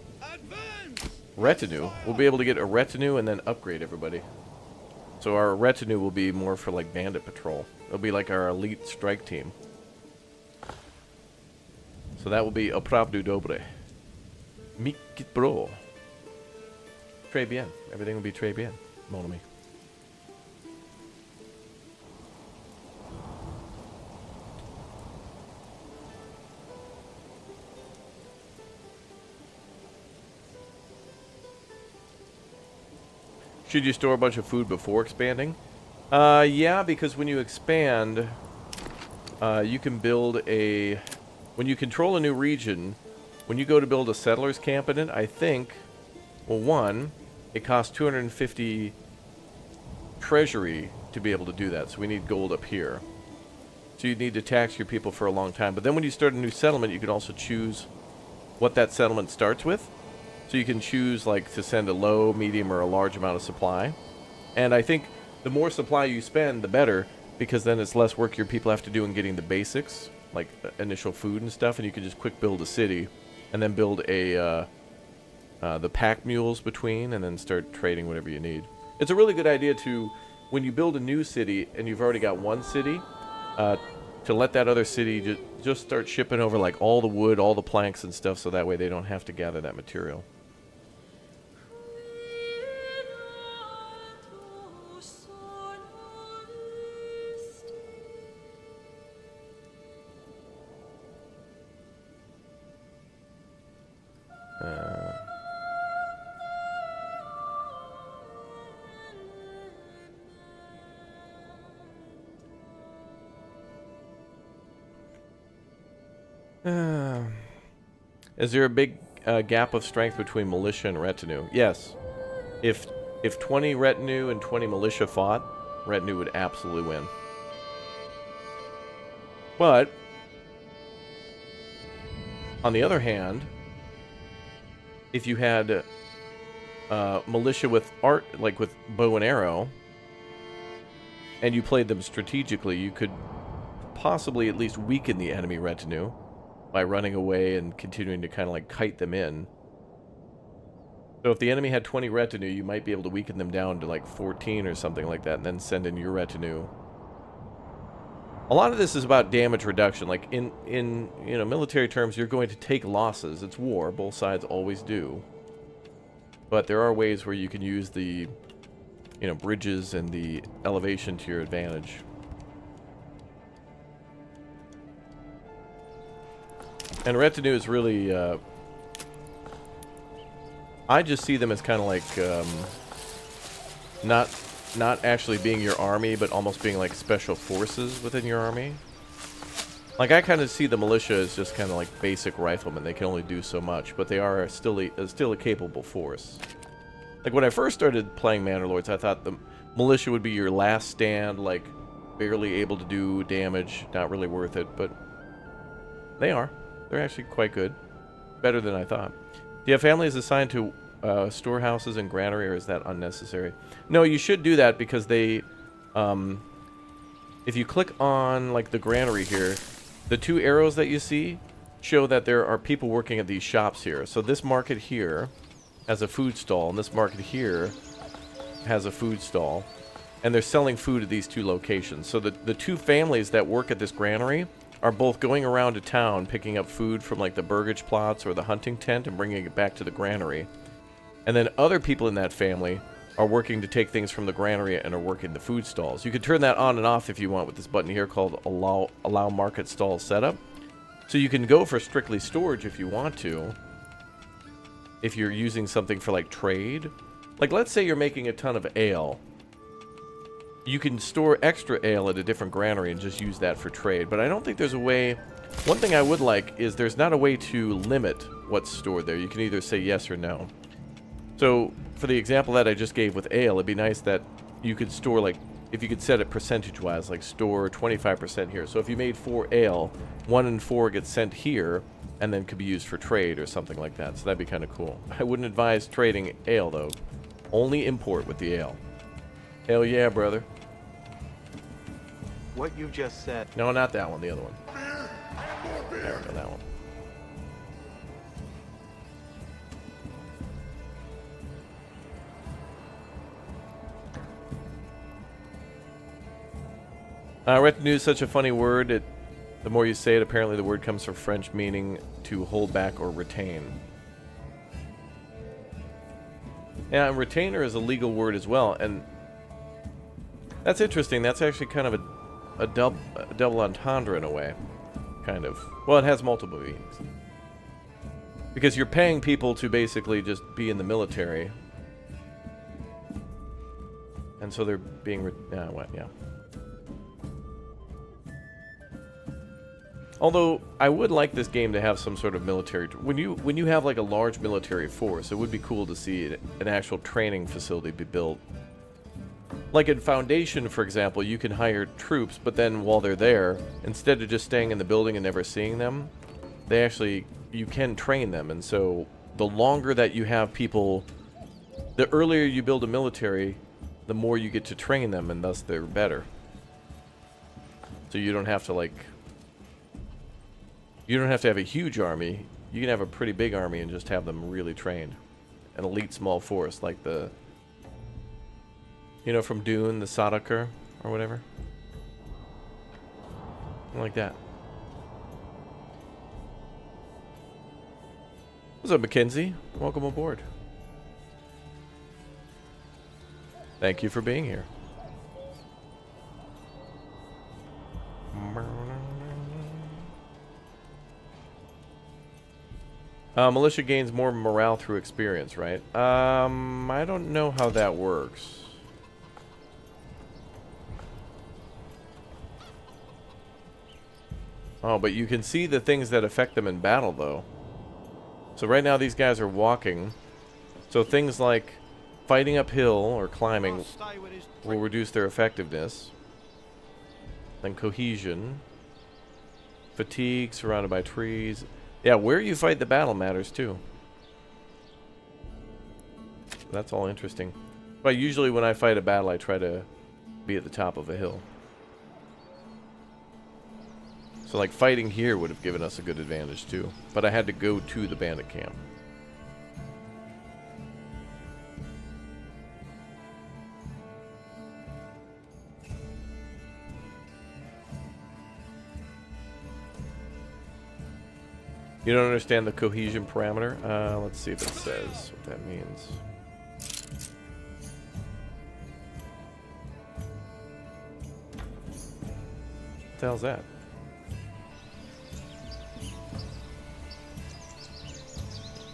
retinue. We'll be able to get a retinue and then upgrade everybody. So our retinue will be more for like bandit patrol. It'll be like our elite strike team. So that will be opravdu dobre. Mikit bro. Très bien. Everything will be très bien, mon ami. Should you store a bunch of food before expanding? Yeah, because when you expand, you can build a... When you control a new region, when you go to build a settler's camp in it, I think, well, one, it costs 250 treasury to be able to do that, so we need gold up here. So you need to tax your people for a long time. But then when you start a new settlement, you can also choose what that settlement starts with. So you can choose, like, to send a low, medium, or a large amount of supply. And I think the more supply you spend, the better, because then it's less work your people have to do in getting the basics, like initial food and stuff, and you can just quick build a city, and then build a the pack mules between, and then start trading whatever you need. It's a really good idea to, when you build a new city, and you've already got one city, to let that other city just start shipping over, like, all the wood, all the planks and stuff, so that way they don't have to gather that material. Is there a big gap of strength between militia and retinue? Yes. If 20 retinue and 20 militia fought, retinue would absolutely win. But on the other hand, if you had militia with art, like with bow and arrow, and you played them strategically, you could possibly at least weaken the enemy retinue by running away and continuing to kind of like kite them in. So if the enemy had 20 retinue, you might be able to weaken them down to like 14 or something like that, and then send in your retinue. A lot of this is about damage reduction. Like in you know, military terms, you're going to take losses. It's war. Both sides always do. But there are ways where you can use the you know, bridges and the elevation to your advantage. And retinue is really, I just see them as kind of like, not actually being your army, but almost being like special forces within your army. Like, I kind of see the militia as just kind of like basic riflemen. They can only do so much, but they are still a capable force. Like, when I first started playing Manor Lords, I thought the militia would be your last stand, like, barely able to do damage, not really worth it, but they are. They're actually quite good. Better than I thought. Do you have families assigned to storehouses and granary, or is that unnecessary? No, you should do that because they, if you click on, like, the granary here, the 2 arrows that you see show that there are people working at these shops here. So this market here has a food stall, and this market here has a food stall. And they're selling food at these 2 locations. So the 2 families that work at this granary are both going around to town picking up food from, like, the Burgage plots or the hunting tent and bringing it back to the granary. And then other people in that family are working to take things from the granary and are working the food stalls. You can turn that on and off if you want with this button here called allow market stall setup. So you can go for strictly storage if you want to. If you're using something for, like, trade. Like, let's say you're making a ton of ale. You can store extra ale at a different granary and just use that for trade. But I don't think there's a way... One thing I would like is there's not a way to limit what's stored there. You can either say yes or no. So, for the example that I just gave with ale, it'd be nice that you could store, like, if you could set it percentage-wise, like store 25% here. So if you made 4 ale, 1 in 4 gets sent here, and then could be used for trade or something like that. So that'd be kind of cool. I wouldn't advise trading ale, though. Only import with the ale. Hell yeah, brother. What you just said. No, not that one. The other one. There we go, that one. Retinue is such a funny word. The more you say it, apparently the word comes from French meaning to hold back or retain. Yeah, and retainer is a legal word as well, and that's interesting. That's actually kind of a double entendre in a way, kind of. Well, it has multiple meanings. Because you're paying people to basically just be in the military. And so they're being... yeah. Although, I would like this game to have some sort of military... When you have, like, a large military force, it would be cool to see an actual training facility be built. Like in Foundation, for example, you can hire troops, but then while they're there, instead of just staying in the building and never seeing them, you can train them. And so, the longer that you have people... The earlier you build a military, the more you get to train them, and thus they're better. So you don't have to, like... You don't have to have a huge army. You can have a pretty big army and just have them really trained. An elite small force, like the... You know, from Dune, the Sardaukar, or whatever. Like that. What's up, Mackenzie? Welcome aboard. Thank you for being here. Militia gains more morale through experience, right? I don't know how that works. Oh, but you can see the things that affect them in battle, though. So right now these guys are walking. So things like fighting uphill or climbing will reduce their effectiveness. Then cohesion. Fatigue, surrounded by trees. Yeah, where you fight the battle matters too. That's all interesting. But usually when I fight a battle, I try to be at the top of a hill. So like fighting here would have given us a good advantage too. But I had to go to the bandit camp. You don't understand the cohesion parameter? Let's see if it says what that means. What the hell's that?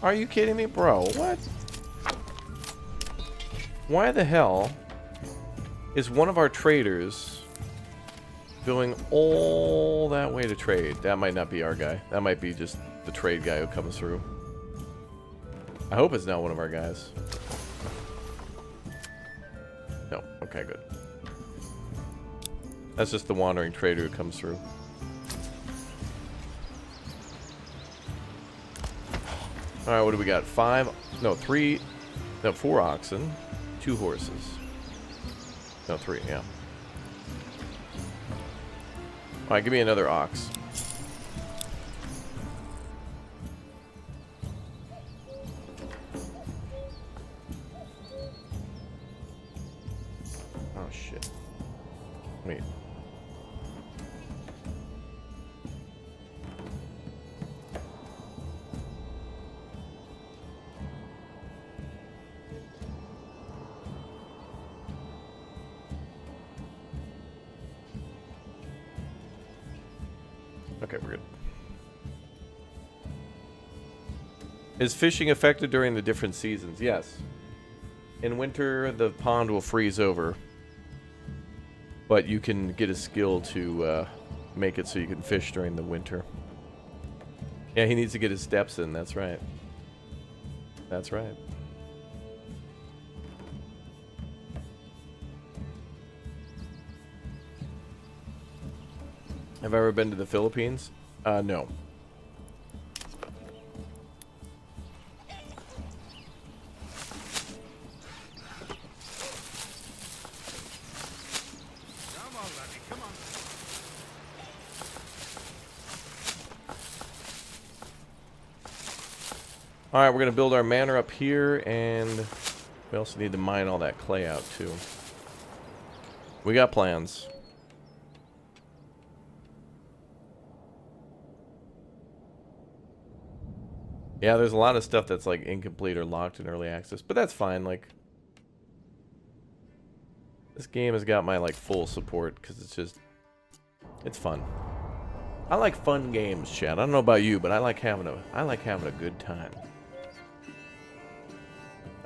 Are you kidding me, bro? What? Why the hell is one of our traders going all that way to trade? That might not be our guy. That might be just the trade guy who comes through. I hope it's not one of our guys. No. Okay, good. That's just the wandering trader who comes through. Alright, what do we got? 4 oxen, 2 horses. No, 3, yeah. Alright, give me another ox. Oh, shit. Wait. Okay, we're good. Is fishing affected during the different seasons? Yes. In winter, the pond will freeze over. But you can get a skill to make it so you can fish during the winter. Yeah, he needs to get his steps in. That's right. That's right. Have I ever been to the Philippines? No. Come on, laddie, come on. Alright, we're going to build our manor up here, and we also need to mine all that clay out, too. We got plans. Yeah, there's a lot of stuff that's, like, incomplete or locked in early access, but that's fine, like... This game has got my, like, full support, because it's just... It's fun. I like fun games, Chad. I don't know about you, but I like having a good time.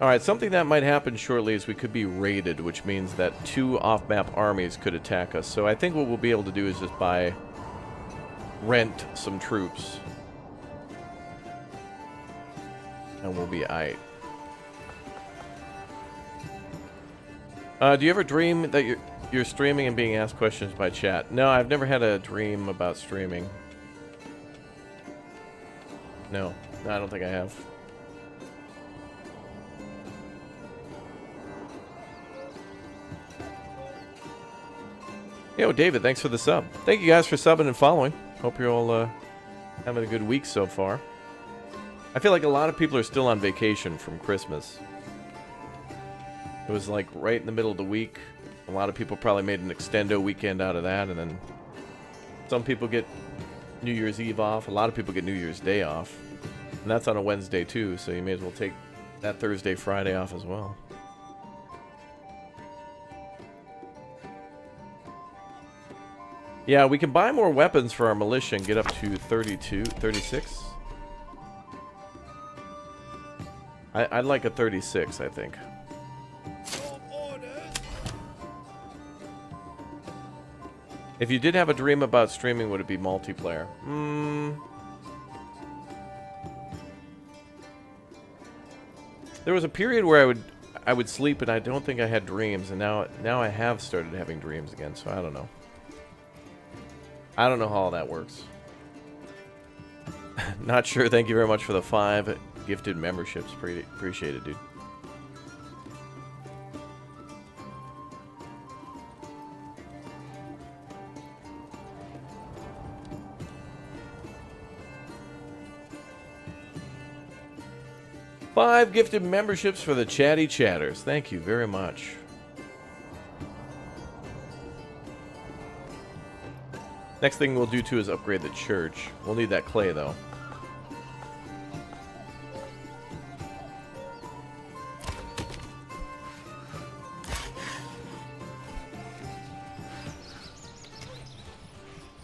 Alright, something that might happen shortly is we could be raided, which means that 2 off-map armies could attack us. So I think what we'll be able to do is just rent some troops. And we'll be aight. Do you ever dream that you're streaming and being asked questions by chat? No, I've never had a dream about streaming. No, I don't think I have. Yo, David, thanks for the sub. Thank you guys for subbing and following. Hope you're all having a good week so far. I feel like a lot of people are still on vacation from Christmas. It was like right in the middle of the week. A lot of people probably made an extendo weekend out of that, and then some people get New Year's Eve off. A lot of people get New Year's Day off. And that's on a Wednesday too, so you may as well take that Thursday, Friday off as well. Yeah, we can buy more weapons for our militia and get up to 36. I'd like a 36, I think. If you did have a dream about streaming, would it be multiplayer? There was a period where I would sleep and I don't think I had dreams, and now I have started having dreams again, so I don't know. I don't know how all that works. Not sure. Thank you very much for the 5 gifted memberships. Appreciate it, dude. Five gifted memberships for the Chatty Chatters. Thank you very much. Next thing we'll do too is upgrade the church. We'll need that clay though.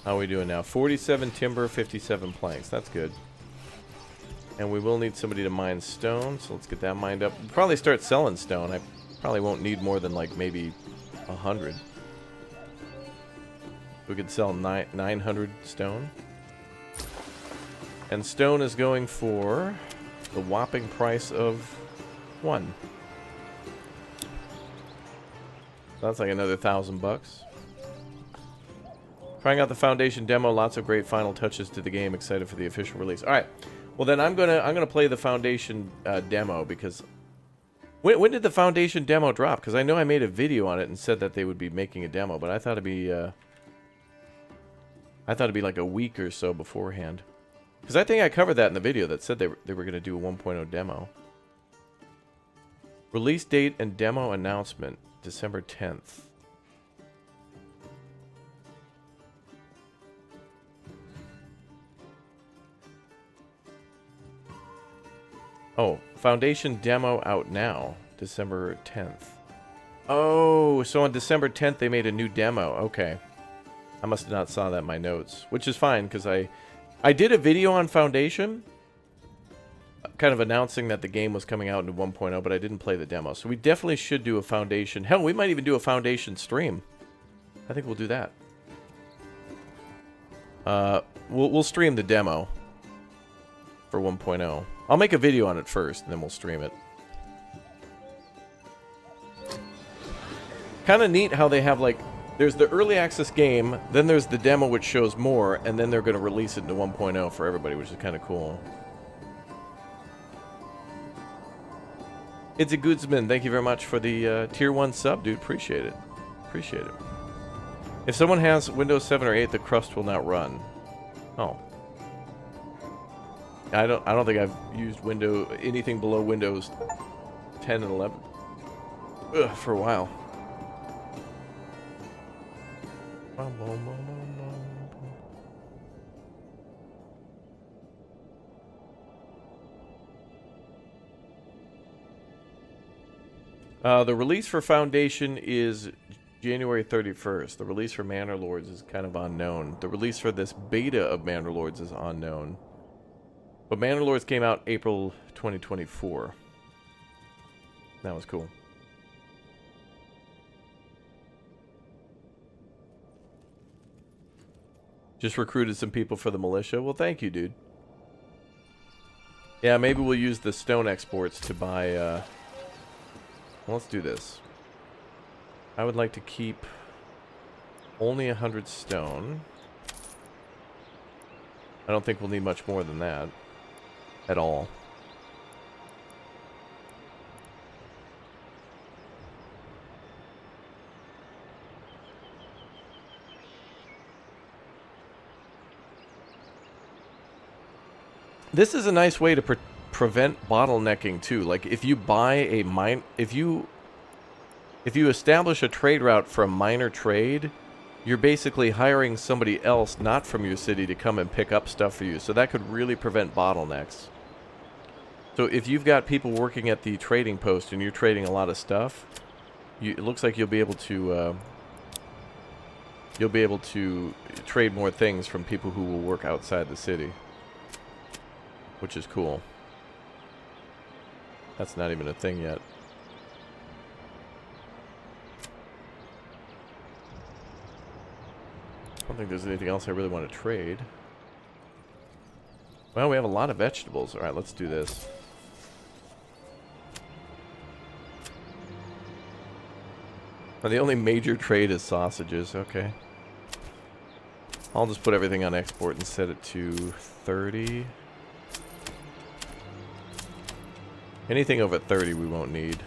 How are we doing now? 47 timber, 57 planks. That's good. And we will need somebody to mine stone, so let's get that mined up. We'll probably start selling stone. I probably won't need more than like maybe 100. We could sell 900 stone. And stone is going for the whopping price of 1. That's like another $1,000. Trying out the Foundation demo. Lots of great final touches to the game. Excited for the official release. All right. Well, then I'm gonna play the Foundation demo because when did the Foundation demo drop? Because I know I made a video on it and said that they would be making a demo, but I thought it'd be like a week or so beforehand. Because I think I covered that in the video that said they were gonna do a 1.0 demo. Release date and demo announcement December 10th. Oh, Foundation demo out now, December 10th. Oh, so on December 10th they made a new demo. Okay. I must have not saw that in my notes, which is fine because I did a video on Foundation kind of announcing that the game was coming out into 1.0, but I didn't play the demo. So we definitely should do a Foundation. Hell, we might even do a Foundation stream. I think we'll do that. We'll stream the demo for 1.0. I'll make a video on it first, and then we'll stream it. Kind of neat how they have, like, there's the early access game, then there's the demo which shows more, and then they're going to release it into 1.0 for everybody, which is kind of cool. It's a Goodsman. Thank you very much for the tier 1 sub, dude. Appreciate it. Appreciate it. If someone has Windows 7 or 8, the crust will not run. Oh. I don't think I've used anything below Windows 10 and 11 for a while. The release for Foundation is January 31st. The release for Manor Lords is kind of unknown. The release for this beta of Manor Lords is unknown. But Manor Lords came out April 2024. That was cool. Just recruited some people for the militia. Well, thank you, dude. Yeah, maybe we'll use the stone exports to buy... Well, let's do this. I would like to keep only 100 stone. I don't think we'll need much more than that. At all. This is a nice way to prevent bottlenecking too. Like if you buy a if you establish a trade route for a minor trade, you're basically hiring somebody else not from your city to come and pick up stuff for you. So that could really prevent bottlenecks. So if you've got people working at the trading post and you're trading a lot of stuff, it looks like you'll be able to trade more things from people who will work outside the city, which is cool. That's not even a thing yet. I don't think there's anything else I really want to trade. Well, we have a lot of vegetables. All right, let's do this. Well, the only major trade is sausages. Okay. I'll just put everything on export and set it to 30. Anything over 30 we won't need.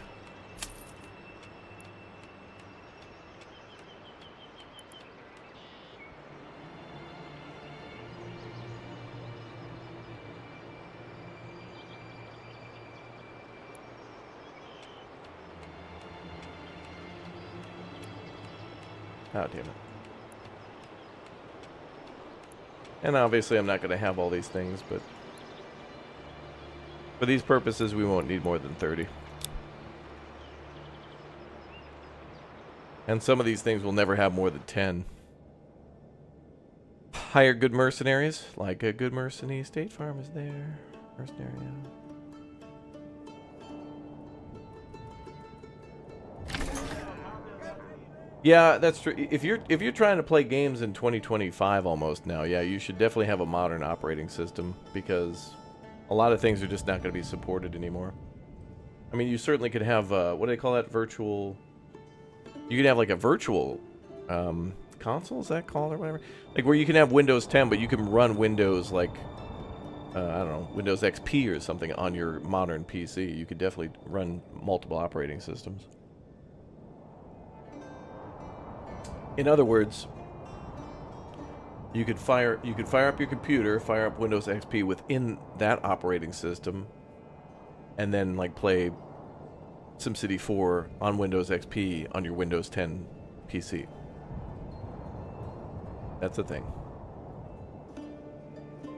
Oh, damn it. And obviously I'm not going to have all these things, but for these purposes we won't need more than 30. And some of these things will never have more than 10. hire good mercenaries, like a good mercenary. State Farm is there. Mercenary. Yeah, that's true. If you're trying to play games in 2025 almost now, yeah, you should definitely have a modern operating system because a lot of things are just not going to be supported anymore. I mean, you certainly could have what do they call that? Virtual. You could have like a virtual console, is that called or whatever? Like where you can have Windows 10, but you can run Windows like I don't know, Windows XP or something on your modern PC. You could definitely run multiple operating systems. In other words, you could fire up your computer, fire up Windows XP within that operating system, and then like play SimCity 4 on Windows XP on your Windows 10 PC. That's the thing.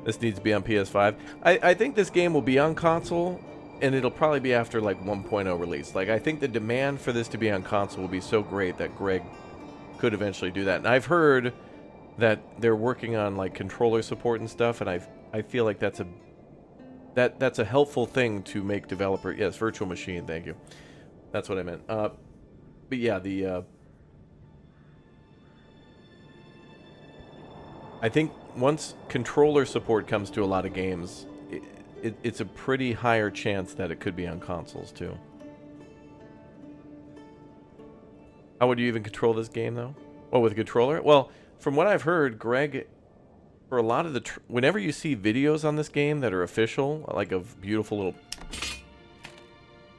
This needs to be on PS5. I think this game will be on console, and it'll probably be after like 1.0 release. Like I think the demand for this to be on console will be so great that Greg could eventually do that. And I've heard that they're working on like controller support and stuff, and I feel like that's a helpful thing to make developer. Yes, virtual machine. Thank you. That's what I meant. But yeah, I think once controller support comes to a lot of games, it's a pretty higher chance that it could be on consoles too. How would you even control this game, though? Oh, with a controller? Well, from what I've heard, Greg, for a lot of the... whenever you see videos on this game that are official, like of beautiful little...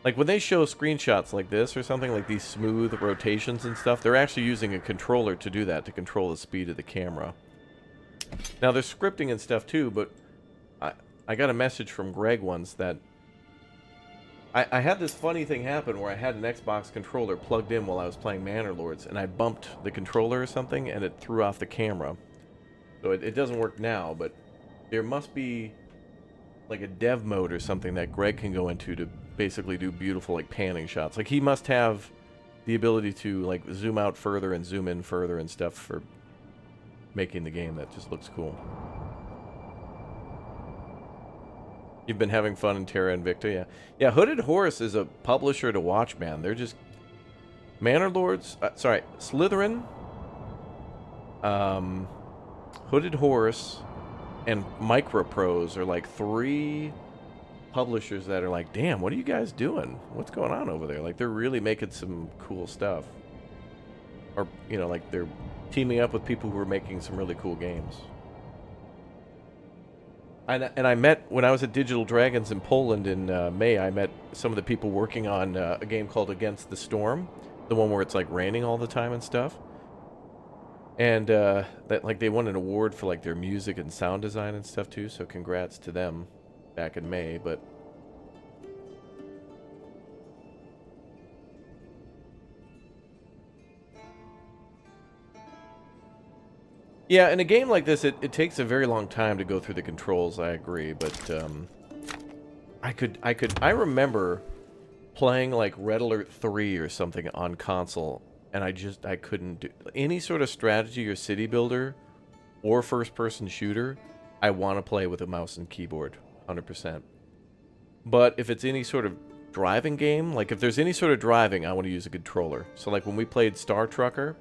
like when they show screenshots like this or something, like these smooth rotations and stuff, they're actually using a controller to do that, to control the speed of the camera. Now, there's scripting and stuff too, but I got a message from Greg once that I had this funny thing happen where I had an Xbox controller plugged in while I was playing Manor Lords, and I bumped the controller or something, and it threw off the camera. So it doesn't work now, but there must be like a dev mode or something that Greg can go into to basically do beautiful like panning shots. Like he must have the ability to like zoom out further and zoom in further and stuff for making the game that just looks cool. You've been having fun in Terra Invicta, yeah. Yeah, Hooded Horse is a publisher to watch, man. They're just... Manor Lords... sorry, Slytherin, Hooded Horse, and Microprose are like 3 publishers that are like, damn, what are you guys doing? What's going on over there? Like, they're really making some cool stuff. Or, you know, like, they're teaming up with people who are making some really cool games. And I met, when I was at Digital Dragons in Poland in May, I met some of the people working on a game called Against the Storm. The one where it's like raining all the time and stuff. And that like they won an award for like their music and sound design and stuff too, so congrats to them back in May, but... yeah, in a game like this, it takes a very long time to go through the controls, I agree, but I remember playing like Red Alert 3 or something on console, and I couldn't do any sort of strategy or city builder or first-person shooter. I want to play with a mouse and keyboard, 100%. But if it's any sort of driving game, like if there's any sort of driving, I want to use a controller. So like when we played Star Trucker,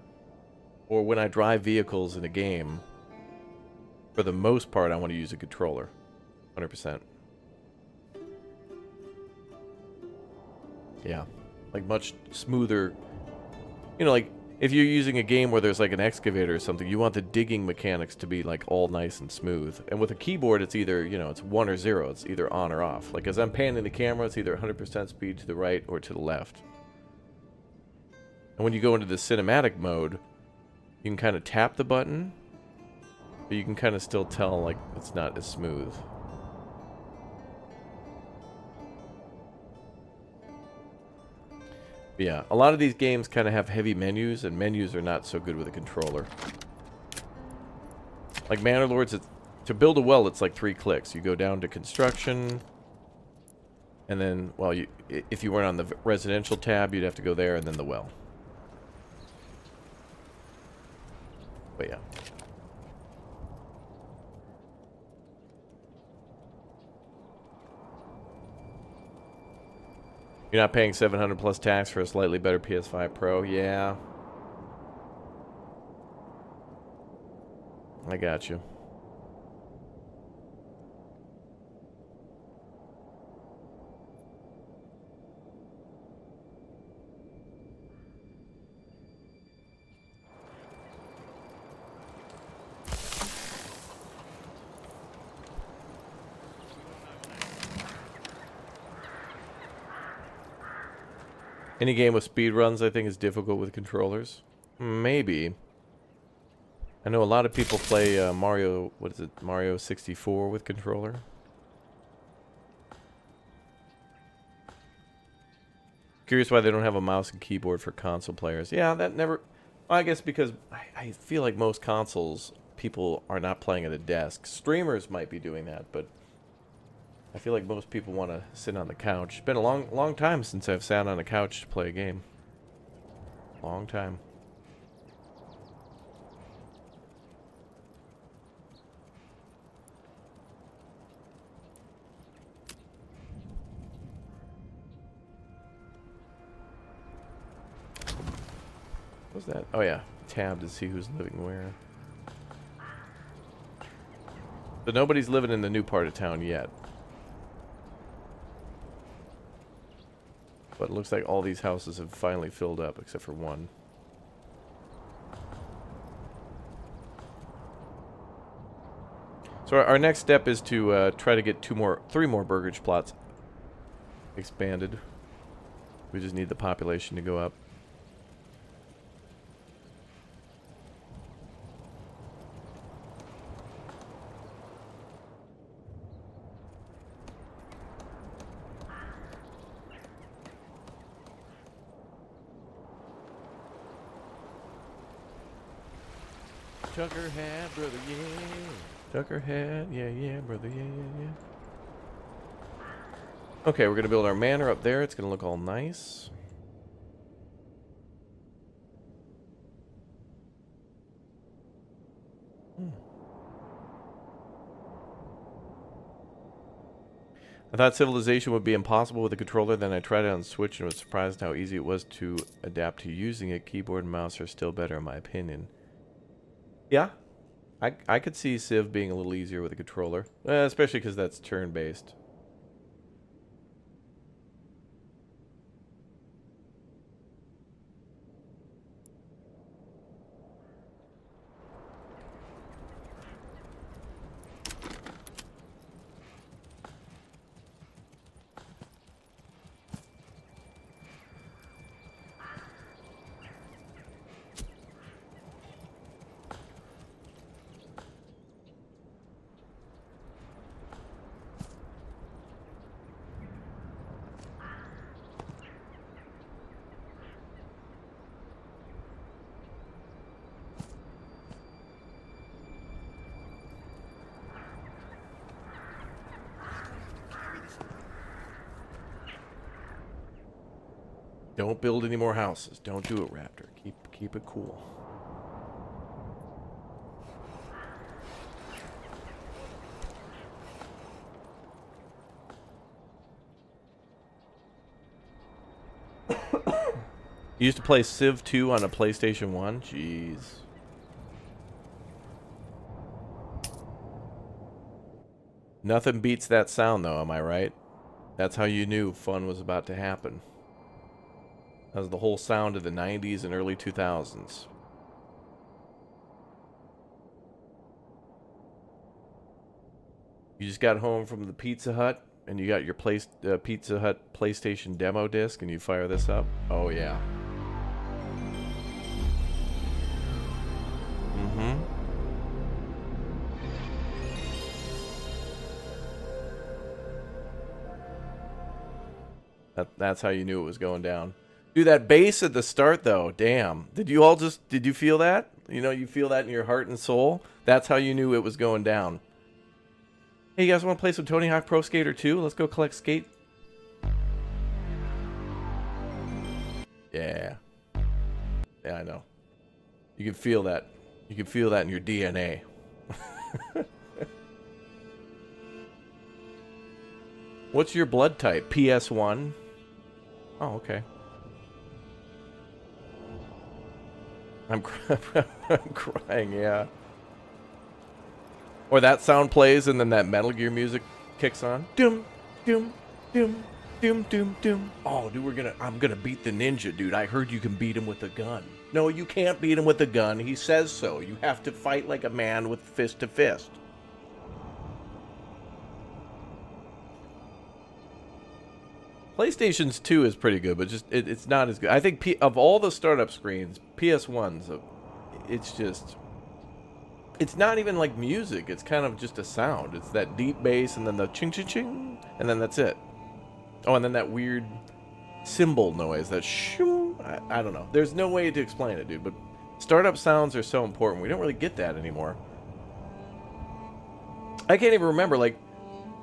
or when I drive vehicles in a game, for the most part, I want to use a controller. 100%. Yeah. Like, much smoother. You know, like, if you're using a game where there's, like, an excavator or something, you want the digging mechanics to be, like, all nice and smooth. And with a keyboard, it's either, you know, it's 1 or 0. It's either on or off. Like, as I'm panning the camera, it's either 100% speed to the right or to the left. And when you go into the cinematic mode... you can kind of tap the button, but you can kind of still tell, like, it's not as smooth. But yeah, a lot of these games kind of have heavy menus, and menus are not so good with a controller. Like Manor Lords, to build a well, it's like 3 clicks. You go down to construction, and then, well, if you weren't on the residential tab, you'd have to go there, and then the well. But yeah. You're not paying 700 plus tax for a slightly better PS5 Pro. Yeah. I got you. Any game with speedruns, I think, is difficult with controllers. Maybe. I know a lot of people play Mario, what is it, Mario 64 with controller. Curious why they don't have a mouse and keyboard for console players. Yeah, that never... Well, I guess because I feel like most consoles, people are not playing at a desk. Streamers might be doing that, but... I feel like most people want to sit on the couch. It's been a long time since I've sat on a couch to play a game. Long time. What's that? Oh yeah, tab to see who's living where. But nobody's living in the new part of town yet. But it looks like all these houses have finally filled up, except for one. So our next step is to try to get three more Burgage plots expanded. We just need the population to go up. Tucker hat, brother, yeah. Tucker hat, yeah, brother, yeah. Okay, we're gonna build our manor up there. It's gonna look all nice. I thought civilization would be impossible with a controller, then I tried it on Switch and was surprised how easy it was to adapt to using it. Keyboard and mouse are still better in my opinion. Yeah, I could see Civ being a little easier with a controller, especially because that's turn-based. Don't build any more houses. Don't do it, Raptor. Keep it cool. You used to play Civ 2 on a PlayStation 1? Jeez. Nothing beats that sound, though, am I right? That's how you knew fun was about to happen. That was the whole sound of the 90s and early 2000s. You just got home from the Pizza Hut, and you got your Pizza Hut PlayStation demo disc, and you fire this up? Oh, yeah. Mm-hmm. That's how you knew it was going down. Dude, that bass at the start, though, damn. Did you feel that? You know, you feel that in your heart and soul? That's how you knew it was going down. Hey, you guys want to play some Tony Hawk Pro Skater 2? Let's go collect skate. Yeah. Yeah, I know. You can feel that. You can feel that in your DNA. What's your blood type? PS1? Oh, okay. I'm crying, yeah. Or that sound plays and then that Metal Gear music kicks on. Doom, doom, doom, doom, doom, doom. Oh, dude, I'm gonna beat the ninja, dude. I heard you can beat him with a gun. No, you can't beat him with a gun. He says so. You have to fight like a man with fist to fist. PlayStation's 2 is pretty good, but just it's not as good. I think of all the startup screens, PS1's it's not even like music. It's kind of just a sound. It's that deep bass and then the ching ching ching, and then that's it. Oh, and then that weird cymbal noise, that shoo. I don't know. There's no way to explain it, dude, but startup sounds are so important. We don't really get that anymore. I can't even remember, like,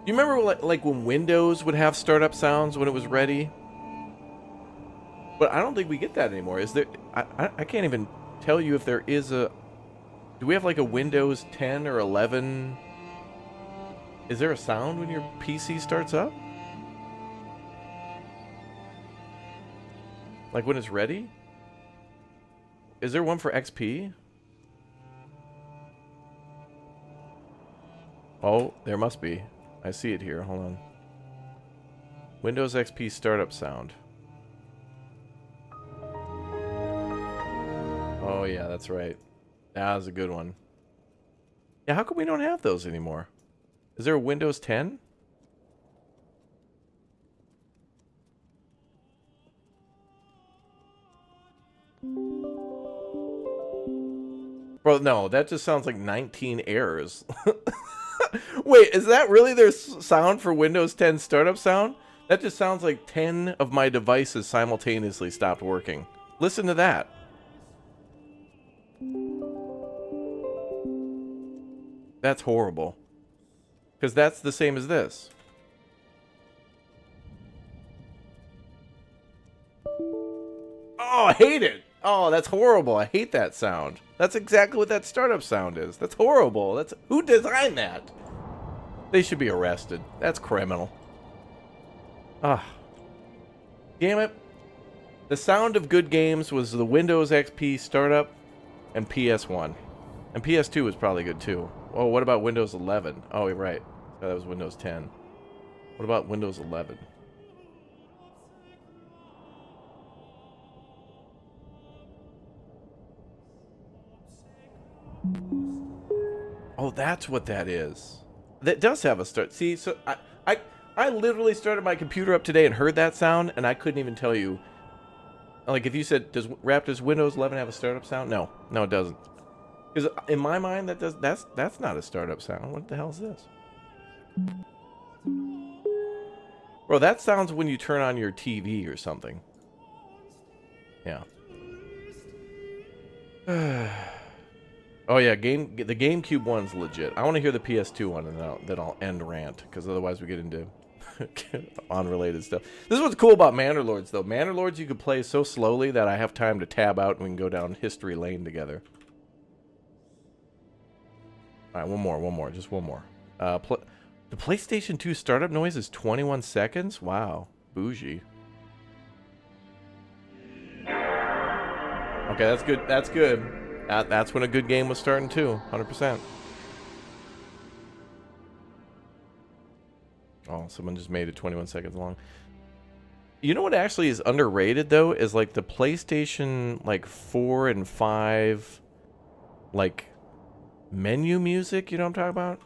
you remember like when Windows would have startup sounds when it was ready? But I don't think we get that anymore. Is there? I can't even tell you if there is a. Do we have like a Windows 10 or 11? Is there a sound when your PC starts up? Like when it's ready? Is there one for XP? Oh, there must be. I see it here. Hold on. Windows XP startup sound. Oh, yeah, that's right. That was a good one. Yeah, how come we don't have those anymore? Is there a Windows 10? Bro, no, that just sounds like 19 errors. Wait, is that really their sound for Windows 10 startup sound? That just sounds like 10 of my devices simultaneously stopped working. Listen to that. That's horrible. Because that's the same as this. Oh, I hate it. Oh, that's horrible. I hate that sound. That's exactly what that startup sound is. That's horrible. That's who designed that? They should be arrested. That's criminal. Ah. Damn it. The sound of good games was the Windows XP startup and PS1. And PS2 was probably good too. Oh, what about Windows 11? Oh, you're right. Oh, that was Windows 10. What about Windows 11? Oh, that's what that is. That does have a start. See, so I literally started my computer up today and heard that sound, and I couldn't even tell you. Like, if you said, does Windows 11 have a startup sound? No, it doesn't. Because in my mind, that's not a startup sound. What the hell is this? Bro, that sounds when you turn on your TV or something. Yeah. Oh yeah, the GameCube one's legit. I want to hear the PS2 one, and then I'll end rant, because otherwise we get into unrelated stuff. This is what's cool about Manor Lords, though. Manor Lords you can play so slowly that I have time to tab out and we can go down history lane together. All right, one more, just one more. The PlayStation 2 startup noise is 21 seconds? Wow, bougie. Okay, that's good. That's good. That's when a good game was starting too. 100%. Oh, someone just made it 21 seconds long. You know what actually is underrated though is like the PlayStation like 4 and 5 like menu music. You know what I'm talking about?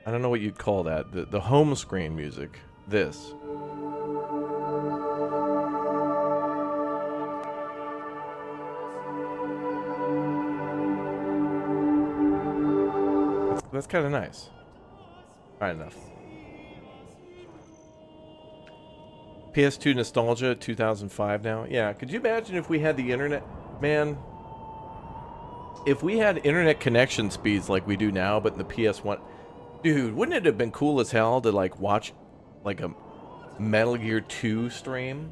I don't know what you'd call that. The home screen music. This. That's kind of nice. Alright, enough. PS2 nostalgia, 2005 now. Yeah, could you imagine if we had the internet? Man, if we had internet connection speeds like we do now, but in the PS1... Dude, wouldn't it have been cool as hell to, like, watch, like, a Metal Gear 2 stream?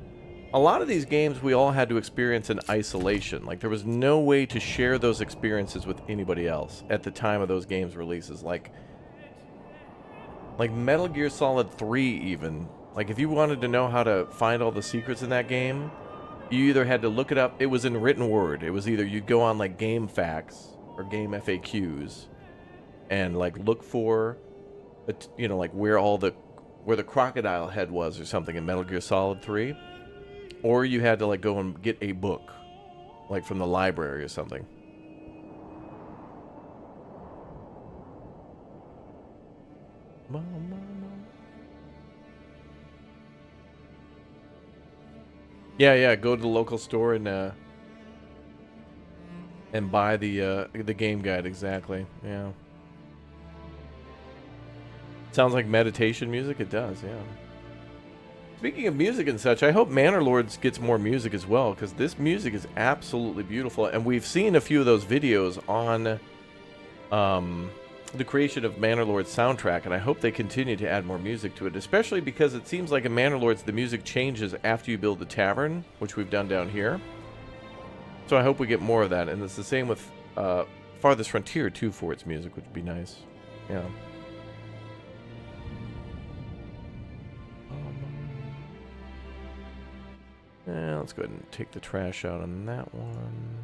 A lot of these games we all had to experience in isolation. Like, there was no way to share those experiences with anybody else at the time of those games' releases. Like Like Metal Gear Solid 3 even. Like if you wanted to know how to find all the secrets in that game, you either had to look it up. It was in written word. It was either you'd go on like Game Facts or Game FAQs and like look for, you know, like where the crocodile head was or something in Metal Gear Solid 3, or you had to like go and get a book, like from the library or something. Yeah, go to the local store and buy the game guide. Exactly. Yeah. Sounds like meditation music. It does. Yeah. Speaking of music and such, I hope Manor Lords gets more music as well, because this music is absolutely beautiful, and we've seen a few of those videos on the creation of Manor Lords soundtrack, and I hope they continue to add more music to it, especially because it seems like in Manor Lords the music changes after you build the tavern, which we've done down here. So I hope we get more of that, and it's the same with Farthest Frontier too for its music, which would be nice. Yeah. Let's go ahead and take the trash out on that one.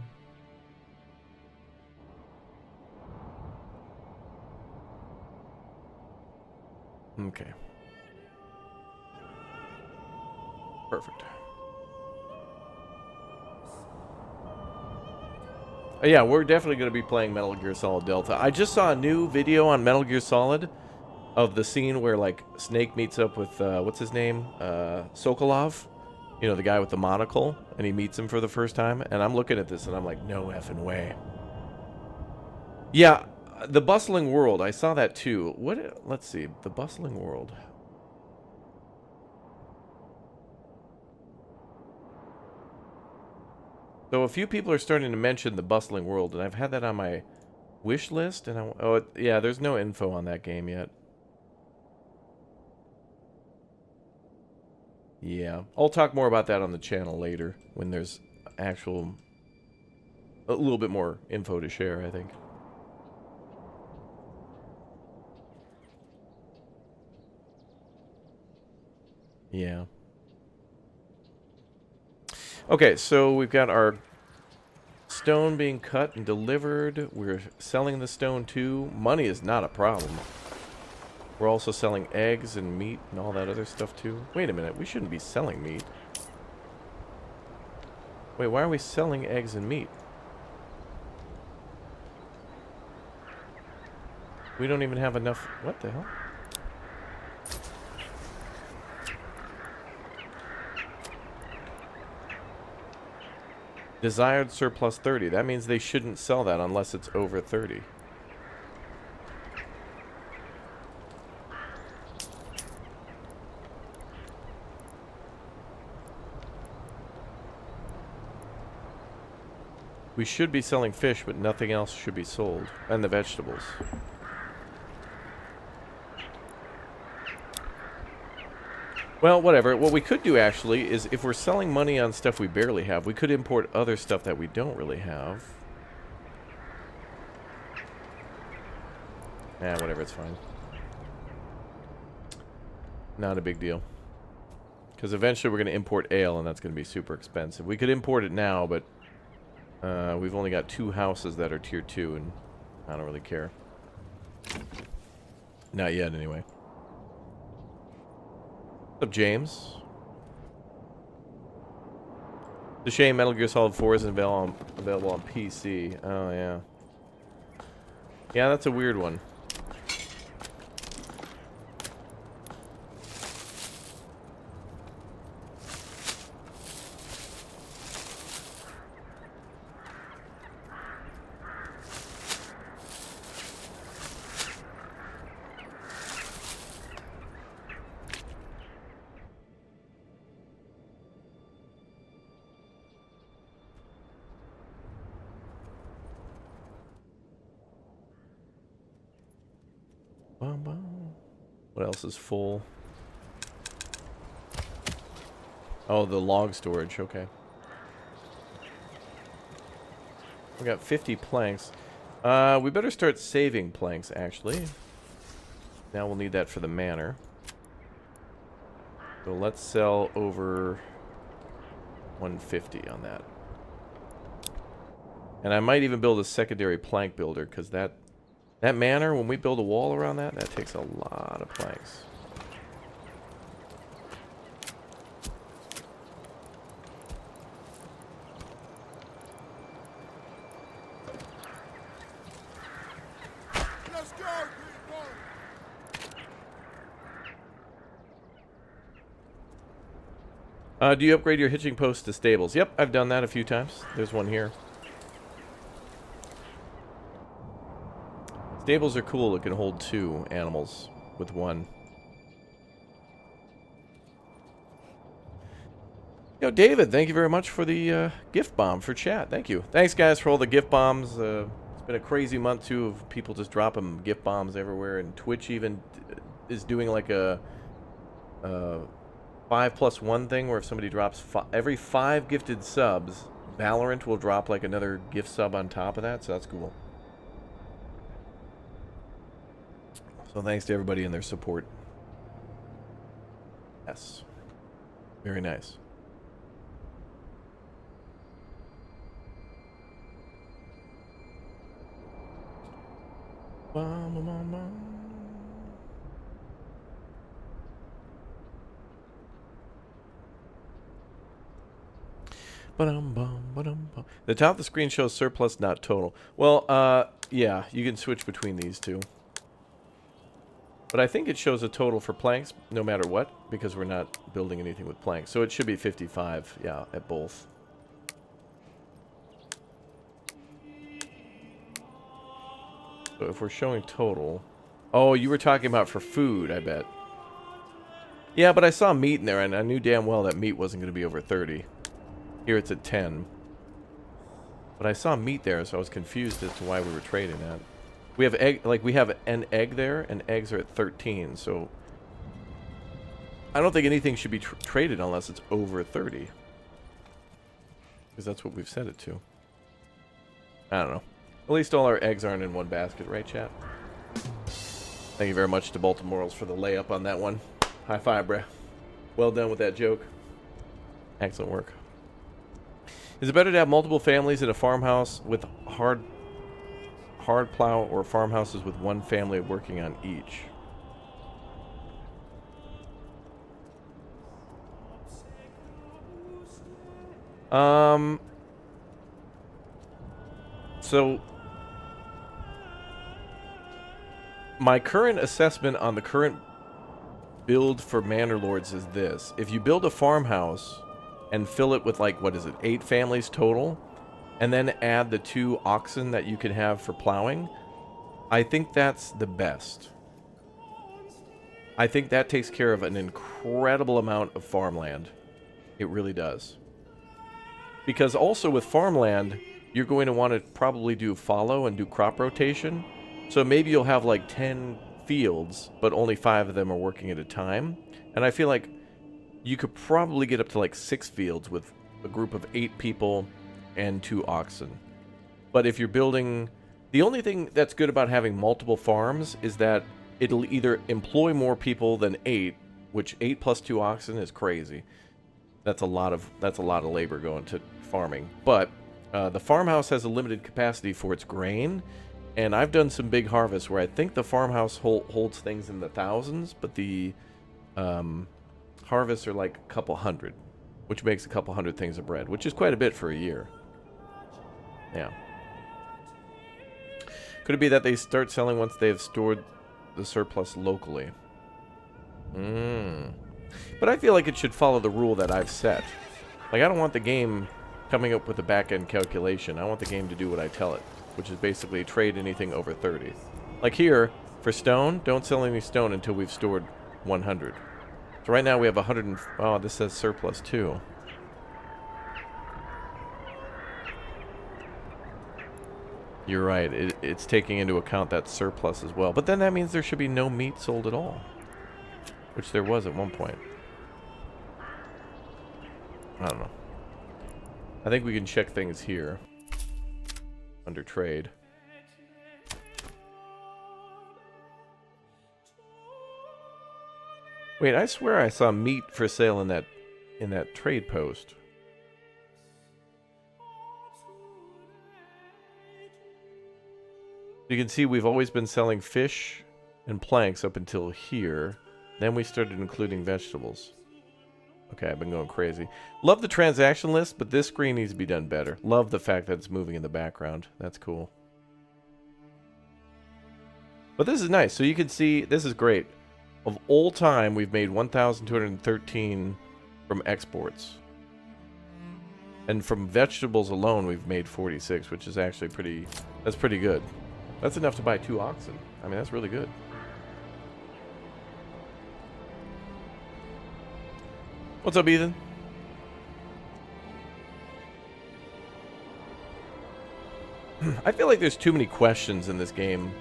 Okay. Perfect. Yeah, we're definitely going to be playing Metal Gear Solid Delta. I just saw a new video on Metal Gear Solid of the scene where, like, Snake meets up with, what's his name? Sokolov. You know, the guy with the monocle. And he meets him for the first time. And I'm looking at this and I'm like, no effing way. Yeah, the Bustling World. I saw that too. What? Let's see. The Bustling World. So a few people are starting to mention the Bustling World, and I've had that on my wish list. And yeah, there's no info on that game yet. Yeah, I'll talk more about that on the channel later when there's a little bit more info to share, I think. Yeah. Okay, so we've got our stone being cut and delivered. We're selling the stone too. Money is not a problem. We're also selling eggs and meat and all that other stuff too. Wait a minute, we shouldn't be selling meat. Wait, why are we selling eggs and meat? We don't even have enough. What the hell? Desired surplus 30. That means they shouldn't sell that unless it's over 30. We should be selling fish, but nothing else should be sold. And the vegetables. Well, whatever. What we could do, actually, is if we're selling money on stuff we barely have, we could import other stuff that we don't really have. Whatever, it's fine. Not a big deal. Because eventually we're going to import ale, and that's going to be super expensive. We could import it now, but we've only got 2 houses that are tier 2, and I don't really care. Not yet, anyway. What's up, James? It's a shame Metal Gear Solid 4 isn't available on PC. Oh, yeah. Yeah, that's a weird one. What else is full? Oh, the log storage. Okay. We got 50 planks. We better start saving planks, actually. Now we'll need that for the manor. So let's sell over 150 on that. And I might even build a secondary plank builder, because that manor, when we build a wall around that, that takes a lot of planks. Let's go, people! Do you upgrade your hitching post to stables? Yep, I've done that a few times. There's one here. Stables are cool. It can hold 2 animals with 1. Yo, David, thank you very much for the gift bomb for chat. Thank you. Thanks, guys, for all the gift bombs. It's been a crazy month, too, of people just dropping gift bombs everywhere. And Twitch even is doing like a 5+1 thing where if somebody drops every 5 gifted subs, Valorant will drop like another gift sub on top of that. So that's cool. So thanks to everybody and their support. Yes. Very nice. The top of the screen shows surplus, not total. Well, yeah, you can switch between these two. But I think it shows a total for planks, no matter what, because we're not building anything with planks. So it should be 55, yeah, at both. So if we're showing total... Oh, you were talking about for food, I bet. Yeah, but I saw meat in there, and I knew damn well that meat wasn't going to be over 30. Here it's at 10. But I saw meat there, so I was confused as to why we were trading that. We have egg, like we have an egg there, and eggs are at 13, so I don't think anything should be traded unless it's over 30. Because that's what we've set it to. I don't know. At least all our eggs aren't in one basket, right, chat? Thank you very much to Baltimoreans for the layup on that one. High five, bruh. Well done with that joke. Excellent work. Is it better to have multiple families in a farmhouse with hard plow or farmhouses with one family working on each? So my current assessment on the current build for Manor Lords is this. If you build a farmhouse and fill it with, like, what is it, 8 families total, and then add the 2 oxen that you can have for plowing, I think that's the best. I think that takes care of an incredible amount of farmland. It really does. Because also with farmland, you're going to want to probably do fallow and do crop rotation. So maybe you'll have like 10 fields, but only 5 of them are working at a time. And I feel like you could probably get up to like 6 fields with a group of 8 people and 2 oxen. But if you're building... The only thing that's good about having multiple farms is that it'll either employ more people than 8, which 8 plus 2 oxen is crazy. That's a lot of labor going to farming. But the farmhouse has a limited capacity for its grain, and I've done some big harvests where I think the farmhouse holds things in the thousands, but the harvests are like a couple hundred, which makes a couple hundred things of bread, which is quite a bit for a year. Yeah. Could it be that they start selling once they have stored the surplus locally? But I feel like it should follow the rule that I've set. Like, I don't want the game coming up with a back-end calculation. I want the game to do what I tell it, which is basically trade anything over 30. Like here, for stone, don't sell any stone until we've stored 100. So right now we have 100 and... Oh, this says surplus too. You're right. It's taking into account that surplus as well. But then that means there should be no meat sold at all. Which there was at one point. I don't know. I think we can check things here. Under trade. Wait, I swear I saw meat for sale in that trade post. You can see we've always been selling fish and planks up until here. Then we started including vegetables. Okay, I've been going crazy. Love the transaction list, but this screen needs to be done better. Love the fact that it's moving in the background. That's cool. But this is nice. So you can see, this is great. Of all time, we've made 1,213 from exports. And from vegetables alone, we've made 46, which is actually pretty, that's pretty good. That's enough to buy 2 oxen. I mean, that's really good. What's up, Ethan? I feel like there's too many questions in this game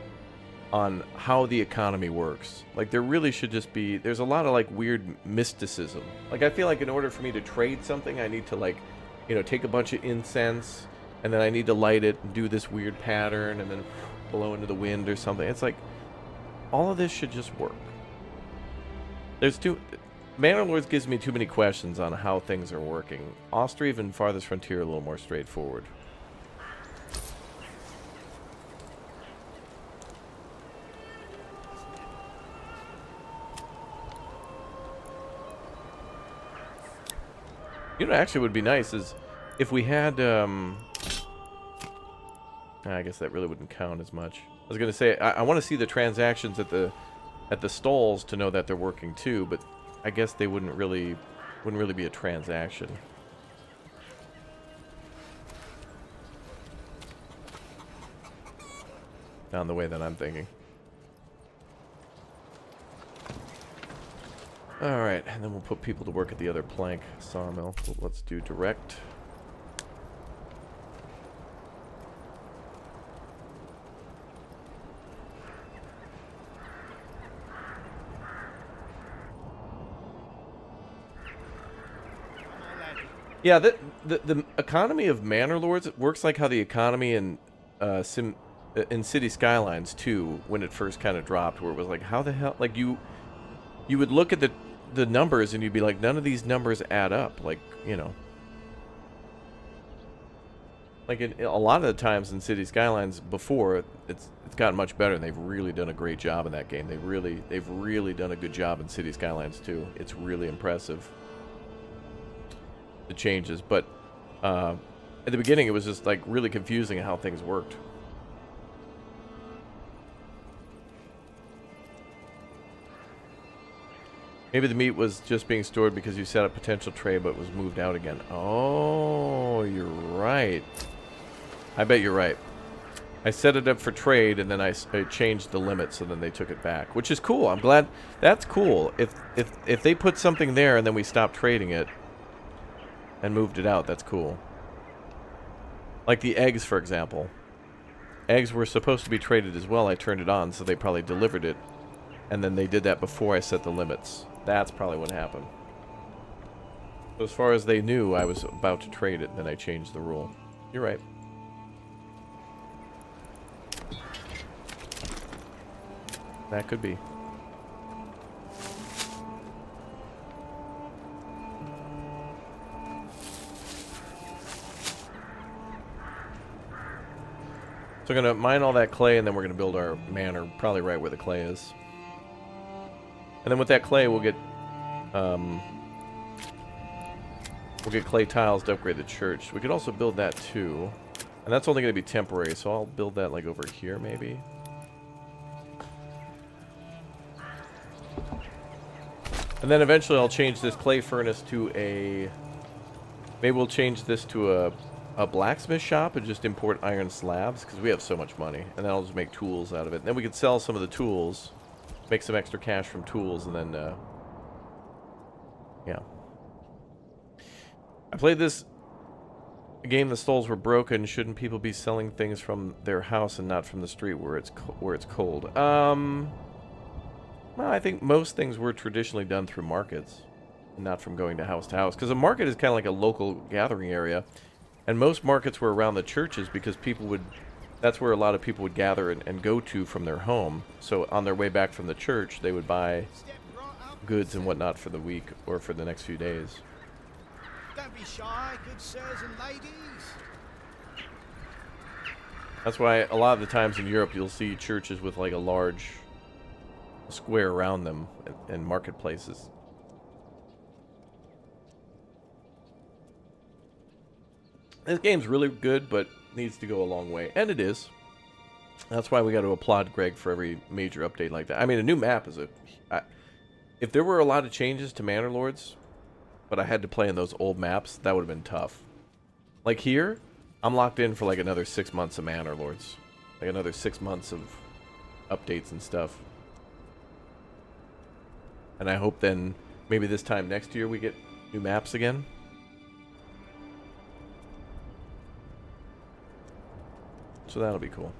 on how the economy works. Like, there really should just be... There's a lot of, like, weird mysticism. Like, I feel like in order for me to trade something, I need to, like, you know, take a bunch of incense, and then I need to light it and do this weird pattern, and then blow into the wind or something. It's like, all of this should just work. There's too... Manor Lords gives me too many questions on how things are working. Austrian and Farthest Frontier are a little more straightforward. You know, actually would be nice is if we had, I guess that really wouldn't count as much. I was gonna say I want to see the transactions at the stalls to know that they're working too, but I guess they wouldn't really be a transaction. Not the way that I'm thinking. Alright, and then we'll put people to work at the other plank sawmill. So let's do direct. Yeah, the economy of Manor Lords works like how the economy in City Skylines 2, when it first kind of dropped, where it was like, how the hell, like you would look at the numbers and you'd be like, none of these numbers add up, like, you know. Like a lot of the times in City Skylines before, it's gotten much better, and they've really done a great job in that game. They've really done a good job in City Skylines 2. It's really impressive, the changes, but at the beginning it was just like really confusing how things worked. Maybe the meat was just being stored because you set up potential trade, but was moved out again. Oh, you're right. I bet you're right. I set it up for trade, and then I changed the limit, so then they took it back, which is cool. I'm glad. That's cool. If they put something there and then we stopped trading it and moved it out, that's cool. Like the eggs, for example. Eggs were supposed to be traded as well. I turned it on, so they probably delivered it, and then they did that before I set the limits. That's probably what happened. So as far as they knew, I was about to trade it, then I changed the rule. You're right. That could be. So I'm going to mine all that clay, and then we're going to build our manor probably right where the clay is. And then with that clay, we'll get clay tiles to upgrade the church. We could also build that too. And that's only going to be temporary, so I'll build that like over here maybe. And then eventually I'll change this clay furnace to a... Maybe we'll change this to a blacksmith shop and just import iron slabs, because we have so much money. And then I'll just make tools out of it. And then we could sell some of the tools, make some extra cash from tools, and then, yeah. I played this game, the stalls were broken. Shouldn't people be selling things from their house and not from the street where it's cold? Well, I think most things were traditionally done through markets, and not from going to house, because a market is kind of like a local gathering area, and most markets were around the churches because people would, that's where a lot of people would gather and go to from their home. So on their way back from the church, they would buy goods and whatnot for the week or for the next few days. Don't be shy, good sirs and ladies. That's why a lot of the times in Europe you'll see churches with like a large square around them and marketplaces. This game's really good, but needs to go a long way. And it is. That's why we got to applaud Greg for every major update like that. I mean, a new map is if there were a lot of changes to Manor Lords, but I had to play in those old maps, that would have been tough. Like here, I'm locked in for like another 6 months of Manor Lords. Like another 6 months of updates and stuff. And I hope then, maybe this time next year we get new maps again. So that'll be cool.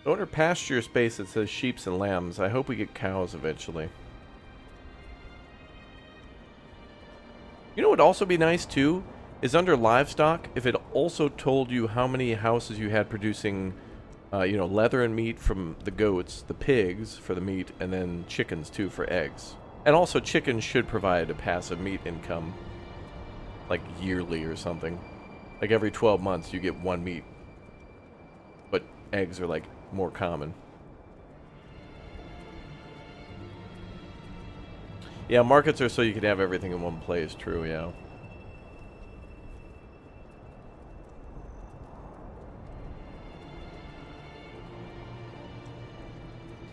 Under pasture space it says sheeps and lambs. I hope we get cows eventually. You know what would also be nice too? Is under livestock, if it also told you how many houses you had producing, you know, leather and meat from the goats, the pigs for the meat, and then chickens too for eggs. And also chickens should provide a passive meat income, like yearly or something. Like every 12 months you get one meat. But eggs are like more common. Yeah, markets are so you can have everything in one place, true, yeah.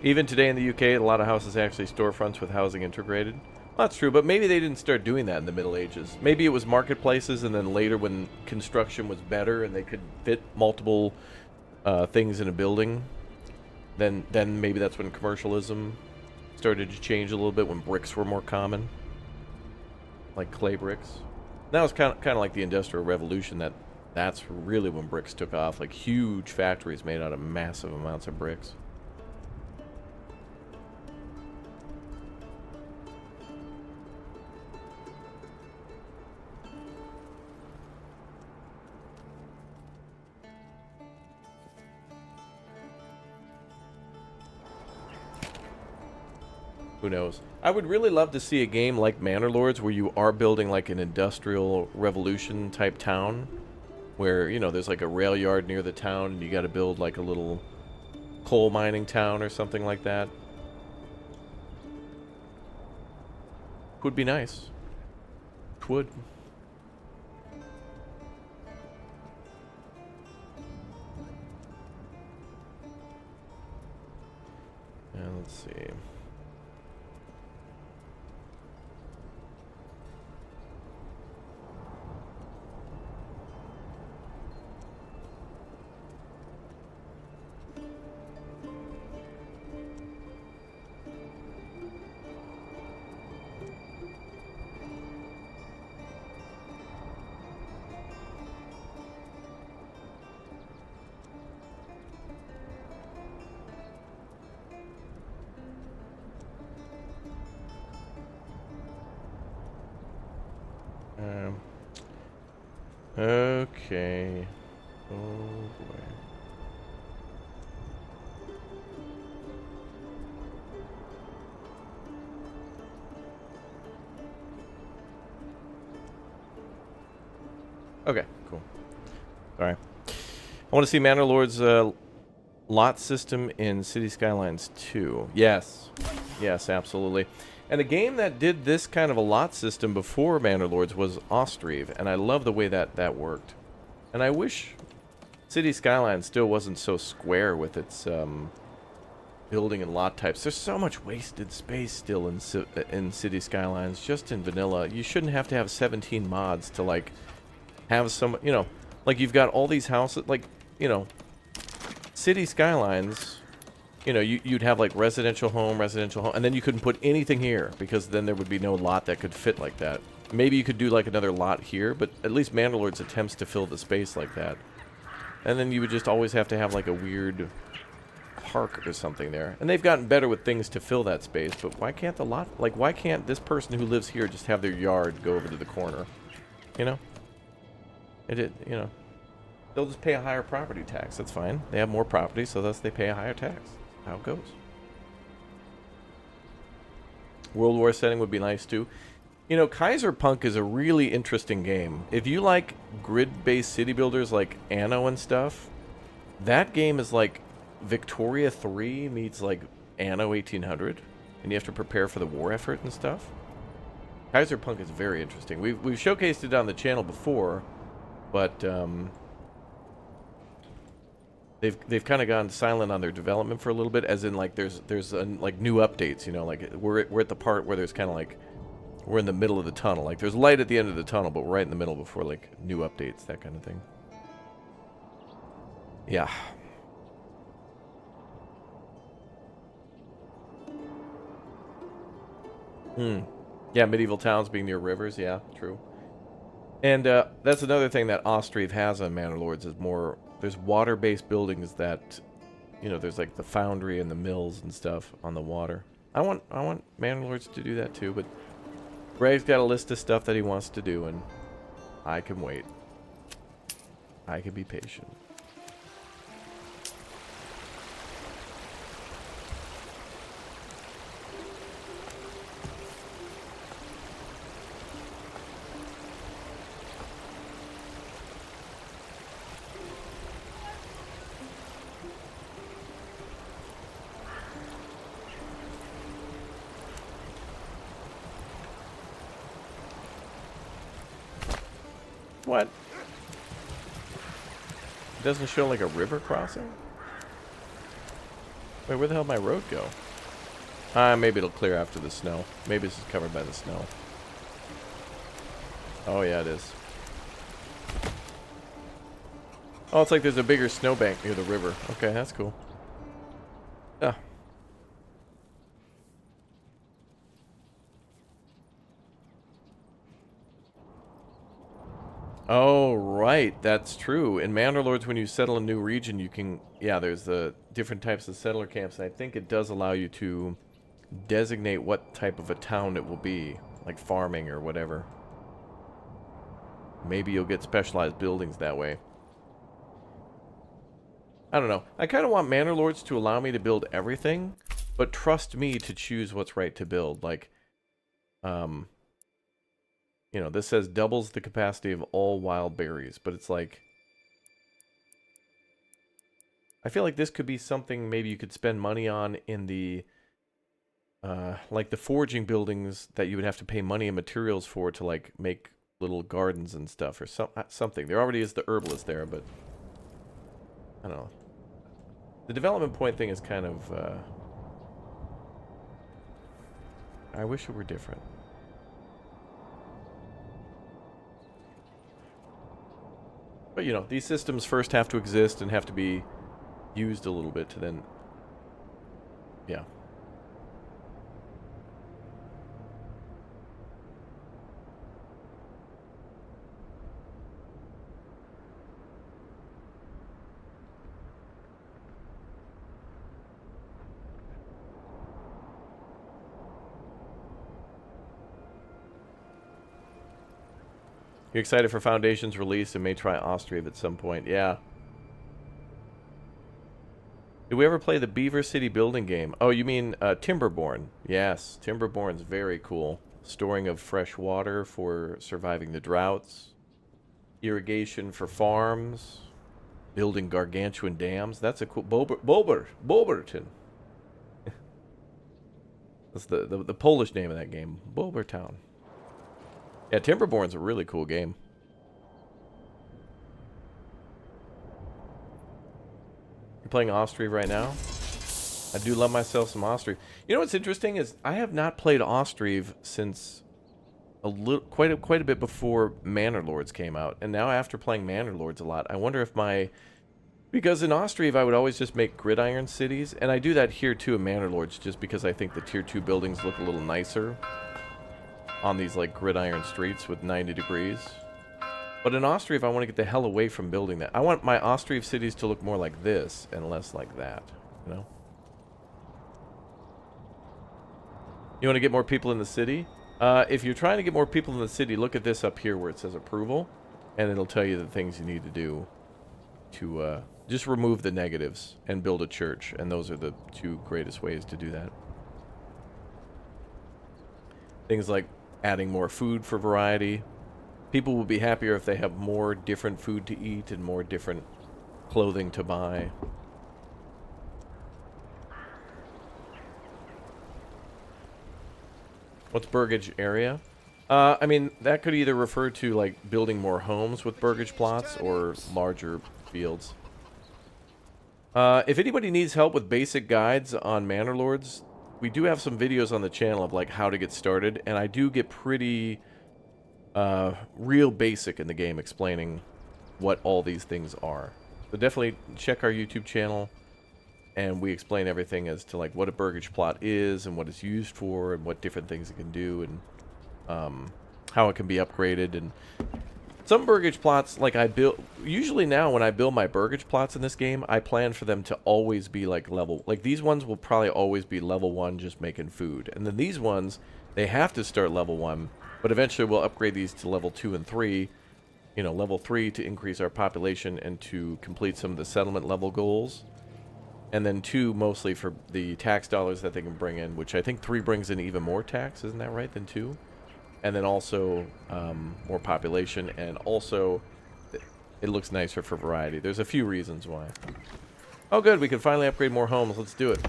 Even today in the UK, a lot of houses actually storefronts with housing integrated. Well, that's true, but maybe they didn't start doing that in the Middle Ages. Maybe it was marketplaces, and then later when construction was better and they could fit multiple things in a building, then maybe that's when commercialism started to change a little bit, when bricks were more common, like clay bricks. That was kind of like the Industrial Revolution. That's really when bricks took off, like huge factories made out of massive amounts of bricks. Who knows? I would really love to see a game like Manor Lords where you are building like an industrial revolution type town where, you know, there's like a rail yard near the town and you got to build like a little coal mining town or something like that. Would be nice. Would. And let's see. Okay. Oh boy. Okay, cool. Sorry. I want to see Manor Lords lot system in City Skylines 2. Yes. Yes, absolutely. And a game that did this kind of a lot system before Manor Lords was Ostriv, and I love the way that worked. And I wish City Skylines still wasn't so square with its building and lot types. There's so much wasted space still in City Skylines, just in vanilla. You shouldn't have to have 17 mods to, like, have some, you know, like you've got all these houses, like, you know, City Skylines, you know, you'd have like residential home, and then you couldn't put anything here because then there would be no lot that could fit like that. Maybe you could do like another lot here, but at least Manor Lords attempts to fill the space like that. And then you would just always have to have like a weird park or something there. And they've gotten better with things to fill that space, but why can't the lot, like why can't this person who lives here just have their yard go over to the corner? You know? You know, they'll just pay a higher property tax. That's fine. They have more property, so thus they pay a higher tax. How it goes. World War setting would be nice too. You know, Kaiserpunk is a really interesting game. If you like grid-based city builders like Anno and stuff, that game is like Victoria 3 meets like Anno 1800, and you have to prepare for the war effort and stuff. Kaiserpunk is very interesting. We've showcased it on the channel before, but they've kind of gone silent on their development for a little bit, as in like there's like new updates. You know, like we're at the part where there's kind of like we're in the middle of the tunnel. Like there's light at the end of the tunnel, but we're right in the middle before like new updates, that kind of thing. Yeah. Yeah, medieval towns being near rivers. Yeah, true. And that's another thing that Austrieve has on Manor Lords is more. There's water-based buildings that, you know, there's like the foundry and the mills and stuff on the water. I want Manor Lords to do that too, but Greg's got a list of stuff that he wants to do, and I can wait. I can be patient. What? It doesn't show like a river crossing? Wait, where the hell did my road go? Maybe it'll clear after the snow. Maybe this is covered by the snow. Oh yeah, it is. Oh, it's like there's a bigger snowbank near the river. Okay, that's cool. Yeah. Oh, right. That's true. In Manor Lords, when you settle a new region, you can... Yeah, there's the different types of settler camps, and I think it does allow you to designate what type of a town it will be, like farming or whatever. Maybe you'll get specialized buildings that way. I don't know. I kind of want Manor Lords to allow me to build everything, but trust me to choose what's right to build. Like, you know, this says doubles the capacity of all wild berries, but it's like... I feel like this could be something maybe you could spend money on in the... like the foraging buildings that you would have to pay money and materials for to, like, make little gardens and stuff, or something. There already is the herbalist there, but... I don't know. The development point thing is kind of... I wish it were different. But, you know, these systems first have to exist and have to be used a little bit to then... Yeah. You excited for Foundation's release and may try Austrieve at some point? Yeah. Did we ever play the Beaver City building game? Oh, you mean Timberborn? Yes, Timberborn's very cool. Storing of fresh water for surviving the droughts. Irrigation for farms. Building gargantuan dams. That's a cool... Boberton. That's the Polish name of that game. Bobertown. Yeah, Timberborn's a really cool game. You're playing Austrieve right now? I do love myself some Austrieve. You know what's interesting is I have not played Austrieve since quite a bit before Manor Lords came out, and now after playing Manor Lords a lot, I wonder if because in Austrieve I would always just make gridiron cities, and I do that here too in Manor Lords just because I think the tier 2 buildings look a little nicer on these like gridiron streets with 90 degrees. But in Austrieve, I want to get the hell away from building that. I want my Austrieve cities to look more like this and less like that, you know? You want to get more people in the city? If you're trying to get more people in the city, look at this up here where it says approval. and it'll tell you the things you need to do to just remove the negatives and build a church, and those are the two greatest ways to do that. Things like adding more food for variety. People will be happier if they have more different food to eat and more different clothing to buy. What's Burgage area? I mean, that could either refer to like building more homes with Burgage plots or larger fields. If anybody needs help with basic guides on Manor Lords, we do have some videos on the channel of like how to get started, and I do get pretty real basic in the game explaining what all these things are. So definitely check our YouTube channel, and we explain everything as to like what a Burgage plot is and what it's used for and what different things it can do and how it can be upgraded. And some Burgage plots, like I build, usually now when I build my Burgage plots in this game, I plan for them to always be like like these ones will probably always be level 1 just making food. And then these ones, they have to start level 1, but eventually we'll upgrade these to level 2 and 3. You know, level 3 to increase our population and to complete some of the settlement level goals. And then 2 mostly for the tax dollars that they can bring in, which I think 3 brings in even more tax, isn't that right, than 2? And then also more population, and also it looks nicer for variety. There's a few reasons why. Oh good, we can finally upgrade more homes. Let's do it.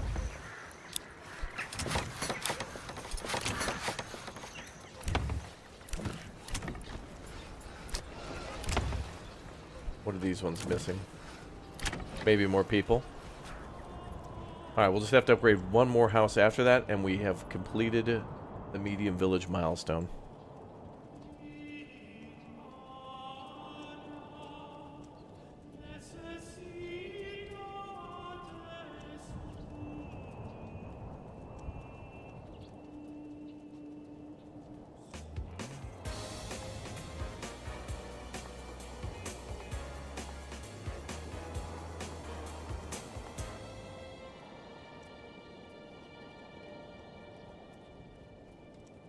What are these ones missing? Maybe more people. Alright, we'll just have to upgrade one more house after that, and we have completed the medium village milestone.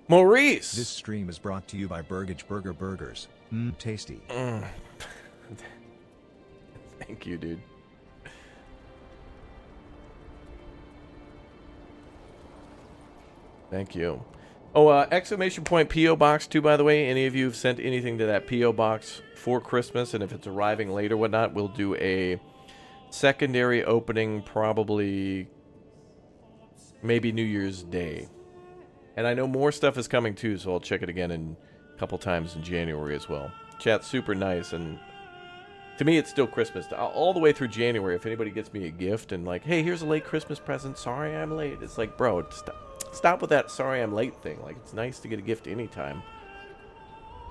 Maurice! This stream is brought to you by Burgage Burgers. Tasty. Thank you, dude. Thank you. Oh, exclamation point P.O. Box too, by the way. Any of you have sent anything to that P.O. Box for Christmas, and if it's arriving late or whatnot, we'll do a secondary opening, probably maybe New Year's Day. And I know more stuff is coming too, so I'll check it again in a couple times in January as well. Chat's super nice, and to me it's still Christmas. All the way through January, if anybody gets me a gift and like, hey, here's a late Christmas present, sorry I'm late. It's like, bro, stop with that sorry I'm late thing. Like, it's nice to get a gift anytime.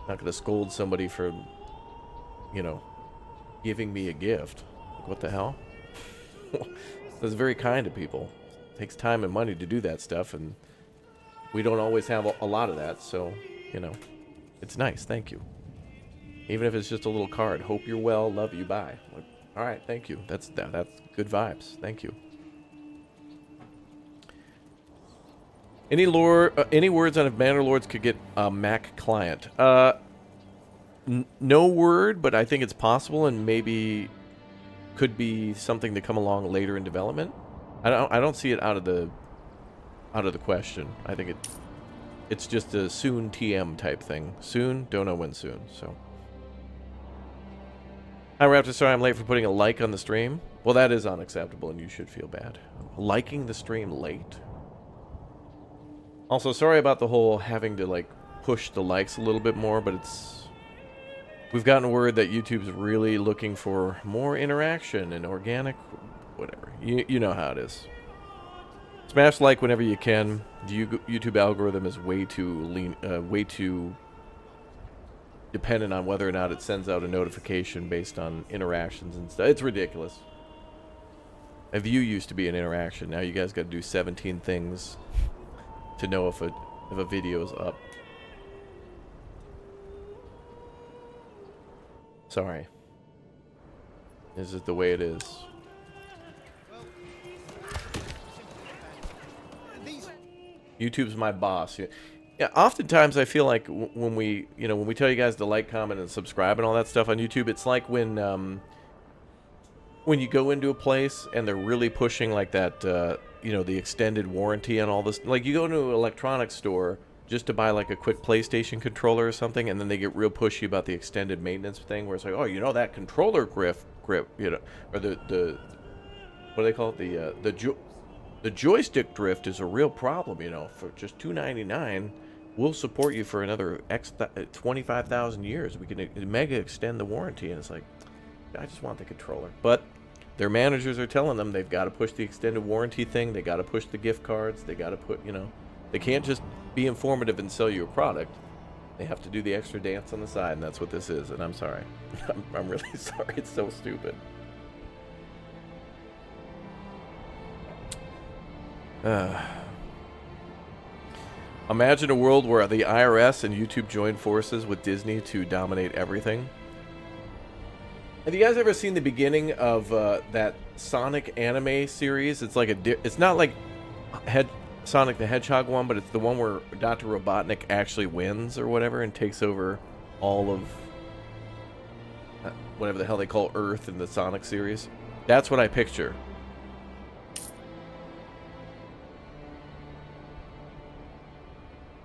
Not gonna scold somebody for, you know, giving me a gift. Like, what the hell? That's very kind of people. It takes time and money to do that stuff, and we don't always have a lot of that, so, you know, it's nice. Thank you. Even if it's just a little card. Hope you're well. Love you. Bye. Like, all right. Thank you. That's good vibes. Thank you. Any words on if Manor Lords could get a Mac client? No word, but I think it's possible, and maybe could be something to come along later in development. I don't see it out of the question. I think it's just a soon TM type thing. Soon, don't know when soon. So, hi Raptor, sorry I'm late for putting a like on the stream. Well, that is unacceptable, and you should feel bad. Liking the stream late. Also, sorry about the whole having to like push the likes a little bit more, but we've gotten word that YouTube's really looking for more interaction and organic, whatever. You know how it is. Smash like whenever you can. The YouTube algorithm is way too dependent on whether or not it sends out a notification based on interactions and stuff. It's ridiculous. A view used to be an interaction. Now you guys got to do 17 things to know if a video is up. Sorry. This is the way it is. YouTube's my boss. Yeah, oftentimes I feel like when we, when we tell you guys to like, comment, and subscribe and all that stuff on YouTube, it's like when you go into a place and they're really pushing like that, the extended warranty and all this. Like you go to an electronics store just to buy like a quick PlayStation controller or something, and then they get real pushy about the extended maintenance thing, where it's like, oh, that controller grip, or the what do they call it? The joystick drift is a real problem. For just $299, we'll support you for another 25,000 years. We can mega extend the warranty, and it's like, I just want the controller. But their managers are telling them they've got to push the extended warranty thing. They got to push the gift cards. They got to put, they can't just be informative and sell you a product. They have to do the extra dance on the side, and that's what this is. And I'm sorry. I'm really sorry. It's so stupid. Imagine a world where the IRS and YouTube join forces with Disney to dominate everything. Have you guys ever seen the beginning of that Sonic anime series? It's like it's not like Sonic the Hedgehog one, but it's the one where Dr. Robotnik actually wins or whatever and takes over all of whatever the hell they call Earth in the Sonic series. That's what I picture.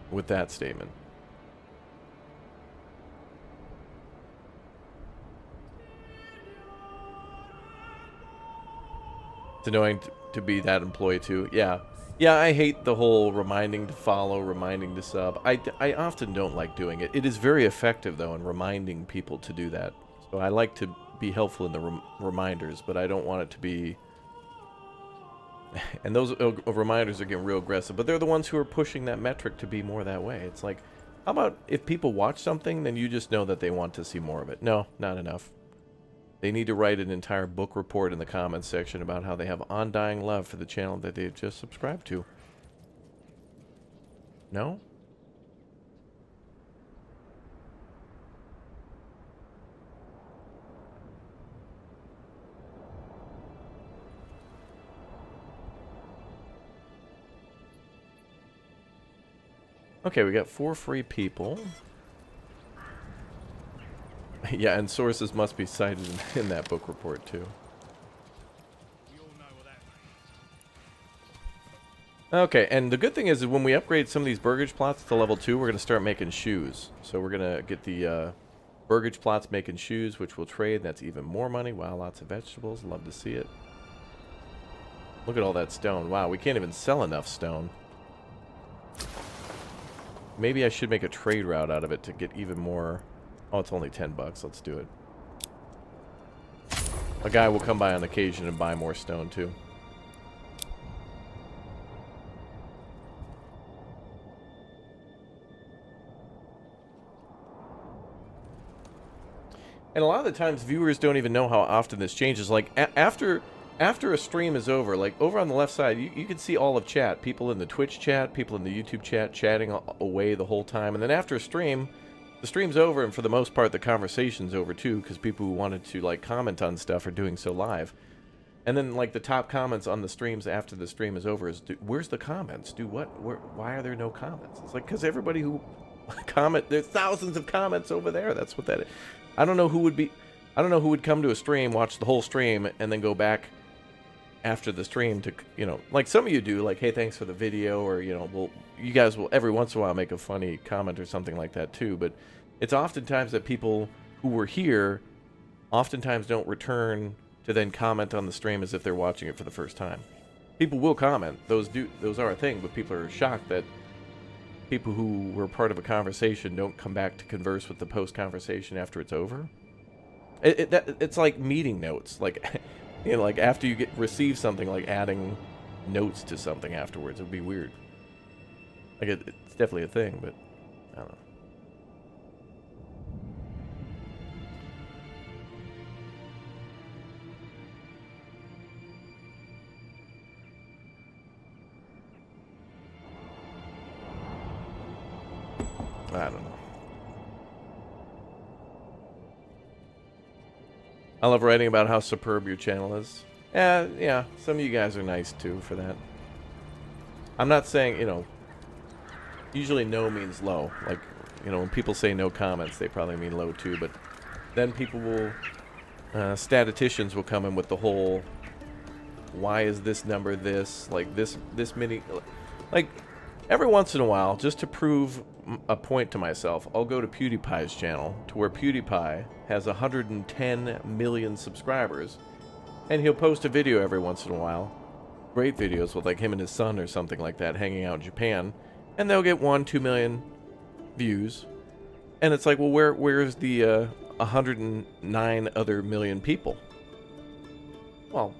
With that statement. It's annoying to be that employee too. Yeah, I hate the whole reminding to follow, reminding to sub. I often don't like doing it. It is very effective though in reminding people to do that. So I like to be helpful in the reminders, but I don't want it to be. And those reminders are getting real aggressive, but they're the ones who are pushing that metric to be more that way. It's like, how about if people watch something, then you just know that they want to see more of it. No, not enough. They need to write an entire book report in the comments section about how they have undying love for the channel that they've just subscribed to. No? Okay, we got 4 free people. Yeah, and sources must be cited in that book report, too. Okay, and the good thing is that when we upgrade some of these Burgage plots to level 2, we're going to start making shoes. So we're going to get the Burgage plots making shoes, which we'll trade. That's even more money. Wow, lots of vegetables. Love to see it. Look at all that stone. Wow, we can't even sell enough stone. Maybe I should make a trade route out of it to get even more. Oh, it's only $10. Let's do it. A guy will come by on occasion and buy more stone, too. And a lot of the times, viewers don't even know how often this changes. Like, after a stream is over, like, over on the left side, you can see all of chat. People in the Twitch chat, people in the YouTube chat, chatting away the whole time. And then after a stream, the stream's over, and for the most part, the conversation's over, too, because people who wanted to, like, comment on stuff are doing so live. And then, like, the top comments on the streams after the stream is over is, where's the comments? Why are there no comments? It's like, because everybody who comment, there's thousands of comments over there. That's what that is. I don't know who would come to a stream, watch the whole stream, and then go back after the stream to, like some of you do, like, hey, thanks for the video, or, you guys will every once in a while make a funny comment or something like that too, but it's oftentimes that people who were here oftentimes don't return to then comment on the stream as if they're watching it for the first time. People will comment, those are a thing, but people are shocked that people who were part of a conversation don't come back to converse with the post-conversation after it's over. It's like meeting notes, like, like after you receive something, like adding notes to something afterwards. It would be weird. Like it's definitely a thing, but I don't know. I don't know. I love writing about how superb your channel is. Yeah, some of you guys are nice too for that. I'm not saying, Usually no means low. Like, you know, when people say no comments, they probably mean low too. But then people will, statisticians will come in with the whole, why is this number this? Like this many, like every once in a while, just to prove a point to myself, I'll go to PewDiePie's channel, to where PewDiePie has 110 million subscribers, and he'll post a video every once in a while. Great videos with like him and his son or something like that hanging out in Japan, and they'll get 1-2 million views. And it's like, well, where's the 109 other million people? Well,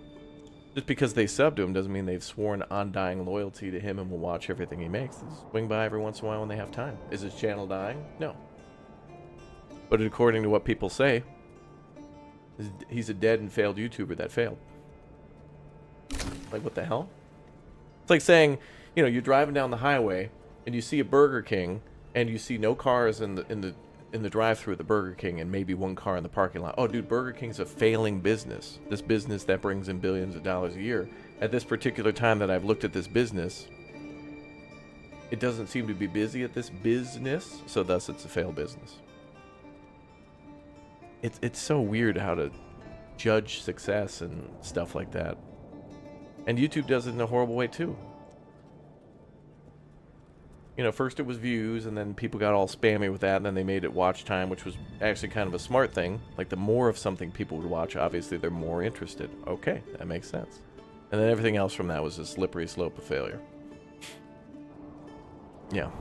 just because they sub to him doesn't mean they've sworn undying loyalty to him and will watch everything he makes. They swing by every once in a while when they have time. Is his channel dying? No. But according to what people say, he's a dead and failed YouTuber that failed. Like, what the hell? It's like saying, you know, you're driving down the highway and you see a Burger King and you see no cars in the drive-thru at the Burger King and maybe one car in the parking lot. Oh, dude, Burger King's a failing business. This business that brings in billions of dollars a year. At this particular time that I've looked at this business, it doesn't seem to be busy at this business, so thus it's a failed business. It's so weird how to judge success and stuff like that. And YouTube does it in a horrible way too. You know, first it was views, and then people got all spammy with that, and then they made it watch time, which was actually kind of a smart thing. Like, the more of something people would watch, obviously they're more interested. Okay, that makes sense. And then everything else from that was a slippery slope of failure. Yeah.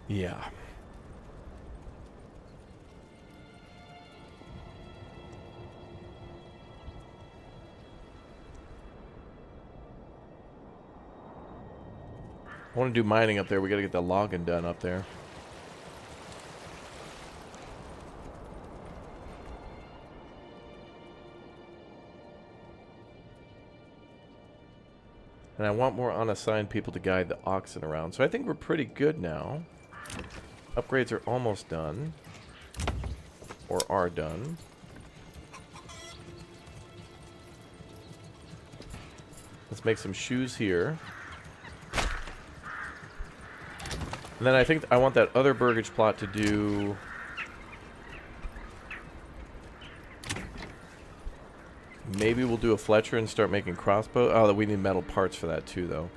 Yeah. I want to do mining up there. We got to get the logging done up there. And I want more unassigned people to guide the oxen around. So I think we're pretty good now. Upgrades are almost done. Or are done. Let's make some shoes here. And then I think I want that other Burgage plot to do... Maybe we'll do a Fletcher and start making crossbow. Oh, we need metal parts for that too, though.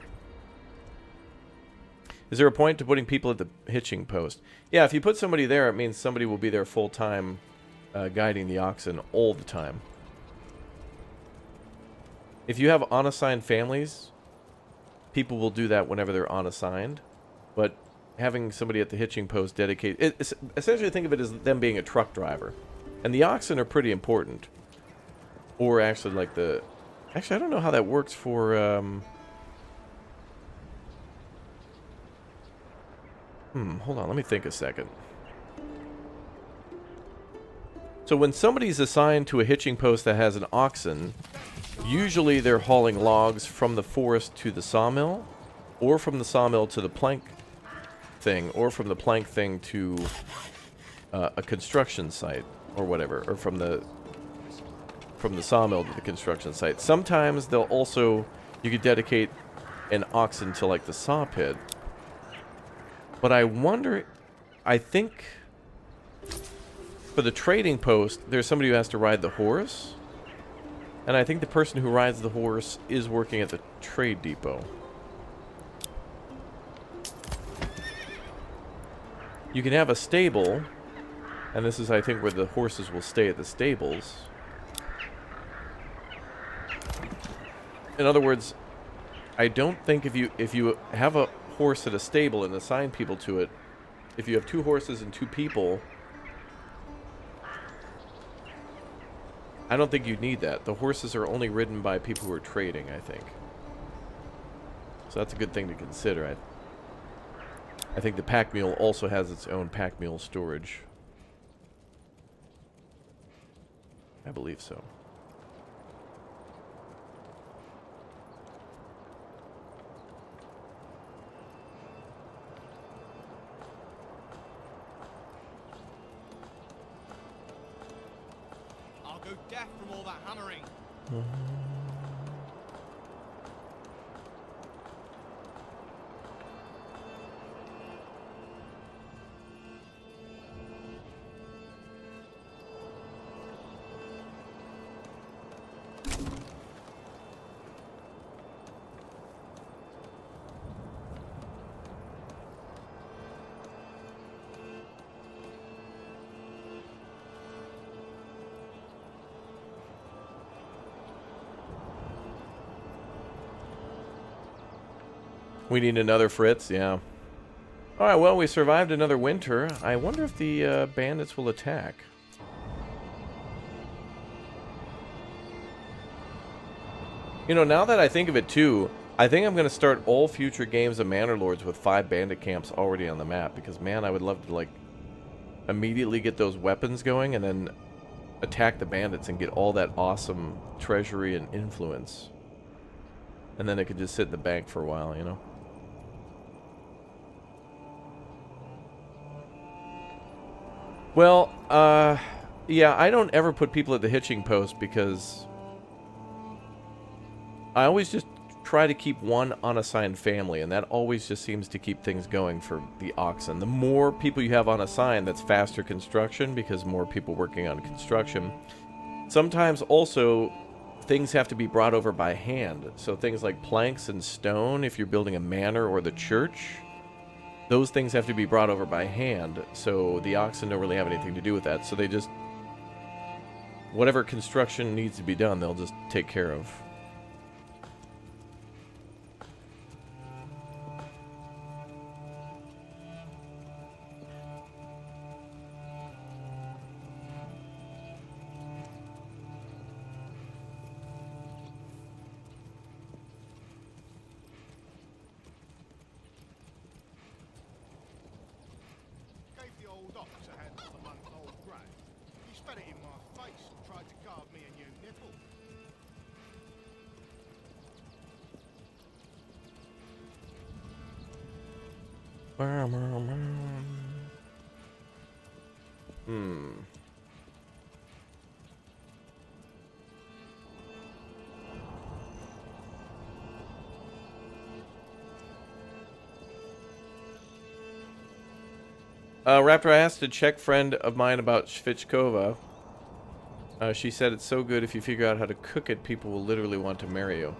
Is there a point to putting people at the hitching post? Yeah, if you put somebody there, it means somebody will be there full-time guiding the oxen all the time. If you have unassigned families, people will do that whenever they're unassigned. But having somebody at the hitching post dedicated... essentially, think of it as them being a truck driver. And the oxen are pretty important. Or actually, like the... Actually, I don't know how that works for... hold on, let me think a second. So when somebody's assigned to a hitching post that has an oxen, usually they're hauling logs from the forest to the sawmill, or from the sawmill to the plank thing, or from the plank thing to a construction site, or whatever, or from the sawmill to the construction site. Sometimes they'll also, you could dedicate an oxen to like the saw pit. But I wonder, I think for the trading post, there's somebody who has to ride the horse. And I think the person who rides the horse is working at the trade depot. You can have a stable, and this is, I think, where the horses will stay at the stables. In other words, I don't think if you have a horse at a stable and assign people to it, if you have 2 horses and 2 people, I don't think you need that. The horses are only ridden by people who are trading, I think. So that's a good thing to consider. I think the pack mule also has its own pack mule storage. I believe so. deaf from all that hammering. We need another Fritz, yeah. Alright, well, we survived another winter. I wonder if the bandits will attack. You know, now that I think of it too, I think I'm going to start all future games of Manor Lords with 5 bandit camps already on the map. Because, man, I would love to, like, immediately get those weapons going and then attack the bandits and get all that awesome treasury and influence. And then it could just sit in the bank for a while, you know? Well, yeah, I don't ever put people at the hitching post because I always just try to keep one unassigned family, and that always just seems to keep things going for the oxen. The more people you have unassigned, that's faster construction because more people working on construction. Sometimes also things have to be brought over by hand. So things like planks and stone, if you're building a manor or the church, those things have to be brought over by hand, so the oxen don't really have anything to do with that. So they just, whatever construction needs to be done, they'll just take care of. Gave the old ox a handful of month-old grain. He spat it in my face and tried to carve me a new nipple. Raptor, I asked a Czech friend of mine about Shvichkova. She said it's so good if you figure out how to cook it, people will literally want to marry you.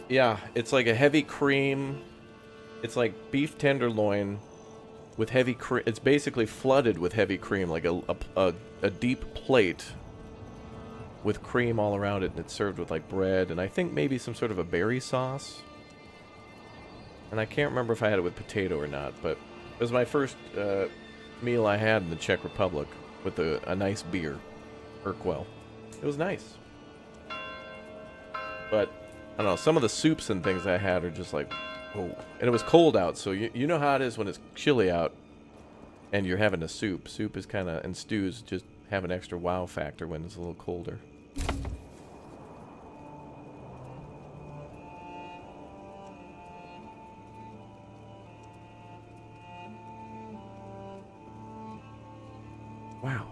Yeah, it's like a heavy cream. It's like beef tenderloin with heavy cream. It's basically flooded with heavy cream, like a deep plate with cream all around it, and it's served with like bread and I think maybe some sort of a berry sauce. And I can't remember if I had it with potato or not, but it was my first meal I had in the Czech Republic with a nice beer, Urquell. It was nice. But, I don't know, some of the soups and things I had are just like, oh. And it was cold out, so you know how it is when it's chilly out and you're having a soup. Soup is kind of, and stews just have an extra wow factor when it's a little colder. Wow.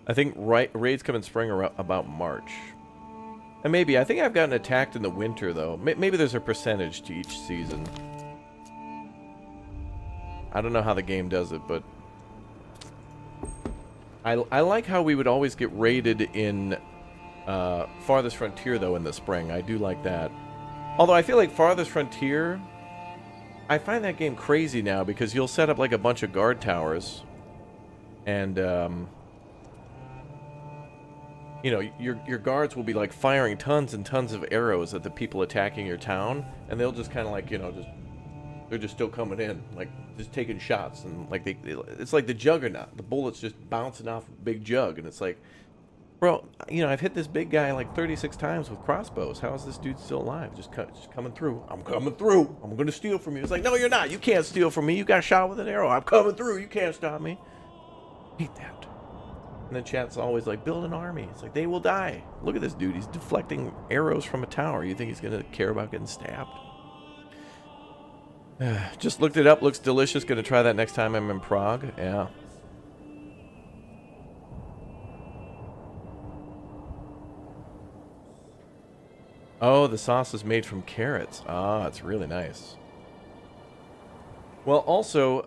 I think raids come in spring around about March. And maybe, I think I've gotten attacked in the winter, though. Maybe there's a percentage to each season. I don't know how the game does it, but I like how we would always get raided in Farthest Frontier, though, in the spring. I do like that. Although I feel like Farthest Frontier, I find that game crazy now because you'll set up like a bunch of guard towers and you know, your guards will be like firing tons and tons of arrows at the people attacking your town, and they'll just kind of like, you know, they're just still coming in, like just taking shots, and like it's like the Juggernaut, the bullets just bouncing off a big jug, and it's like, bro, you know, I've hit this big guy like 36 times with crossbows. How is this dude still alive? Just coming through. I'm coming through. I'm gonna steal from you. It's like, no, you're not. You can't steal from me. You got shot with an arrow. I'm coming through. You can't stop me. Hate that. And then chat's always like, build an army. It's like, they will die. Look at this dude. He's deflecting arrows from a tower. You think he's gonna care about getting stabbed? Just looked it up. Looks delicious. Gonna try that next time I'm in Prague. Yeah. Oh, the sauce is made from carrots. Ah, it's really nice. Well, also,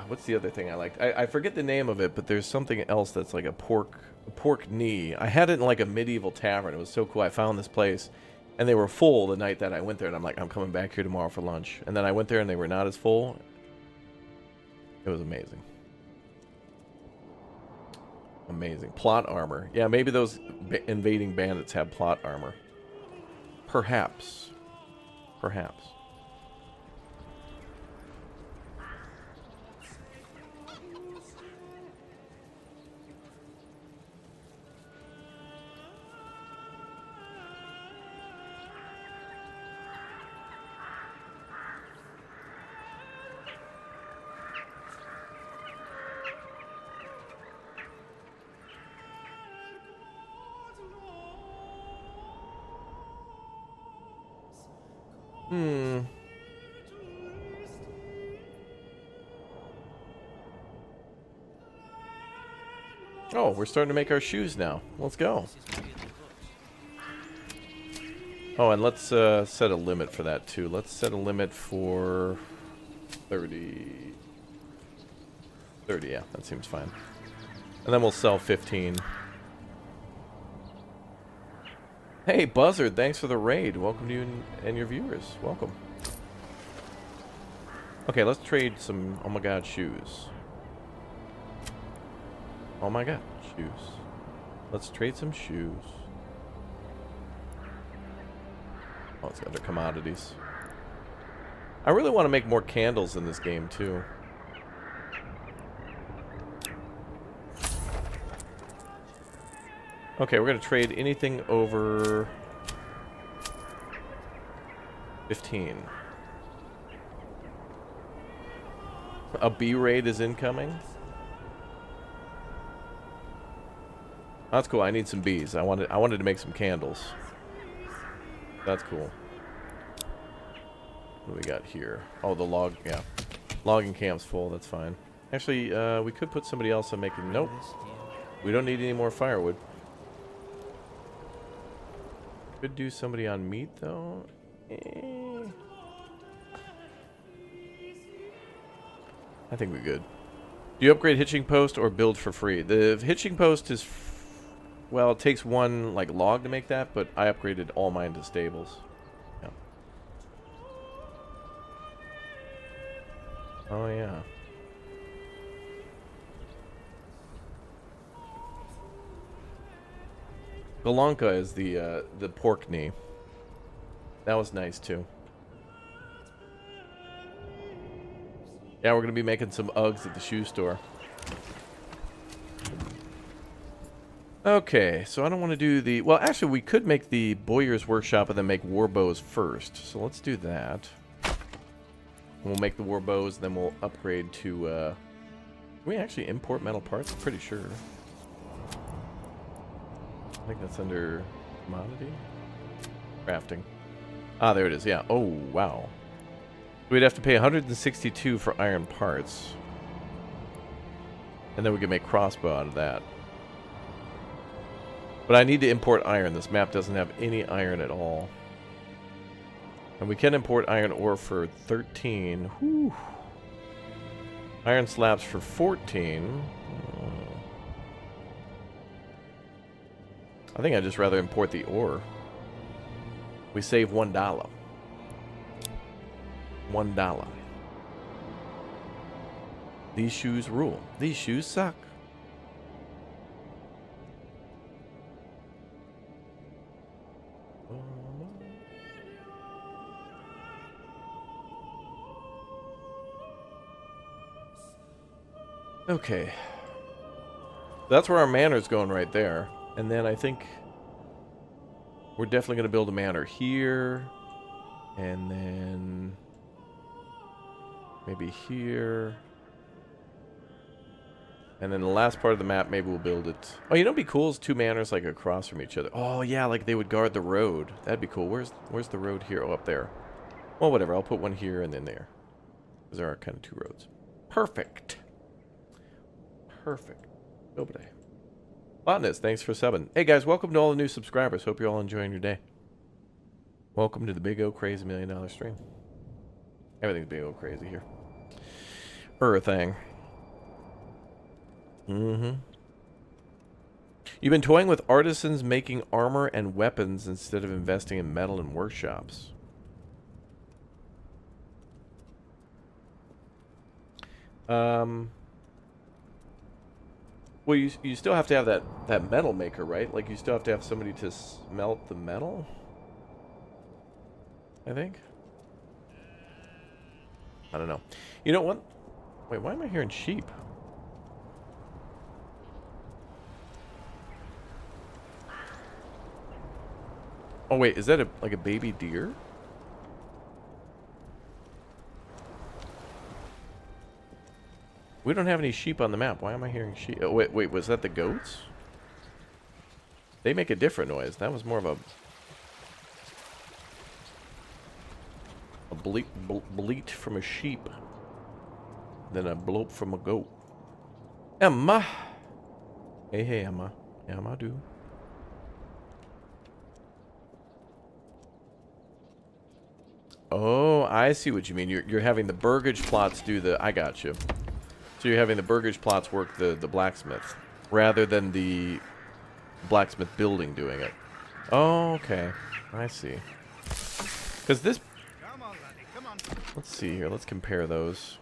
what's the other thing I liked? I forget the name of it, but there's something else that's like a pork knee. I had it in like a medieval tavern. It was so cool. I found this place, and they were full the night that I went there, and I'm like, I'm coming back here tomorrow for lunch. And then I went there, and they were not as full. It was amazing. Amazing. Plot armor. Yeah, maybe those invading bandits have plot armor. Perhaps. Perhaps. Oh, we're starting to make our shoes now. Let's go. Oh, and let's set a limit for that too. Let's set a limit for 30. 30, yeah, that seems fine. And then we'll sell 15. Hey, Buzzard, thanks for the raid. Welcome to you and your viewers. Welcome. Okay, let's trade some, oh my god, shoes. Oh my god, shoes. Let's trade some shoes. Oh, it's got their commodities. I really want to make more candles in this game, too. Okay, we're going to trade anything over 15. A B raid is incoming. That's cool. I need some bees. I wanted to make some candles. That's cool. What do we got here? Oh, the log. Yeah, logging camp's full. That's fine. Actually, we could put somebody else on making. Nope. We don't need any more firewood. Could do somebody on meat though. I think we're good. Do you upgrade hitching post or build for free? The hitching post is. Well, it takes one, like, log to make that, but I upgraded all mine to stables. Yeah. Oh, yeah. Golonka is the pork knee. That was nice, too. Yeah, we're going to be making some Uggs at the shoe store. Okay, so I don't want to do the... Well, actually, we could make the Bowyer's Workshop and then make war bows first. So let's do that. We'll make the war bows, then we'll upgrade to... Can we actually import metal parts? I'm pretty sure. I think that's under commodity? Crafting. Ah, there it is, yeah. Oh, wow. We'd have to pay 162 for iron parts. And then we can make crossbow out of that. But I need to import iron. This map doesn't have any iron at all. And we can import iron ore for 13. Whew. Iron slabs for 14. I think I'd just rather import the ore. We save $1. $1. These shoes rule. These shoes suck. Okay. That's where our manor's going right there. And then I think we're definitely going to build a manor here. And then maybe here. And then the last part of the map, maybe we'll build it. Oh, you know what'd be cool is two manors like across from each other. Oh, yeah, like they would guard the road. That'd be cool. Where's the road here? Oh, up there. Well, whatever. I'll put one here and then there. Because there are kind of two roads. Perfect. Perfect. Nobody. Botanist, thanks for subbing. Hey guys, welcome to all the new subscribers. Hope you're all enjoying your day. Welcome to the Big O Crazy $1 Million stream. Everything's Big O Crazy here. Thing. Mm-hmm. You've been toying with artisans making armor and weapons instead of investing in metal and workshops. Well, you still have to have that metal maker, right? Like, you still have to have somebody to smelt the metal, I think. I don't know. You know what? Wait, why am I hearing sheep? Oh wait, is that like a baby deer? We don't have any sheep on the map. Why am I hearing sheep? Oh, wait, was that the goats? They make a different noise. That was more of a bleat from a sheep than a bloat from a goat. Emma! Hey, Emma. Emma, do. Oh, I see what you mean. You're having the Burgage plots do the... I got you. So you're having the Burgage plots work the blacksmith, rather than the blacksmith building doing it. Oh, okay. I see. Because this... Come on, laddie, come on. Let's see here. Let's compare those.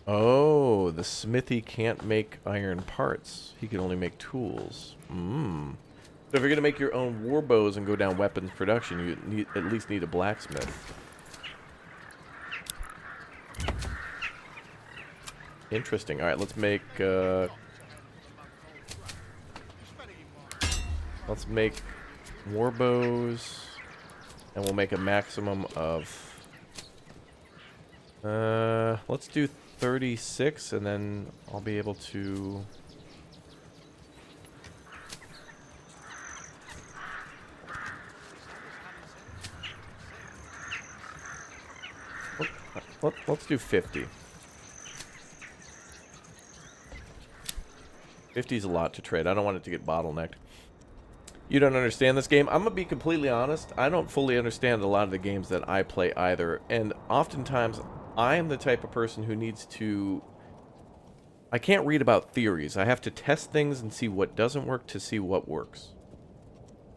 Oh, the smithy can't make iron parts. He can only make tools. So if you're going to make your own war bows and go down weapons production, you at least need a blacksmith. Interesting. All right, let's make war bows, and we'll make a maximum of let's do 36, and then I'll be able to... Let's do 50. 50 is a lot to trade. I don't want it to get bottlenecked. You don't understand this game? I'm going to be completely honest. I don't fully understand a lot of the games that I play either. And oftentimes, I am the type of person who needs to... I can't read about theories. I have to test things and see what doesn't work to see what works.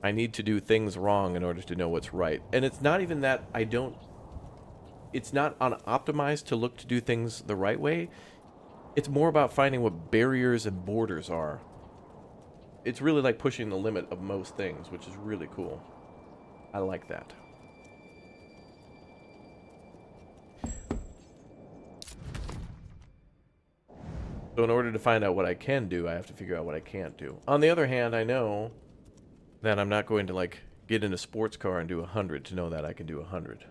I need to do things wrong in order to know what's right. And it's not even that I don't... It's not optimized to look to do things the right way. It's more about finding what barriers and borders are. It's really like pushing the limit of most things, which is really cool. I like that. So in order to find out what I can do, I have to figure out what I can't do. On the other hand, I know that I'm not going to, like, get in a sports car and do 100 to know that I can do 100.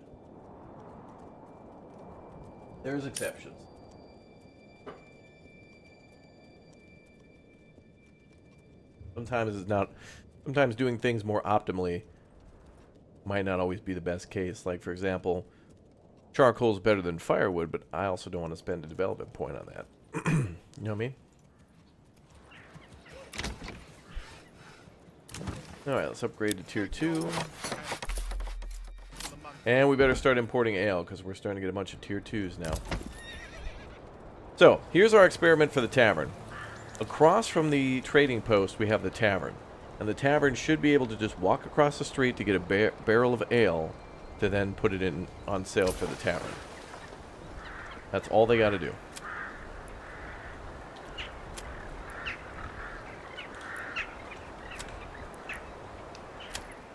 There's exceptions. Sometimes it's not... Sometimes doing things more optimally might not always be the best case. Like, for example, charcoal's better than firewood, but I also don't want to spend a development point on that. You know what I mean? Alright, let's upgrade to tier 2. And we better start importing ale, because we're starting to get a bunch of tier 2s now. So, here's our experiment for the tavern. Across from the trading post, we have the tavern. And the tavern should be able to just walk across the street to get a barrel of ale, to then put it in on sale for the tavern. That's all they got to do.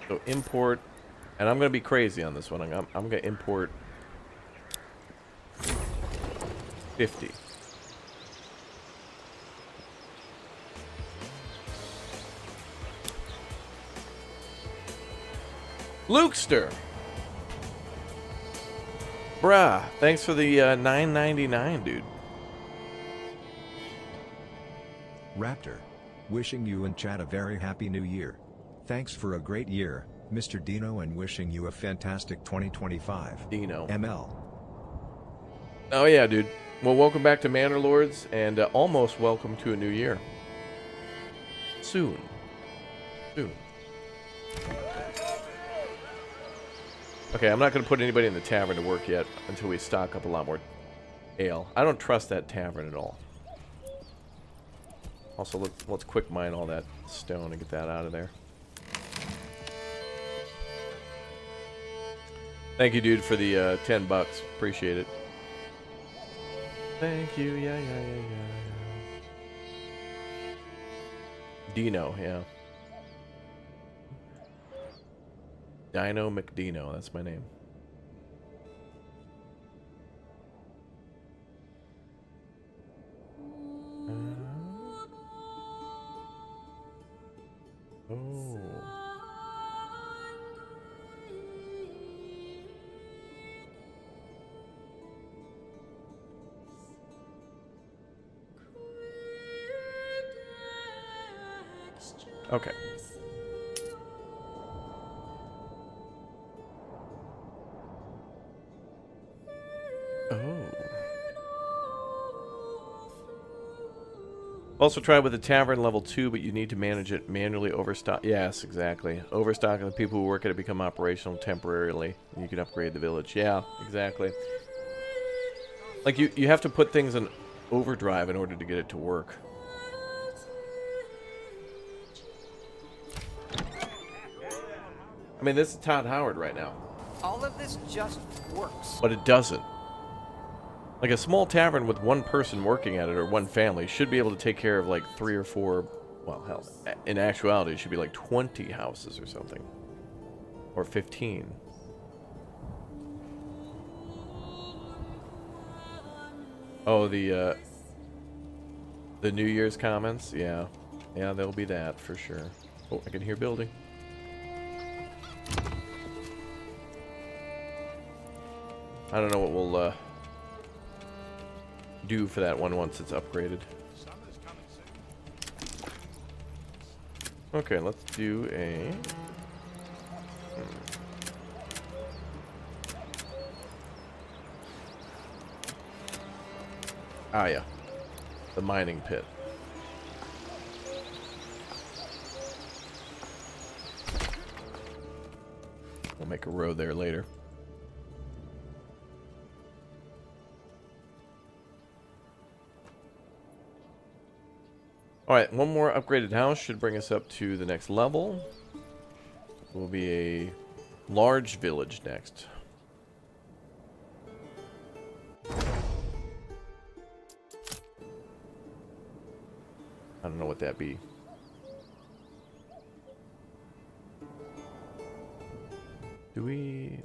So import, and I'm going to be crazy on this one. I'm going to import 50. Lukester! Bruh, thanks for the $9.99, dude. Raptor. Wishing you and chat a very happy new year. Thanks for a great year, Mr. Dino, and wishing you a fantastic 2025. Dino. ML. Oh yeah, dude. Well, welcome back to Manor Lords, and almost welcome to a new year. Soon. Soon. Okay, I'm not going to put anybody in the tavern to work yet until we stock up a lot more ale. I don't trust that tavern at all. Also, let's quick mine all that stone and get that out of there. Thank you, dude, for the 10 bucks. Appreciate it. Thank you, yeah. Dino, yeah. Dino McDino, that's my name. Oh. Okay. Also try with the tavern level 2, but you need to manage it manually overstock. Yes, exactly. Overstocking the people who work at it become operational temporarily. And you can upgrade the village. Yeah, exactly. Like, you have to put things in overdrive in order to get it to work. I mean, this is Todd Howard right now. All of this just works. But it doesn't. Like, a small tavern with one person working at it, or one family, should be able to take care of, like, 3 or 4... Well, hell, in actuality, it should be, like, 20 houses or something. Or 15. Oh, the New Year's comments? Yeah. Yeah, there'll be that, for sure. Oh, I can hear building. I don't know what we'll, do for that one once it's upgraded. Okay, let's do a... Ah, yeah. The mining pit. We'll make a road there later. Alright, one more upgraded house should bring us up to the next level. Will be a large village next. I don't know what that be. Do we...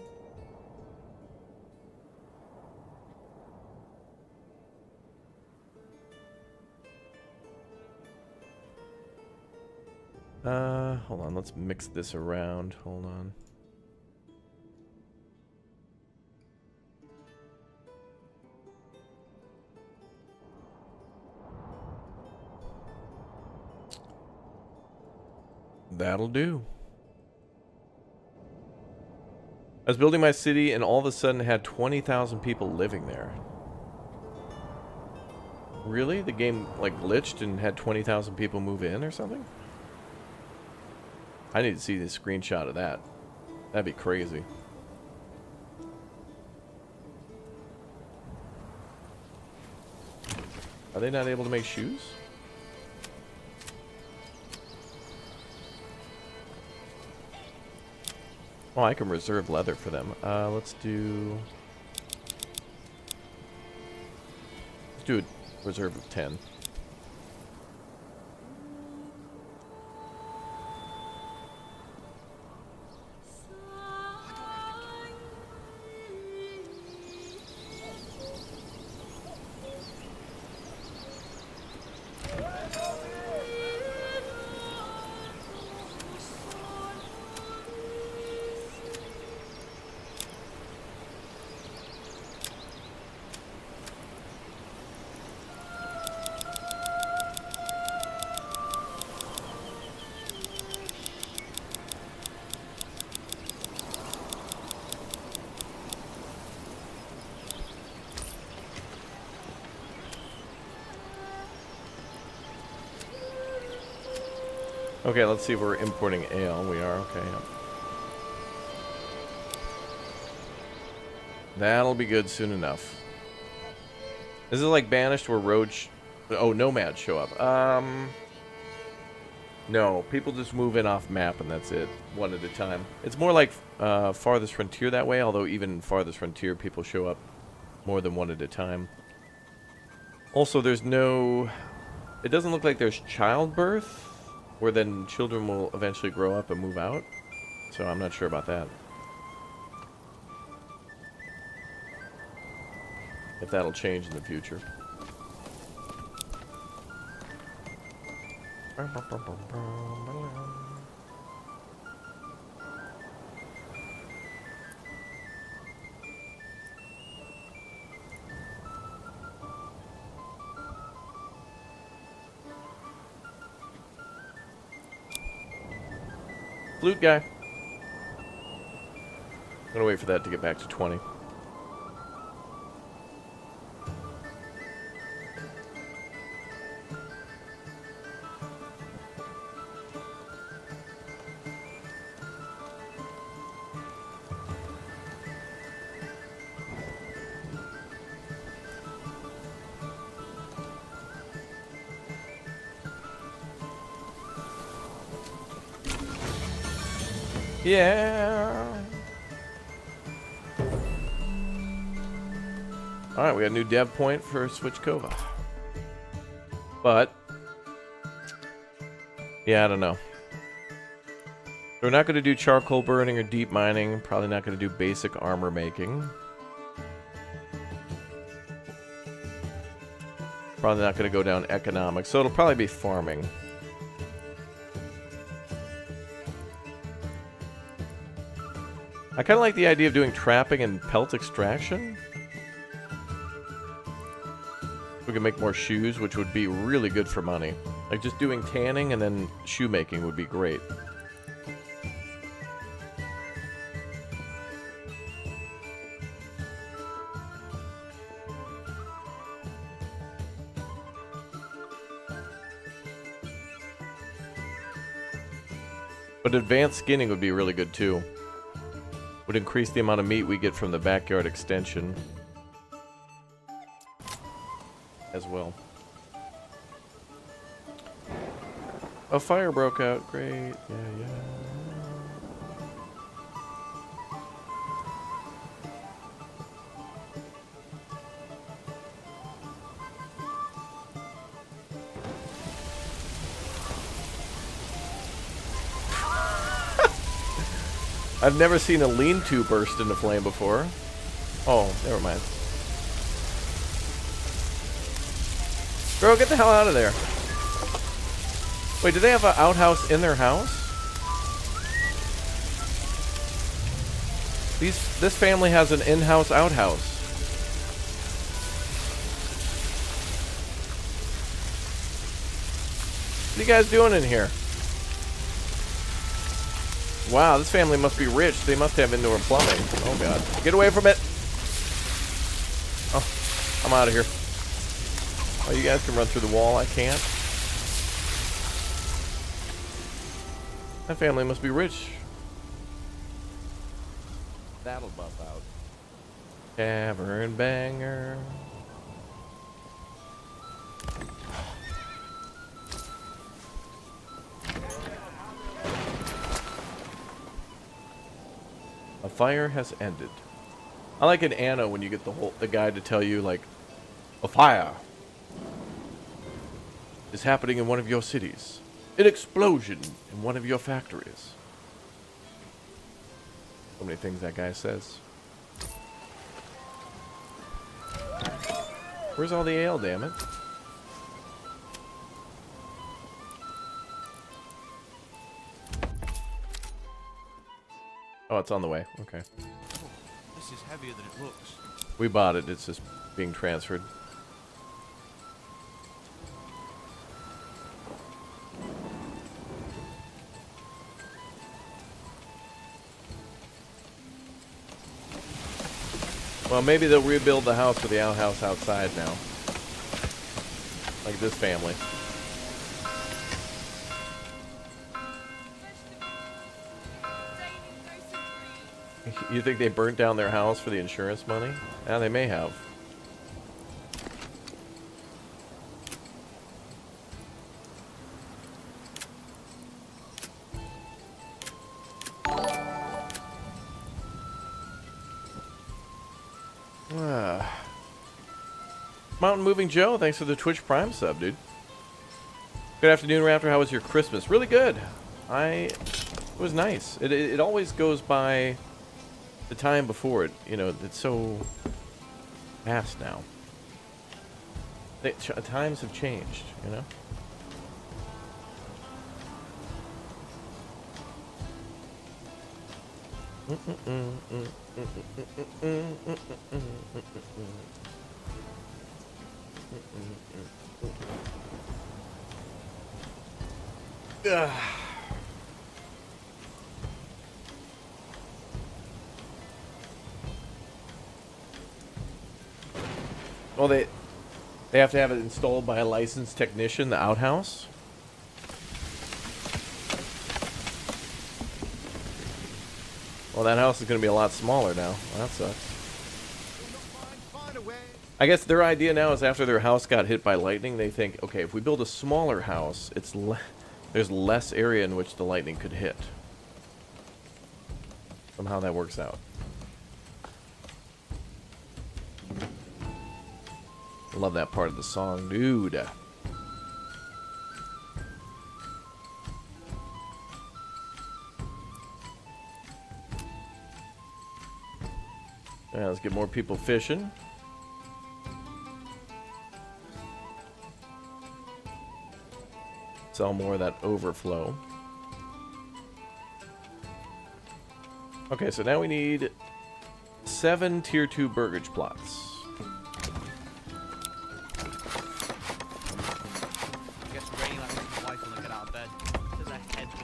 hold on, let's mix this around. Hold on. That'll do. I was building my city and all of a sudden had 20,000 people living there. Really? The game, like, glitched and had 20,000 people move in or something? I need to see the screenshot of that. That'd be crazy. Are they not able to make shoes? Oh, I can reserve leather for them. Let's do a reserve of 10. Okay, let's see if we're importing ale. We are, okay. Yeah. That'll be good soon enough. Is it like Banished where nomads show up? No, people just move in off map and that's it, one at a time. It's more like Farthest Frontier that way, although even Farthest Frontier people show up more than one at a time. Also, there's no... It doesn't look like there's childbirth, where then children will eventually grow up and move out. So I'm not sure about that. If that'll change in the future. Flute guy. I'm gonna wait for that to get back to 20. Yeah. Alright, we got a new dev point for Switchkova. But, yeah, I don't know. We're not going to do charcoal burning or deep mining. Probably not going to do basic armor making. Probably not going to go down economics. So it'll probably be farming. I kind of like the idea of doing trapping and pelt extraction. We can make more shoes, which would be really good for money. Like just doing tanning and then shoemaking would be great. But advanced skinning would be really good too. Would increase the amount of meat we get from the backyard extension as well. A fire broke out. Great. Yeah. I've never seen a lean-to burst into flame before. Oh, never mind. Bro, get the hell out of there. Wait, do they have an outhouse in their house? This family has an in-house outhouse. What are you guys doing in here? Wow, this family must be rich. They must have indoor plumbing. Oh, God. Get away from it. Oh, I'm out of here. Oh, you guys can run through the wall. I can't. That family must be rich. That'll buff out. Tavern banger. A fire has ended. I like an Anno when you get the guy to tell you like, a fire is happening in one of your cities. An explosion in one of your factories. So many things that guy says. Where's all the ale, damn it? Oh, it's on the way. Okay. Oh, this is heavier than it looks. We bought it. It's just being transferred. Well, maybe they'll rebuild the house with the outhouse outside now. Like this family. You think they burnt down their house for the insurance money? Yeah, they may have. Mountain Moving Joe, thanks for the Twitch Prime sub, dude. Good afternoon, Raptor. How was your Christmas? Really good. It was nice. It always goes by the time before it. You know, it's so fast now. Times have changed, you know? Well, they have to have it installed by a licensed technician, the outhouse. Well, that house is going to be a lot smaller now. Well, that sucks. I guess their idea now is after their house got hit by lightning, they think, okay, if we build a smaller house, there's less area in which the lightning could hit. Somehow that works out. I love that part of the song, dude. Yeah, let's get more people fishing. Sell more of that overflow. Okay, so now we need 7 tier 2 Burgage plots. I guess Rain, I think his wife will get out of bed. Says her head to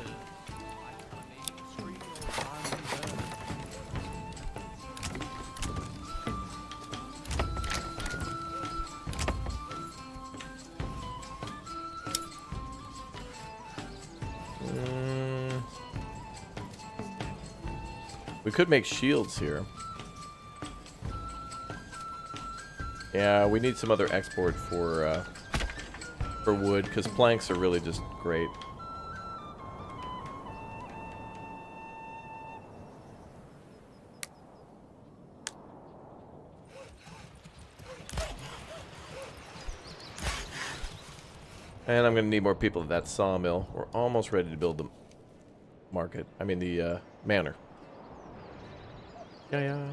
screaming all the time. We could make shields here. Yeah, we need some other export for wood, because planks are really just great. And I'm going to need more people at that sawmill. We're almost ready to build the market. I mean the manor. Yeah, yeah.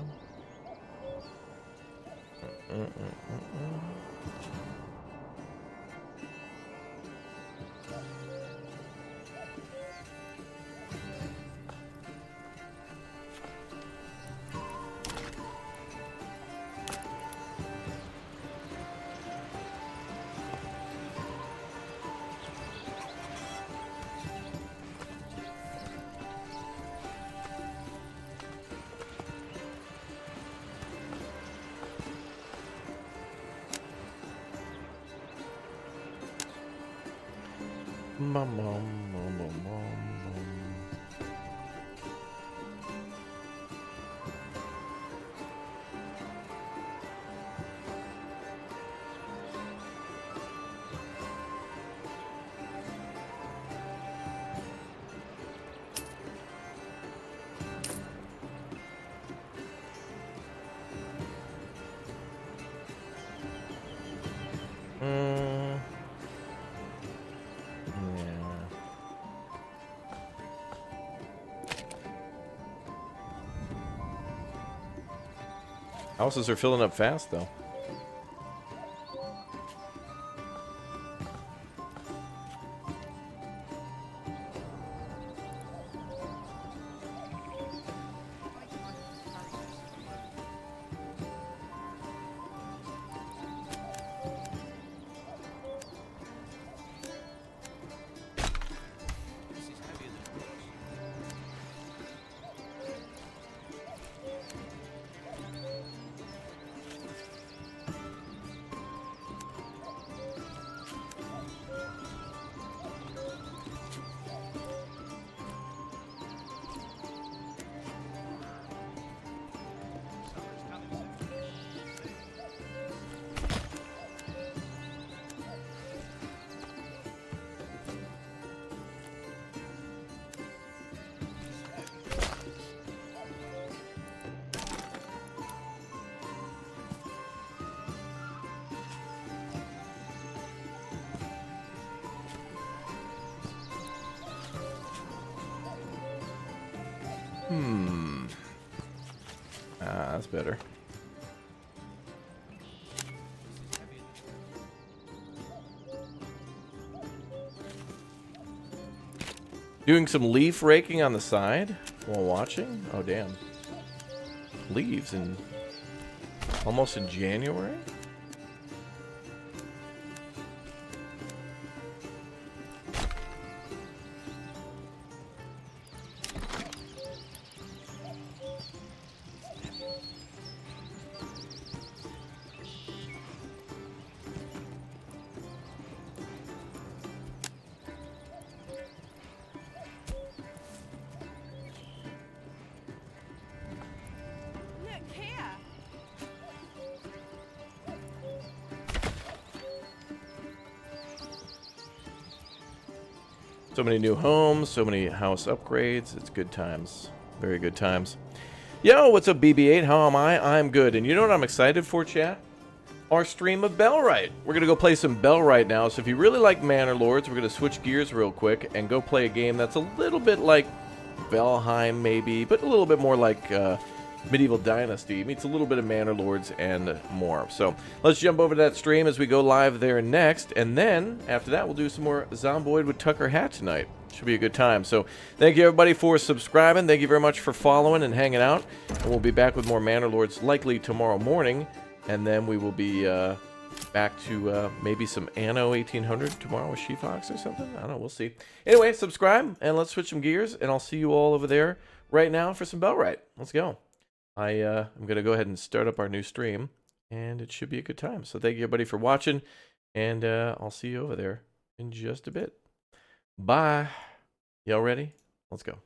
Houses are filling up fast, though. This is heavier than it looks. Ah, that's better. Doing some leaf raking on the side while watching. Oh, damn. Leaves in almost in January? Look here. So many new homes, so many house upgrades. It's good times. Very good times. Yo, what's up, BB8? How am I? I'm good. And you know what I'm excited for, chat? Our stream of Bellwright. We're going to go play some Bellwright now. So if you really like Manor Lords, we're going to switch gears real quick and go play a game that's a little bit like Valheim, maybe, but a little bit more like Medieval Dynasty. Meets a little bit of Manor Lords and more. So let's jump over to that stream as we go live there next. And then after that, we'll do some more Zomboid with Tucker Hat tonight. Should be a good time. So thank you everybody for subscribing. Thank you very much for following and hanging out. And we'll be back with more Manor Lords likely tomorrow morning. And then we will be back to maybe some Anno 1800 tomorrow with She-Fox or something. I don't know. We'll see. Anyway, subscribe and let's switch some gears. And I'll see you all over there right now for some Bellwright. Let's go. I'm going to go ahead and start up our new stream. And it should be a good time. So thank you everybody for watching. And I'll see you over there in just a bit. Bye. Y'all ready? Let's go.